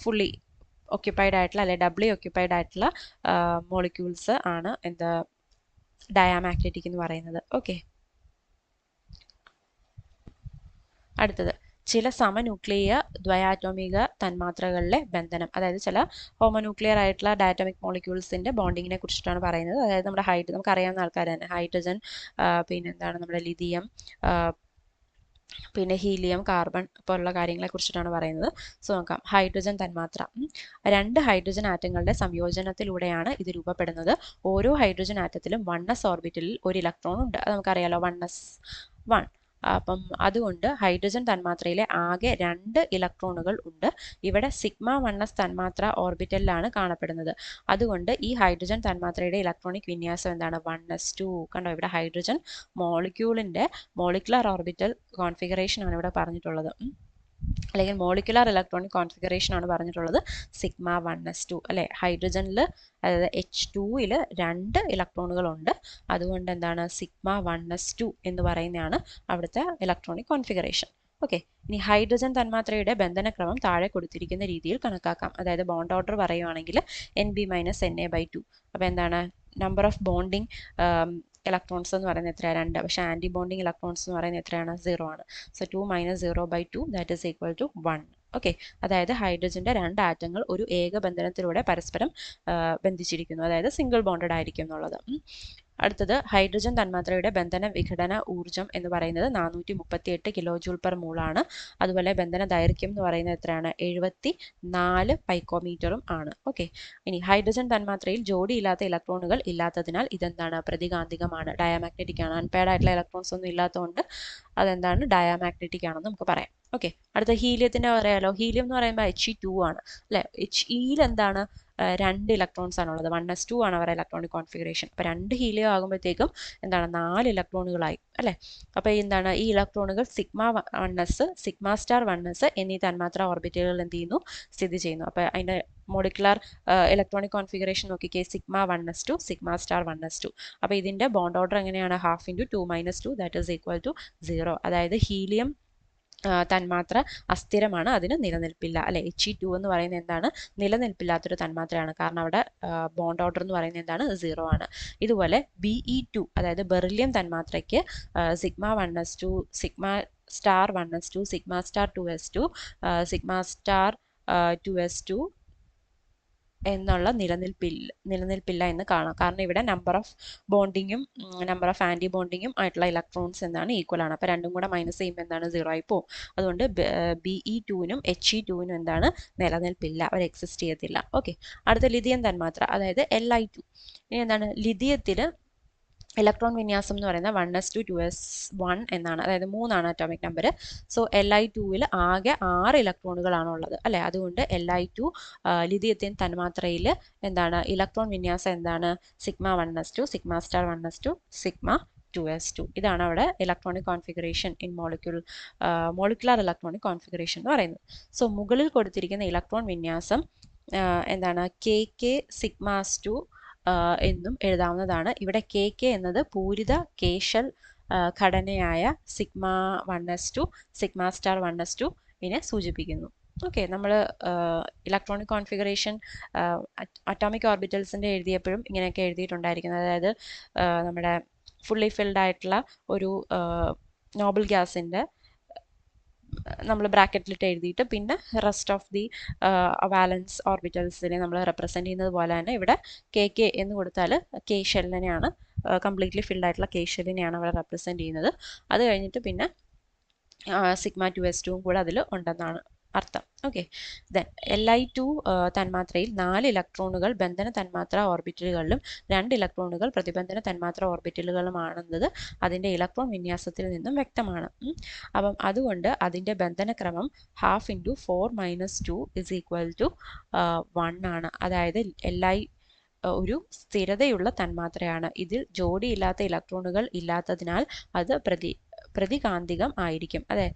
Speaker 2: ഫുള്ളി ഒക്യുപ്പൈഡ് ആയിട്ടുള്ള അല്ലെ ഡബ്ലി ഒക്യുപ്പൈഡ് ആയിട്ടുള്ള മോളിക്യൂൾസ് ആണ് എന്താ ഡയാമാഗ്നറ്റിക് എന്ന് പറയുന്നത്. ഓക്കെ, അടുത്തത് ചില സമന്യൂക്ലിയ ദ്വയാറ്റോമിക തന്മാത്രകളിലെ ബന്ധനം. അതായത് ചില ഹോമോന്യൂക്ലിയർ ആയിട്ടുള്ള ഡയാറ്റോമിക് മോളിക്യൂൾസിന്റെ ബോണ്ടിങ്ങിനെ കുറിച്ചിട്ടാണ് പറയുന്നത്. അതായത് നമ്മുടെ നമുക്കറിയാവുന്ന ആൾക്കാർ തന്നെ ഹൈഡ്രജൻ, പിന്നെ എന്താണ് നമ്മുടെ ലിഥിയം, പിന്നെ ഹീലിയം, കാർബൺ പോലുള്ള കാര്യങ്ങളെ കുറിച്ചിട്ടാണ് പറയുന്നത്. സോ നോക്കാം, ഹൈഡ്രജൻ തന്മാത്ര. 2 ഹൈഡ്രജൻ ആറ്റങ്ങളുടെ സംയോജനത്തിലൂടെയാണ് ഇത് രൂപപ്പെടുന്നത്. ഓരോ ഹൈഡ്രജൻ ആറ്റത്തിലും 1s ഓർബിറ്റലിൽ ഒരു ഇലക്ട്രോൺ ഉണ്ട്. അത് നമുക്കറിയാലോ, 1s 1. അപ്പം അതുകൊണ്ട് ഹൈഡ്രജൻ തന്മാത്രയിലെ ആകെ 2 ഇലക്ട്രോണുകൾ ഉണ്ട്. ഇവിടെ സിഗ്മ 1s തന്മാത്ര ഓർബിറ്റലിലാണ് കാണപ്പെടുന്നത്. അതുകൊണ്ട് ഈ ഹൈഡ്രജൻ തന്മാത്രയുടെ ഇലക്ട്രോണിക് വിന്യാസം എന്താണ്? 1s2. കണ്ടോ, ഇവിടെ ഹൈഡ്രജൻ മോളിക്യൂളിന്റെ മോളിക്കുലർ ഓർബിറ്റൽ കോൺഫിഗറേഷൻ ആണ് ഇവിടെ പറഞ്ഞിട്ടുള്ളത്. അല്ലെങ്കിൽ മോളിക്കുലർ ഇലക്ട്രോണിക് കോൺഫിഗറേഷൻ ആണ് പറഞ്ഞിട്ടുള്ളത് സിഗ്മ 1s2 അല്ലെ. ഹൈഡ്രജനിൽ അതായത് H2ൽ 2 ഇലക്ട്രോണുകൾ ഉണ്ട്. അതുകൊണ്ട് എന്താണ്? സിഗ്മ 1s2 എന്ന് പറയുന്നതാണ് അവിടുത്തെ ഇലക്ട്രോണിക് കോൺഫിഗറേഷൻ. ഓക്കെ, ഇനി ഹൈഡ്രജൻ തന്മാത്രയുടെ ബന്ധനക്രമം താഴെ കൊടുത്തിരിക്കുന്ന രീതിയിൽ കണക്കാക്കാം. അതായത് ബോണ്ട് ഓർഡർ പറയുവാണെങ്കിൽ NB-NA/2. അപ്പോൾ എന്താണ്? നമ്പർ ഓഫ് ബോണ്ടിങ് ഇലക്ട്രോൺസ് എന്ന് പറയുന്നത് എത്രയാണ്? 2. പക്ഷേ ആൻറ്റി ബോണ്ടിങ് ഇലക്ട്രോൺസ് എന്ന് പറയുന്നത് എത്രയാണ്? 0 ആണ്. So 2 - 0/2 that is equal to 1. Okay, അതായത് ഹൈഡ്രജന്റെ 2 ആറ്റങ്ങൾ ഒരു ഏകബന്ധനത്തിലൂടെ പരസ്പരം ബന്ധിച്ചിരിക്കുന്നു, അതായത് സിംഗിൾ ബോണ്ടഡ് ആയിരിക്കും എന്നുള്ളത്. അടുത്തത് ഹൈഡ്രജൻ തന്മാത്രയുടെ ബന്ധന വിഘടന ഊർജ്ജം എന്ന് പറയുന്നത് 438 kJ/mol ആണ്. അതുപോലെ ബന്ധന ദൈർഘ്യം എന്ന് പറയുന്നത് എത്രയാണ്? 74 പൈക്കോമീറ്ററും ആണ്. ഓക്കെ, ഇനി ഹൈഡ്രജൻ തന്മാത്രയിൽ ജോഡിയില്ലാത്ത ഇലക്ട്രോണുകൾ ഇല്ലാത്തതിനാൽ ഇതെന്താണ്? പ്രതികാന്തികമാണ്, ഡയാമാഗ്നറ്റിക് ആണ്. അൺപെയർഡ് ആയിട്ടുള്ള ഇലക്ട്രോൺസ് ഒന്നും ഇല്ലാത്തതുകൊണ്ട് അതെന്താണ്? ഡയാമാഗ്നറ്റിക് ആണെന്ന് നമുക്ക് പറയാം. ഓക്കെ, അടുത്ത ഹീലിയത്തിന്റെ പറയാലോ. ഹീലിയം എന്ന് പറയുമ്പോൾ He2 ആണ് അല്ലെ. Heയിൽ എന്താണ്? 2 ഇലക്ട്രോൺസ് ആണുള്ളത്. 1s2 ആണ് അവരുടെ ഇലക്ട്രോണിക് കോൺഫിഗറേഷൻ. അപ്പോൾ 2 ഹീലിയം ആകുമ്പോഴത്തേക്കും എന്താണ്? 4 ഇലക്ട്രോണുകളായി അല്ലെ. അപ്പോൾ എന്താണ്? ഈ ഇലക്ട്രോണുകൾ sigma 1s, sigma star 1s എന്നീ തന്മാത്ര ഓർബിറ്റുകളിൽ എന്ത് ചെയ്യുന്നു? സ്ഥിതി ചെയ്യുന്നു. അപ്പോൾ അതിന്റെ മോളിക്കുലർ ഇലക്ട്രോണിക് കോൺഫിഗറേഷൻ നോക്കിക്കേ. Sigma 1s2, sigma star 1s2. അപ്പോൾ ഇതിന്റെ ബോണ്ട് ഓർഡർ എങ്ങനെയാണ്? 1/2 × 2 - 2 ദാറ്റ് ഈസ് ഈക്വൽ ടു 0. അതായത് ഹീലിയം തന്മാത്ര അസ്ഥിരമാണ്, അതിന് നിലനിൽപ്പില്ല അല്ലെ. He2 എന്ന് പറയുന്നത് എന്താണ്? നിലനിൽപ്പില്ലാത്തൊരു തന്മാത്രയാണ്. കാരണം അവിടെ ബോണ്ട് ഓർഡർ എന്ന് പറയുന്നത് എന്താണ്? 0 ആണ്. ഇതുപോലെ Be2 അതായത് ബെറിലിയം തന്മാത്രയ്ക്ക് sigma 1s2, sigma star 1s2, sigma star 2s2, sigma star 2s2 എന്നുള്ള നിലനിൽപ്പില്ല എന്ന് കാണാം. കാരണം ഇവിടെ നമ്പർ ഓഫ് ബോണ്ടിങ്ങും നമ്പർ ഓഫ് ആൻറ്റി ബോണ്ടിങ്ങും ആയിട്ടുള്ള ഇലക്ട്രോൺസ് എന്താണ്? ഈക്വൽ ആണ്. അപ്പോൾ രണ്ടും കൂടെ മൈനസ് ചെയ്യുമ്പോൾ എന്താണ്? 0 ആയി പോകും. അതുകൊണ്ട് Be2നും He2നും എന്താണ്? നിലനിൽപ്പില്ല, അവർ എക്സിസ്റ്റ് ചെയ്യത്തില്ല. ഓക്കെ, അടുത്ത ലിഥിയം തന്മാത്ര അതായത് Li2. ഇനി എന്താണ്? ലിഥിയത്തിന് ഇലക്ട്രോൺ വിന്യാസം എന്ന് പറയുന്നത് 1s2 2s1 എന്നാണ്, അതായത് 3 ആണ് അറ്റോമിക് നമ്പർ. സോ Li2ൽ ആകെ 6 ഇലക്ട്രോണുകളാണ് ഉള്ളത് അല്ലെ. അതുകൊണ്ട് Li2 ലിഥിയത്തിൻ തന്മാത്രയിൽ എന്താണ്? ഇലക്ട്രോൺ വിന്യാസം എന്താണ്? Sigma 1s2, sigma star 1s2, sigma 2s2. ഇതാണ് അവിടെ electronic configuration in molecular electronic configuration എന്ന് പറയുന്നത്. സോ മുകളിൽ കൊടുത്തിരിക്കുന്ന ഇലക്ട്രോൺ വിന്യാസം എന്താണ്? KK സിഗ്മാസ്2 എന്നും എഴുതാവുന്നതാണ്. ഇവിടെ KK എന്നത് പൂരിത കേശൽ ഘടനയായ sigma 1s2, sigma star 1s2 ഇതിനെ സൂചിപ്പിക്കുന്നു. ഓക്കെ, നമ്മൾ ഇലക്ട്രോണിക് കോൺഫിഗറേഷൻ അറ്റോമിക് ഓർബിറ്റൽസിൻ്റെ എഴുതിയപ്പോഴും ഇങ്ങനെയൊക്കെ എഴുതിയിട്ടുണ്ടായിരിക്കുന്നത്. അതായത് നമ്മുടെ ഫുള്ളി ഫിൽഡ് ആയിട്ടുള്ള ഒരു നോബൽ ഗ്യാസിൻ്റെ നമ്മൾ ബ്രാക്കറ്റിലിട്ട് എഴുതിയിട്ട് പിന്നെ റെസ്റ്റ് ഓഫ് ദി വാലൻസ് ഓർബിറ്റൽസിനെ നമ്മൾ റെപ്രസെൻറ്റ് ചെയ്യുന്നത് പോലെ തന്നെ ഇവിടെ KK എന്ന് കൊടുത്താൽ K ഷെല്ലിനെയാണ്, കംപ്ലീറ്റ്ലി ഫിൽഡ് ആയിട്ടുള്ള K ഷെല്ലിനെയാണ് അവിടെ റെപ്രസെൻറ്റ് ചെയ്യുന്നത്. അത് കഴിഞ്ഞിട്ട് പിന്നെ സിഗ്മ 2s2 കൂടെ അതിൽ ഉണ്ടെന്നാണ് അർത്ഥം. ഓക്കെ, ദെൻ Li2 തന്മാത്രയിൽ 4 ഇലക്ട്രോണുകൾ ബന്ധന തന്മാത്ര ഓർബിറ്റലുകളിലും 2 ഇലക്ട്രോണുകൾ പ്രതിബന്ധന തന്മാത്ര ഓർബിറ്റലുകളുമാണെന്നത് അതിൻ്റെ ഇലക്ട്രോൺ വിന്യാസത്തിൽ നിന്നും വ്യക്തമാണ്. അപ്പം അതുകൊണ്ട് അതിൻ്റെ ബന്ധനക്രമം 1/2 × 4 - 2 ഇസ് ഈക്വൽ ടു 1 ആണ്. അതായത് Li ഒരു സ്ഥിരതയുള്ള തന്മാത്രയാണ്. ഇതിൽ ജോഡിയില്ലാത്ത ഇലക്ട്രോണുകൾ ഇല്ലാത്തതിനാൽ അത് പ്രതികാന്തികം ആയിരിക്കും.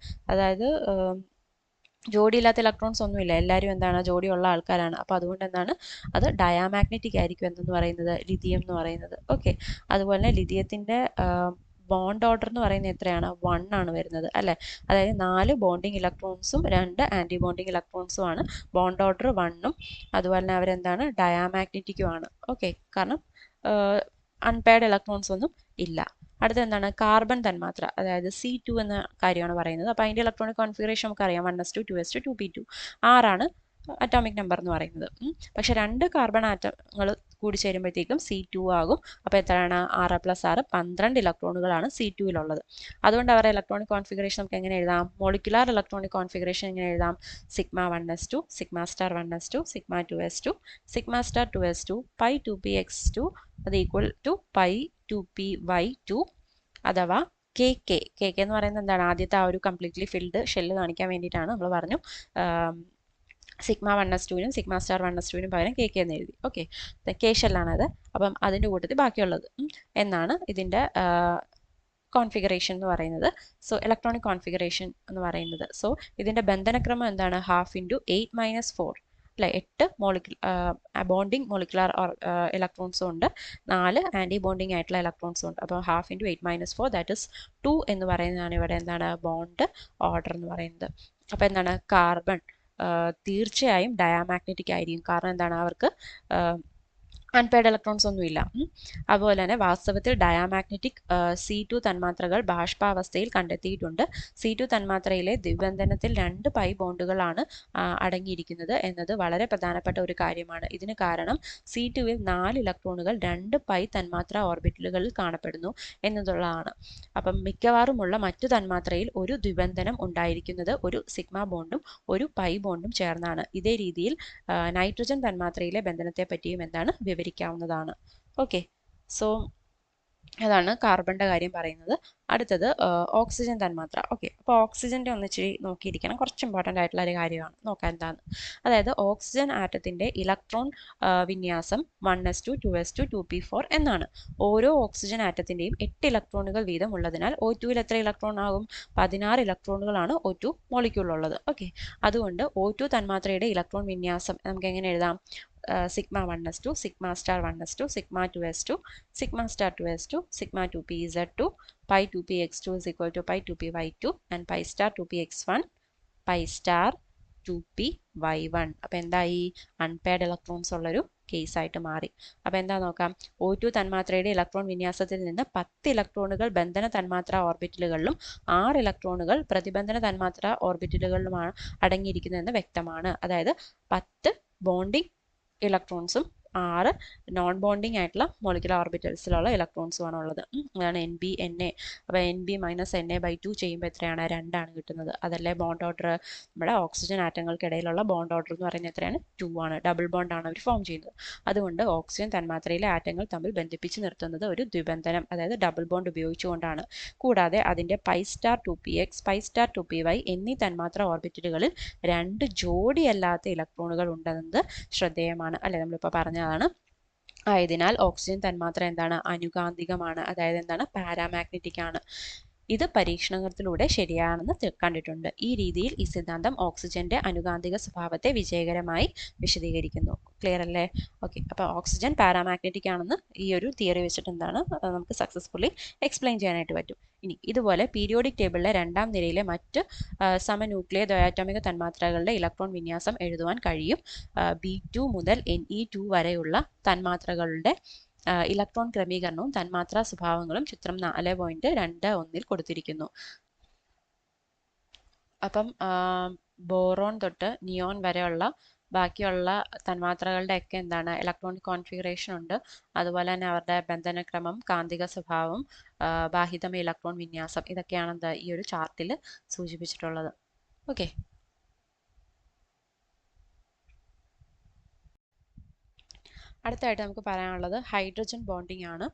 Speaker 2: അതായത് ജോഡിയില്ലാത്ത ഇലക്ട്രോൺസ് ഒന്നുമില്ല, എല്ലാവരും എന്താണ്? ജോഡിയുള്ള ആൾക്കാരാണ്. അപ്പോൾ അതുകൊണ്ട് എന്താണ്? അത് ഡയാമാഗ്നറ്റിക് ആയിരിക്കും എന്തെന്ന് പറയുന്നത്? ലിഥിയം എന്ന് പറയുന്നത്. ഓക്കെ, അതുപോലെ തന്നെ ലിഥിയത്തിൻ്റെ ബോണ്ട് ഓർഡർ എന്ന് പറയുന്നത് എത്രയാണ്? 1 ആണ് വരുന്നത് അല്ലേ. അതായത് 4 ബോണ്ടിങ് ഇലക്ട്രോൺസും 2 ആൻറ്റി ബോണ്ടിങ് ഇലക്ട്രോൺസും ആണ്. ബോണ്ട് ഓർഡർ 1ഉം അതുപോലെ തന്നെ അവരെന്താണ്? ഡയാമാഗ്നറ്റിക്കും ആണ്. ഓക്കെ, കാരണം അൺപെയർഡ് ഇലക്ട്രോൺസ് ഒന്നും ഇല്ല. അടുത്ത എന്താണ്? കാർബൺ തന്മാത്ര അതായത് C2 എന്ന കാര്യമാണ് പറയുന്നത്. അപ്പോൾ അതിൻ്റെ ഇലക്ട്രോണിക് കോൺഫിഗറേഷൻ നമുക്കറിയാം. 1s2 2s2 2p2 6ആണ് atomic number എന്ന് പറയുന്നത്. പക്ഷേ 2 കാർബൺ ആറ്റങ്ങൾ കൂടി ചേരുമ്പോഴത്തേക്കും C2 ആകും. അപ്പോൾ എത്രയാണ്? 6 + 6 12 ഇലക്ട്രോണുകളാണ് C2വിലുള്ളത്. അതുകൊണ്ട് അവരുടെ ഇലക്ട്രോണിക് കോൺഫിഗറേഷൻ നമുക്ക് എങ്ങനെ എഴുതാം? മോളിക്കുലാർ ഇലക്ട്രോണിക് കോൺഫിഗറേഷൻ എങ്ങനെ എഴുതാം? Sigma 1s2, sigma star 1s2, sigma 2s2, sigma star 2s2, pi 2px2 അത് ഈക്വൽ ടു pi 2py2 അഥവാ കെ എന്ന് പറയുന്നത് എന്താണ്, ആദ്യത്തെ ആ ഒരു കംപ്ലീറ്റ്ലി ഫിൽഡ് ഷെല്ല് കാണിക്കാൻ വേണ്ടിയിട്ടാണ് നമ്മൾ പറഞ്ഞു സിഗ്മ 1s2നും സിഗ്മ സ്റ്റാർ 1s2നും പകരം കെ എന്ന് എഴുതി. ഓക്കെ, കെ ഷെല്ലാണത്. അപ്പം അതിൻ്റെ കൂട്ടത്തിൽ ബാക്കിയുള്ളത് എന്നാണ് ഇതിൻ്റെ കോൺഫിഗറേഷൻ എന്ന് പറയുന്നത്. സോ ഇലക്ട്രോണിക് കോൺഫിഗറേഷൻ എന്ന് പറയുന്നത്. സോ ഇതിൻ്റെ ബന്ധനക്രമം എന്താണ്, 1/2 × 8 - 4 അല്ലെ, 8 ബോണ്ടിങ് മോളിക്കുലാർ ഇലക്ട്രോൺസും ഉണ്ട്, 4 ആൻറ്റി ബോണ്ടിങ് ആയിട്ടുള്ള ഇലക്ട്രോൺസും ഉണ്ട്. അപ്പോൾ 1/2 × 8 - 4 ദാറ്റ് ഇസ് 2 എന്ന് പറയുന്നതാണ് ഇവിടെ എന്താണ് ബോണ്ട് ഓർഡർ എന്ന് പറയുന്നത്. അപ്പോൾ എന്താണ്, കാർബൺ തീർച്ചയായും ഡയാമാഗ്നറ്റിക് ആയിരിക്കും. കാരണം എന്താണ്, അവർക്ക് അൺപെയർഡ് ഇലക്ട്രോൺസ് ഒന്നുമില്ല. അതുപോലെ തന്നെ വാസ്തവത്തിൽ ഡയാമാഗ്നറ്റിക് C2 തന്മാത്രകൾ ബാഷ്പാവസ്ഥയിൽ കണ്ടെത്തിയിട്ടുണ്ട്. C2 തന്മാത്രയിലെ ദ്വിബന്ധനത്തിൽ 2 പൈ ബോണ്ടുകളാണ് അടങ്ങിയിരിക്കുന്നത് എന്നത് വളരെ പ്രധാനപ്പെട്ട ഒരു കാര്യമാണ്. ഇതിന് കാരണം C2വിൽ 4 ഇലക്ട്രോണുകൾ 2 പൈ തന്മാത്ര ഓർബിറ്റലുകളിൽ കാണപ്പെടുന്നു എന്നതുള്ളതാണ്. അപ്പം മിക്കവാറുമുള്ള മറ്റു തന്മാത്രയിൽ ഒരു ദ്വിബന്ധനം ഉണ്ടായിരിക്കുന്നത് ഒരു സിഗ്മ ബോണ്ടും ഒരു പൈ ബോണ്ടും ചേർന്നാണ്. ഇതേ രീതിയിൽ നൈട്രജൻ തന്മാത്രയിലെ ബന്ധനത്തെ പറ്റിയും എന്താണ് വിവരിക്കാവുന്നതാണ്. ഓക്കെ, സോ അതാണ് കാർബണിൻ്റെ കാര്യം പറയുന്നത്. അടുത്തത് ഓക്സിജൻ തന്മാത്ര. ഓക്കെ, അപ്പോൾ ഓക്സിജൻ്റെ ഒന്നിച്ചിരി നോക്കിയിരിക്കണം, കുറച്ച് ഇമ്പോർട്ടൻ്റ് ആയിട്ടുള്ള ഒരു കാര്യമാണ്, നോക്കാം എന്താന്ന്. അതായത് ഓക്സിജൻ ആറ്റത്തിൻ്റെ ഇലക്ട്രോൺ വിന്യാസം 1s2 2s2 2p4 എന്നാണ്. ഓരോ ഓക്സിജൻ ആറ്റത്തിൻ്റെയും 8 ഇലക്ട്രോണുകൾ വീതം ഉള്ളതിനാൽ O2ൽ എത്ര ഇലക്ട്രോൺ ആകും, 16 ഇലക്ട്രോണുകളാണ് O2 മോളിക്യൂളിലുള്ളത്. ഓക്കെ, അതുകൊണ്ട് O2 തന്മാത്രയുടെ ഇലക്ട്രോൺ വിന്യാസം നമുക്ക് എങ്ങനെ എഴുതാം, sigma 1s2 sigma star 1s2 sigma 2s2 sigma star 2s2 sigma 2pz2 pi 2px2 is equal to pi 2py2 and pi star 2px1 pi star 2py1. അപ്പോൾ എന്തായി, unpaired electrons ഉള്ളൊരു കേസായിട്ട് മാറി. അപ്പോൾ എന്താ നോക്കാം, O2 തന്മാത്രയുടെ ഇലക്ട്രോൺ വിന്യാസത്തിൽ നിന്ന് 10 ഇലക്ട്രോണുകൾ ബന്ധന തന്മാത്ര ഓർബിറ്റലുകളിലും 6 ഇലക്ട്രോണുകൾ പ്രതിബന്ധന തന്മാത്ര ഓർബിറ്റലുകളിലുമാണ് അടങ്ങിയിരിക്കുന്നതെന്ന് വ്യക്തമാണ്. അതായത് 10 ബോണ്ടിങ് ഇലക്ട്രോൺസും 6 നോൺ ബോണ്ടിങ് ആയിട്ടുള്ള മോളിക്കുലർ ഓർബിറ്റൽസിലുള്ള ഇലക്ട്രോൺസുമാണ് ഉള്ളത്. അതാണ് NB NA. അപ്പോൾ NB - NA/2 ചെയ്യുമ്പോൾ എത്രയാണ്, 2 കിട്ടുന്നത്. അതല്ലേ ബോണ്ട് ഓർഡർ, നമ്മുടെ ഓക്സിജൻ ആറ്റങ്ങൾക്കിടയിലുള്ള ബോണ്ട് ഓർഡർ എന്ന് പറയുന്നത് എത്രയാണ്, 2 ആണ്. ഡബിൾ ബോണ്ടാണ് അവർ ഫോം ചെയ്യുന്നത്. അതുകൊണ്ട് ഓക്സിജൻ തന്മാത്രയിലെ ആറ്റങ്ങൾ തമ്മിൽ ബന്ധിപ്പിച്ച് നിർത്തുന്നത് ഒരു ദ്വിബന്ധനം, അതായത് ഡബിൾ ബോണ്ട് ഉപയോഗിച്ചുകൊണ്ടാണ്. കൂടാതെ അതിൻ്റെ pi star 2px pi star 2py എന്നീ തന്മാത്ര ഓർബിറ്റലുകളിൽ 2 ജോഡിയല്ലാത്ത ഇലക്ട്രോണുകൾ ഉണ്ടെന്നത് ശ്രദ്ധേയമാണ്, അല്ലെ, നമ്മളിപ്പോൾ പറഞ്ഞതാണ്. ആയതിനാൽ ഓക്സിജൻ തന്മാത്ര എന്താണ്, അനുകാന്തികമാണ്, അതായത് എന്താണ്, പാരാമാഗ്നറ്റിക് ആണ്. ഇത് പരീക്ഷണത്തിലൂടെ ശരിയാണെന്ന് കണ്ടിട്ടുണ്ട്. ഈ രീതിയിൽ ഈ സിദ്ധാന്തം ഓക്സിജന്റെ അനുകാന്തിക സ്വഭാവത്തെ വിജയകരമായി വിശദീകരിക്കുന്നു. ക്ലിയർ അല്ലേ? ഓക്കെ, അപ്പോൾ ഓക്സിജൻ പാരാമാഗ്നറ്റിക് ആണെന്ന് ഈ ഒരു തിയറി വെച്ചിട്ട് എന്താണ് നമുക്ക് സക്സസ്ഫുള്ളി എക്സ്പ്ലെയിൻ ചെയ്യാനായിട്ട് പറ്റും. ഇനി ഇതുപോലെ പീരിയോഡിക് ടേബിളിലെ 2ാം നിരയിലെ മറ്റ് സമന്യൂക്ലിയ ദ്വയാറ്റോമിക തന്മാത്രകളുടെ ഇലക്ട്രോൺ വിന്യാസം എഴുതുവാൻ കഴിയും. B2 മുതൽ Ne2 വരെയുള്ള തന്മാത്രകളുടെ ഇലക്ട്രോൺ ക്രമീകരണവും തന്മാത്രാ സ്വഭാവങ്ങളും ചിത്രം 4.21 കൊടുത്തിരിക്കുന്നു. അപ്പം ബോറോൺ തൊട്ട് നിയോൺ വരെയുള്ള ബാക്കിയുള്ള തന്മാത്രകളുടെ ഒക്കെ എന്താണ് ഇലക്ട്രോണിക് കോൺഫിഗറേഷൻ ഉണ്ട്. അതുപോലെ തന്നെ അവരുടെ ബന്ധനക്രമം, കാന്തിക സ്വഭാവം, ബാഹിതമ ഇലക്ട്രോൺ വിന്യാസം, ഇതൊക്കെയാണ് എന്താ ഈ ഒരു ചാർട്ടിൽ സൂചിപ്പിച്ചിട്ടുള്ളത്. ഓക്കെ, അടുത്തായിട്ട് നമുക്ക് പറയാനുള്ളത് ഹൈഡ്രജൻ ബോണ്ടിങ് ആണ്.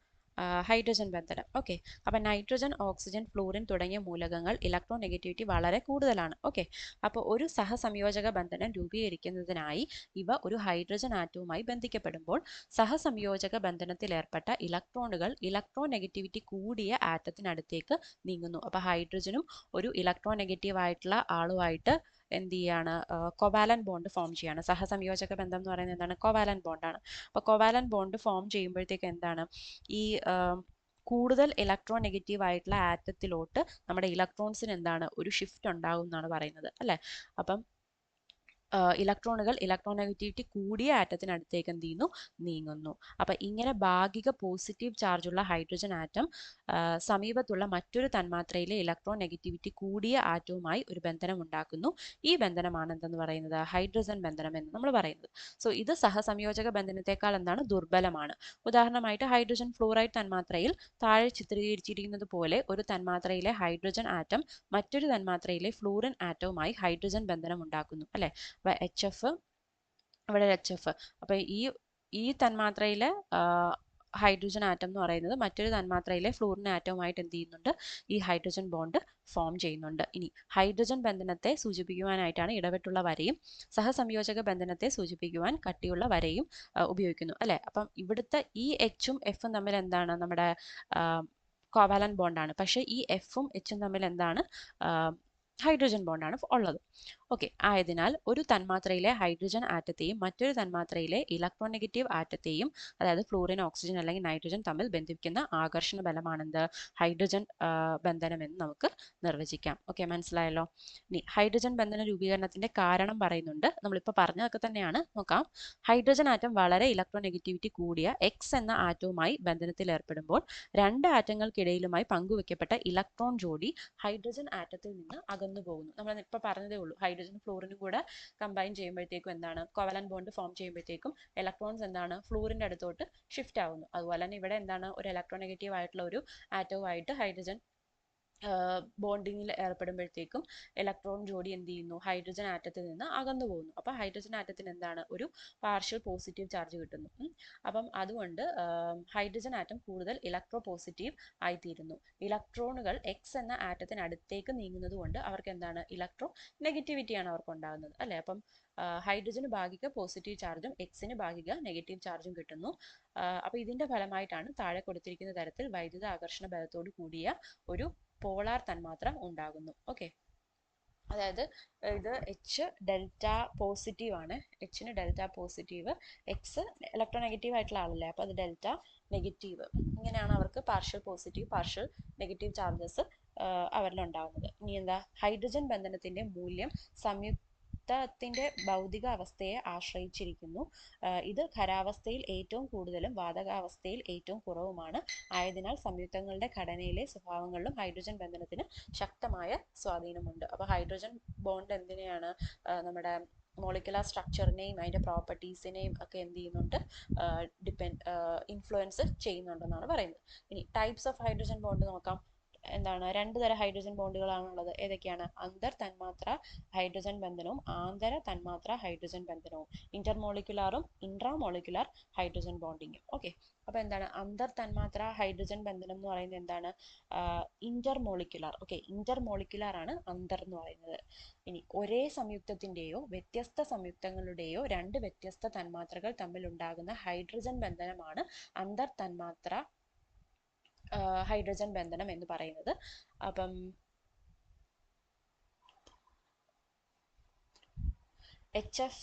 Speaker 2: ഹൈഡ്രജൻ ബന്ധനം. ഓക്കെ, അപ്പം നൈട്രജൻ, ഓക്സിജൻ, ഫ്ലൂറിൻ തുടങ്ങിയ മൂലകങ്ങൾ ഇലക്ട്രോൺ നെഗറ്റിവിറ്റി വളരെ കൂടുതലാണ്. ഓക്കെ, അപ്പോൾ ഒരു സഹസംയോജക ബന്ധനം രൂപീകരിക്കുന്നതിനായി ഇവ ഒരു ഹൈഡ്രജൻ ആറ്റവുമായി ബന്ധിക്കപ്പെടുമ്പോൾ സഹസംയോജക ബന്ധനത്തിൽ ഏർപ്പെട്ട ഇലക്ട്രോണുകൾ ഇലക്ട്രോൺ നെഗറ്റിവിറ്റി കൂടിയ ആറ്റത്തിനടുത്തേക്ക് നീങ്ങുന്നു. അപ്പോൾ ഹൈഡ്രജനും ഒരു ഇലക്ട്രോൺ നെഗറ്റീവ് ആയിട്ടുള്ള ആളുമായിട്ട് എന്ത് ചെയ്യാണ്, കൊവാലൻ ബോണ്ട് ഫോം ചെയ്യാണ്. സഹസംയോജക ബന്ധം എന്ന് പറയുന്നത് എന്താണ്, കൊവാലൻ ബോണ്ടാണ്. അപ്പോൾ കൊവാലൻ ബോണ്ട് ഫോം ചെയ്യുമ്പോഴത്തേക്ക് എന്താണ്, ഈ കൂടുതൽ ഇലക്ട്രോൺ നെഗറ്റീവ് ആയിട്ടുള്ള ആറ്റത്തിലോട്ട് നമ്മുടെ ഇലക്ട്രോൺസിന് എന്താണ് ഒരു ഷിഫ്റ്റ് ഉണ്ടാകും എന്നാണ് പറയുന്നത്, അല്ലേ. അപ്പം ഇലക്ട്രോണുകൾ ഇലക്ട്രോൺ നെഗറ്റിവിറ്റി കൂടിയ ആറ്റത്തിനടുത്തേക്ക് എന്ത് ചെയ്യുന്നു, നീങ്ങുന്നു. അപ്പം ഇങ്ങനെ ഭാഗിക പോസിറ്റീവ് ചാർജുള്ള ഹൈഡ്രജൻ ആറ്റം സമീപത്തുള്ള മറ്റൊരു തന്മാത്രയിലെ ഇലക്ട്രോൺ നെഗറ്റിവിറ്റി കൂടിയ ആറ്റവുമായി ഒരു ബന്ധനം ഉണ്ടാക്കുന്നു. ഈ ബന്ധനമാണ് എന്തെന്ന് പറയുന്നത്, ഹൈഡ്രജൻ ബന്ധനം എന്ന് നമ്മൾ പറയുന്നത്. സോ ഇത് സഹസംയോജക ബന്ധനത്തെക്കാൾ എന്താണ് ദുർബലമാണ്. ഉദാഹരണമായിട്ട് ഹൈഡ്രജൻ ഫ്ലൂറൈഡ് തന്മാത്രയിൽ താഴെ ചിത്രീകരിച്ചിരിക്കുന്നത് പോലെ ഒരു തന്മാത്രയിലെ ഹൈഡ്രജൻ ആറ്റം മറ്റൊരു തന്മാത്രയിലെ ഫ്ലൂറിൻ ആറ്റവുമായി ഹൈഡ്രജൻ ബന്ധനം ഉണ്ടാക്കുന്നു, അല്ലെ. HF, ഇവിടെ HF. അപ്പോൾ ഈ തന്മാത്രയിലെ ഹൈഡ്രജൻ ആറ്റം എന്ന് പറയുന്നത് മറ്റൊരു തന്മാത്രയിലെ ഫ്ലൂറിൻ ആറ്റവുമായിട്ട് എന്ത് ചെയ്യുന്നുണ്ട്, ഈ ഹൈഡ്രജൻ ബോണ്ട് ഫോം ചെയ്യുന്നുണ്ട്. ഇനി ഹൈഡ്രജൻ ബന്ധനത്തെ സൂചിപ്പിക്കുവാനായിട്ടാണ് ഇടവിട്ടുള്ള വരയും സഹസംയോജക ബന്ധനത്തെ സൂചിപ്പിക്കുവാൻ കട്ടിയുള്ള വരയും ഉപയോഗിക്കുന്നു അല്ലെ. അപ്പം ഇവിടുത്തെ ഈ എച്ചും എഫും തമ്മിൽ എന്താണ്, നമ്മുടെ കോവാലൻ ബോണ്ടാണ്. പക്ഷേ ഈ എഫും എച്ചും തമ്മിൽ എന്താണ്, ഹൈഡ്രജൻ ബോണ്ടാണ് ഉള്ളത്. ഓക്കെ, ആയതിനാൽ ഒരു തന്മാത്രയിലെ ഹൈഡ്രജൻ ആറ്റത്തെയും മറ്റൊരു തന്മാത്രയിലെ ഇലക്ട്രോനെഗറ്റീവ് ആറ്റത്തെയും, അതായത് ഫ്ലൂറിൻ, ഓക്സിജൻ അല്ലെങ്കിൽ നൈട്രജൻ തമ്മിൽ ബന്ധിപ്പിക്കുന്ന ആകർഷണ ബലമാണെന്ത്, ഹൈഡ്രജൻ ബന്ധനം എന്ന് നമുക്ക് നിർവചിക്കാം. ഓക്കെ, മനസ്സിലായല്ലോ. ഇനി ഹൈഡ്രജൻ ബന്ധന രൂപീകരണത്തിന്റെ കാരണം പറയുന്നുണ്ട്. നമ്മളിപ്പോൾ പറഞ്ഞതൊക്കെ തന്നെയാണ്. നോക്കാം. ഹൈഡ്രജൻ ആറ്റം വളരെ ഇലക്ട്രോനെഗറ്റിവിറ്റി കൂടിയ എക്സ് എന്ന ആറ്റവുമായി ബന്ധനത്തിൽ ഏർപ്പെടുമ്പോൾ രണ്ട് ആറ്റങ്ങൾക്കിടയിലുമായി പങ്കുവെക്കപ്പെട്ട ഇലക്ട്രോൺ ജോഡി ഹൈഡ്രജൻ ആറ്റത്തിൽ നിന്ന് അകന്നു പോകുന്നു. നമ്മൾ ഇപ്പോൾ പറഞ്ഞതേ ഉള്ളൂ, ഹൈഡ്രജൻ ഫ്ലൂറിനും കൂടെ കമ്പൈൻ ചെയ്യുമ്പോഴത്തേക്കും എന്താണ്, കോവലന്റ് ബോണ്ട് ഫോം ചെയ്യുമ്പോഴത്തേക്കും ഇലക്ട്രോൺസ് എന്താണ്, ഫ്ലൂറിന്റെ അടുത്തോട്ട് ഷിഫ്റ്റ് ആവുന്നു. അതുപോലെ തന്നെ ഇവിടെ എന്താണ്, ഒരു ഇലക്ട്രോനെഗറ്റീവ് ആയിട്ടുള്ള ഒരു ആറ്റവുമായിട്ട് ഹൈഡ്രജൻ ബോണ്ടിങ്ങിൽ ഏർപ്പെടുമ്പോഴത്തേക്കും ഇലക്ട്രോൺ ജോഡി എന്ത് ചെയ്യുന്നു, ഹൈഡ്രജൻ ആറ്റത്തിൽ നിന്ന് അകന്നു പോകുന്നു. അപ്പോൾ ഹൈഡ്രജൻ ആറ്റത്തിന് എന്താണ്, ഒരു പാർഷ്യൽ പോസിറ്റീവ് ചാർജ് കിട്ടുന്നു. അപ്പം അതുകൊണ്ട് ഹൈഡ്രജൻ ആറ്റം കൂടുതൽ ഇലക്ട്രോ പോസിറ്റീവ് ആയിത്തീരുന്നു. ഇലക്ട്രോണുകൾ എക്സ് എന്ന ആറ്റത്തിനടുത്തേക്ക് നീങ്ങുന്നത് കൊണ്ട് അവർക്ക് എന്താണ്, ഇലക്ട്രോ നെഗറ്റിവിറ്റിയാണ് അവർക്ക് ഉണ്ടാകുന്നത് അല്ലേ. അപ്പം ഹൈഡ്രജന് ഭാഗിക പോസിറ്റീവ് ചാർജും എക്സിന് ഭാഗിക നെഗറ്റീവ് ചാർജും കിട്ടുന്നു. അപ്പോൾ ഇതിന്റെ ഫലമായിട്ടാണ് താഴെ കൊടുത്തിരിക്കുന്ന തരത്തിൽ വൈദ്യുത ആകർഷണ ബലത്തോട് കൂടിയ ഒരു പോളാർ തന്മാത്ര ഉണ്ടാകുന്നു. ഓക്കെ, അതായത് ഇത് എച്ച് ഡെൽറ്റ പോസിറ്റീവ് ആണ്, എച്ചിന് ഡെൽറ്റ പോസിറ്റീവ്, എക്സ് ഇലക്ട്രോനെഗറ്റീവ് ആയിട്ടുള്ള ആളല്ലേ, അപ്പോൾ അത് ഡെൽറ്റ നെഗറ്റീവ്. ഇങ്ങനെയാണ് അവർക്ക് partial positive partial negative charges അവരിൽ ഉണ്ടാകുന്നത്. ഇനി എന്താ, ഹൈഡ്രജൻ ബന്ധനത്തിന്റെ മൂല്യം സംയുക്തത്തിന്റെ ഭൗതിക അവസ്ഥയെ ആശ്രയിച്ചിരിക്കുന്നു. ഇത് ഖരാവസ്ഥയിൽ ഏറ്റവും കൂടുതലും വാതകാവസ്ഥയിൽ ഏറ്റവും കുറവുമാണ്. ആയതിനാൽ സംയുക്തങ്ങളുടെ ഘടനയിലെ സ്വഭാവങ്ങളിലും ഹൈഡ്രജൻ ബന്ധനത്തിന് ശക്തമായ സ്വാധീനമുണ്ട്. അപ്പോൾ ഹൈഡ്രജൻ ബോണ്ട് എന്തിനെയാണ്, നമ്മുടെ മോളിക്കുലാർ സ്ട്രക്ചറിനെയും അതിൻ്റെ പ്രോപ്പർട്ടീസിനെയും ഒക്കെ എന്ത് ചെയ്യുന്നുണ്ട്, ഇൻഫ്ലുവൻസ് ചെയ്യുന്നുണ്ടെന്നാണ് പറയുന്നത്. ഇനി ടൈപ്സ് ഓഫ് ഹൈഡ്രജൻ ബോണ്ട് നോക്കാം. എന്താണ്, രണ്ട് തരം ഹൈഡ്രജൻ ബോണ്ടുകളാണുള്ളത്. ഏതൊക്കെയാണ്, അന്തർ തന്മാത്ര ഹൈഡ്രജൻ ബന്ധനവും ആന്തര തന്മാത്ര ഹൈഡ്രജൻ ബന്ധനവും, ഇന്റർമോളിക്കുലാറും ഇൻട്രാമോളിക്കുലാർ ഹൈഡ്രജൻ ബോണ്ടിങ്ങും. ഓക്കെ, അപ്പോൾ എന്താണ് അന്തർ തന്മാത്ര ഹൈഡ്രജൻ ബന്ധനം എന്ന് പറയുന്നത്, എന്താണ്, ഇന്റർമോളിക്കുലാർ. ഓക്കെ, ഇന്റർമോളിക്കുലാർ ആണ് അന്തർ എന്ന് പറയുന്നത്. ഇനി ഒരേ സംയുക്തത്തിന്റെയോ വ്യത്യസ്ത സംയുക്തങ്ങളുടെയോ രണ്ട് വ്യത്യസ്ത തന്മാത്രകൾ തമ്മിൽ ഉണ്ടാകുന്ന ഹൈഡ്രജൻ ബന്ധനമാണ് അന്തർ തന്മാത്ര ഹൈഡ്രജൻ ബന്ധനം എന്ന് പറയുന്നത്. അപ്പം HF,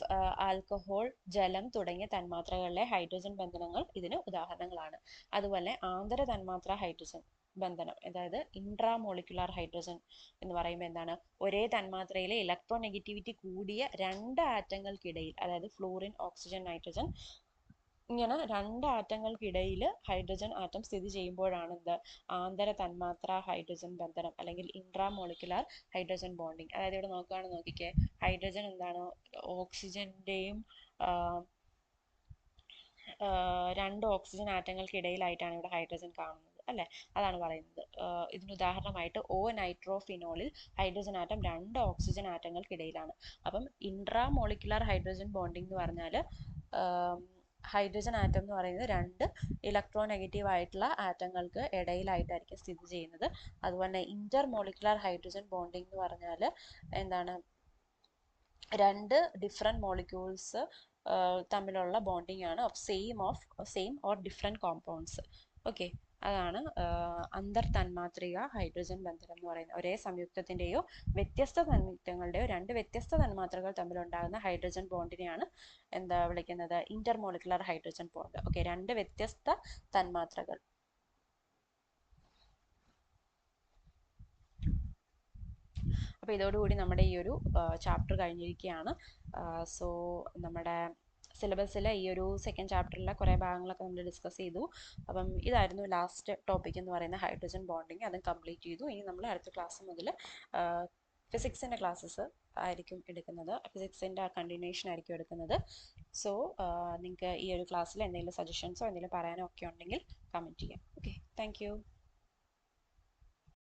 Speaker 2: ആൽക്കഹോൾ, ജലം തുടങ്ങിയ തന്മാത്രകളിലെ ഹൈഡ്രജൻ ബന്ധനങ്ങൾ ഇതിന് ഉദാഹരണങ്ങളാണ്. അതുപോലെ ആന്തര തന്മാത്ര ഹൈഡ്രജൻ ബന്ധനം, അതായത് ഇൻട്രാമോളിക്കുലാർ ഹൈഡ്രജൻ എന്ന് പറയുമ്പോൾ എന്താണ്, ഒരേ തന്മാത്രയിലെ ഇലക്ട്രോനെഗറ്റിവിറ്റി കൂടിയ രണ്ട് ആറ്റങ്ങൾക്കിടയിൽ, അതായത് ഫ്ലൂറിൻ, ഓക്സിജൻ, നൈട്രജൻ, ഇങ്ങനെ രണ്ട് ആറ്റങ്ങൾക്കിടയിൽ ഹൈഡ്രജൻ ആറ്റം സ്ഥിതി ചെയ്യുമ്പോഴാണ് എന്ത്, ആന്തര തന്മാത്ര ഹൈഡ്രജൻ ബന്ധനം അല്ലെങ്കിൽ ഇൻട്രാമോളിക്കുലാർ ഹൈഡ്രജൻ ബോണ്ടിങ്. അതായത് ഇവിടെ നോക്കുകയാണെന്ന് നോക്കിക്കേ, ഹൈഡ്രജൻ എന്താണ്, ഓക്സിജന്റെയും രണ്ട് ഓക്സിജൻ ആറ്റങ്ങൾക്കിടയിലായിട്ടാണ് ഇവിടെ ഹൈഡ്രജൻ കാണുന്നത് അല്ലെ. അതാണ് പറയുന്നത്. ഇതിന് ഉദാഹരണമായിട്ട് ഓ നൈട്രോഫിനോളിൽ ഹൈഡ്രജൻ ആറ്റം രണ്ട് ഓക്സിജൻ ആറ്റങ്ങൾക്കിടയിലാണ്. അപ്പം ഇൻട്രാമോളിക്കുലാർ ഹൈഡ്രജൻ ബോണ്ടിങ് എന്ന് പറഞ്ഞാൽ ഹൈഡ്രജൻ ആറ്റം എന്ന് പറയുന്നത് രണ്ട് ഇലക്ട്രോനെഗറ്റീവ് ആയിട്ടുള്ള ആറ്റങ്ങൾക്ക് ഇടയിലായിട്ടായിരിക്കും സ്ഥിതി ചെയ്യുന്നത്. അതുപോലെ ഇന്റർമോളിക്കുലാർ ഹൈഡ്രജൻ ബോണ്ടിങ് എന്ന് പറഞ്ഞാൽ എന്താണ്, രണ്ട് ഡിഫറെൻറ്റ് മോളിക്യൂൾസ് തമ്മിലുള്ള ബോണ്ടിങ് ആണ് of same or different compounds. Okay, അതാണ് അന്തർ തന്മാത്രിക ഹൈഡ്രജൻ ബന്ധനം എന്ന് പറയുന്നത്. ഒരേ സംയുക്തത്തിൻ്റെയോ വ്യത്യസ്ത സംയുക്തങ്ങളുടെയോ രണ്ട് വ്യത്യസ്ത തന്മാത്രകൾ തമ്മിലുണ്ടാകുന്ന ഹൈഡ്രജൻ ബോണ്ടിനെയാണ് എന്താ വിളിക്കുന്നത്, ഇന്റർമോളിക്കുലർ ഹൈഡ്രജൻ ബോണ്ട്. ഓക്കെ, രണ്ട് വ്യത്യസ്ത തന്മാത്രകൾ. അപ്പോൾ ഇതോടുകൂടി നമ്മുടെ ഈ ഒരു ചാപ്റ്റർ കഴിഞ്ഞിരിക്കുകയാണ്. സോ നമ്മുടെ സിലബസിലെ ഈ ഒരു സെക്കൻഡ് ചാപ്റ്ററിലെ കുറേ ഭാഗങ്ങളൊക്കെ നമ്മൾ ഡിസ്കസ് ചെയ്തു. അപ്പം ഇതായിരുന്നു ലാസ്റ്റ് ടോപ്പിക് എന്ന് പറയുന്ന ഹൈഡ്രജൻ ബോണ്ടിങ്. അതും കംപ്ലീറ്റ് ചെയ്തു. ഇനി നമ്മൾ അടുത്ത ക്ലാസ് മുതൽ ഫിസിക്സിൻ്റെ ക്ലാസ്സസ് ആയിരിക്കും എടുക്കുന്നത്. ഫിസിക്സിൻ്റെ കണ്ടിന്യൂഷൻ ആയിരിക്കും എടുക്കുന്നത്. സോ നിങ്ങൾക്ക് ഈ ഒരു ക്ലാസ്സിൽ എന്തെങ്കിലും സജഷൻസോ എന്തെങ്കിലും പറയാനോ ഒക്കെ ഉണ്ടെങ്കിൽ കമൻറ്റ് ചെയ്യാം. Okay, thank you.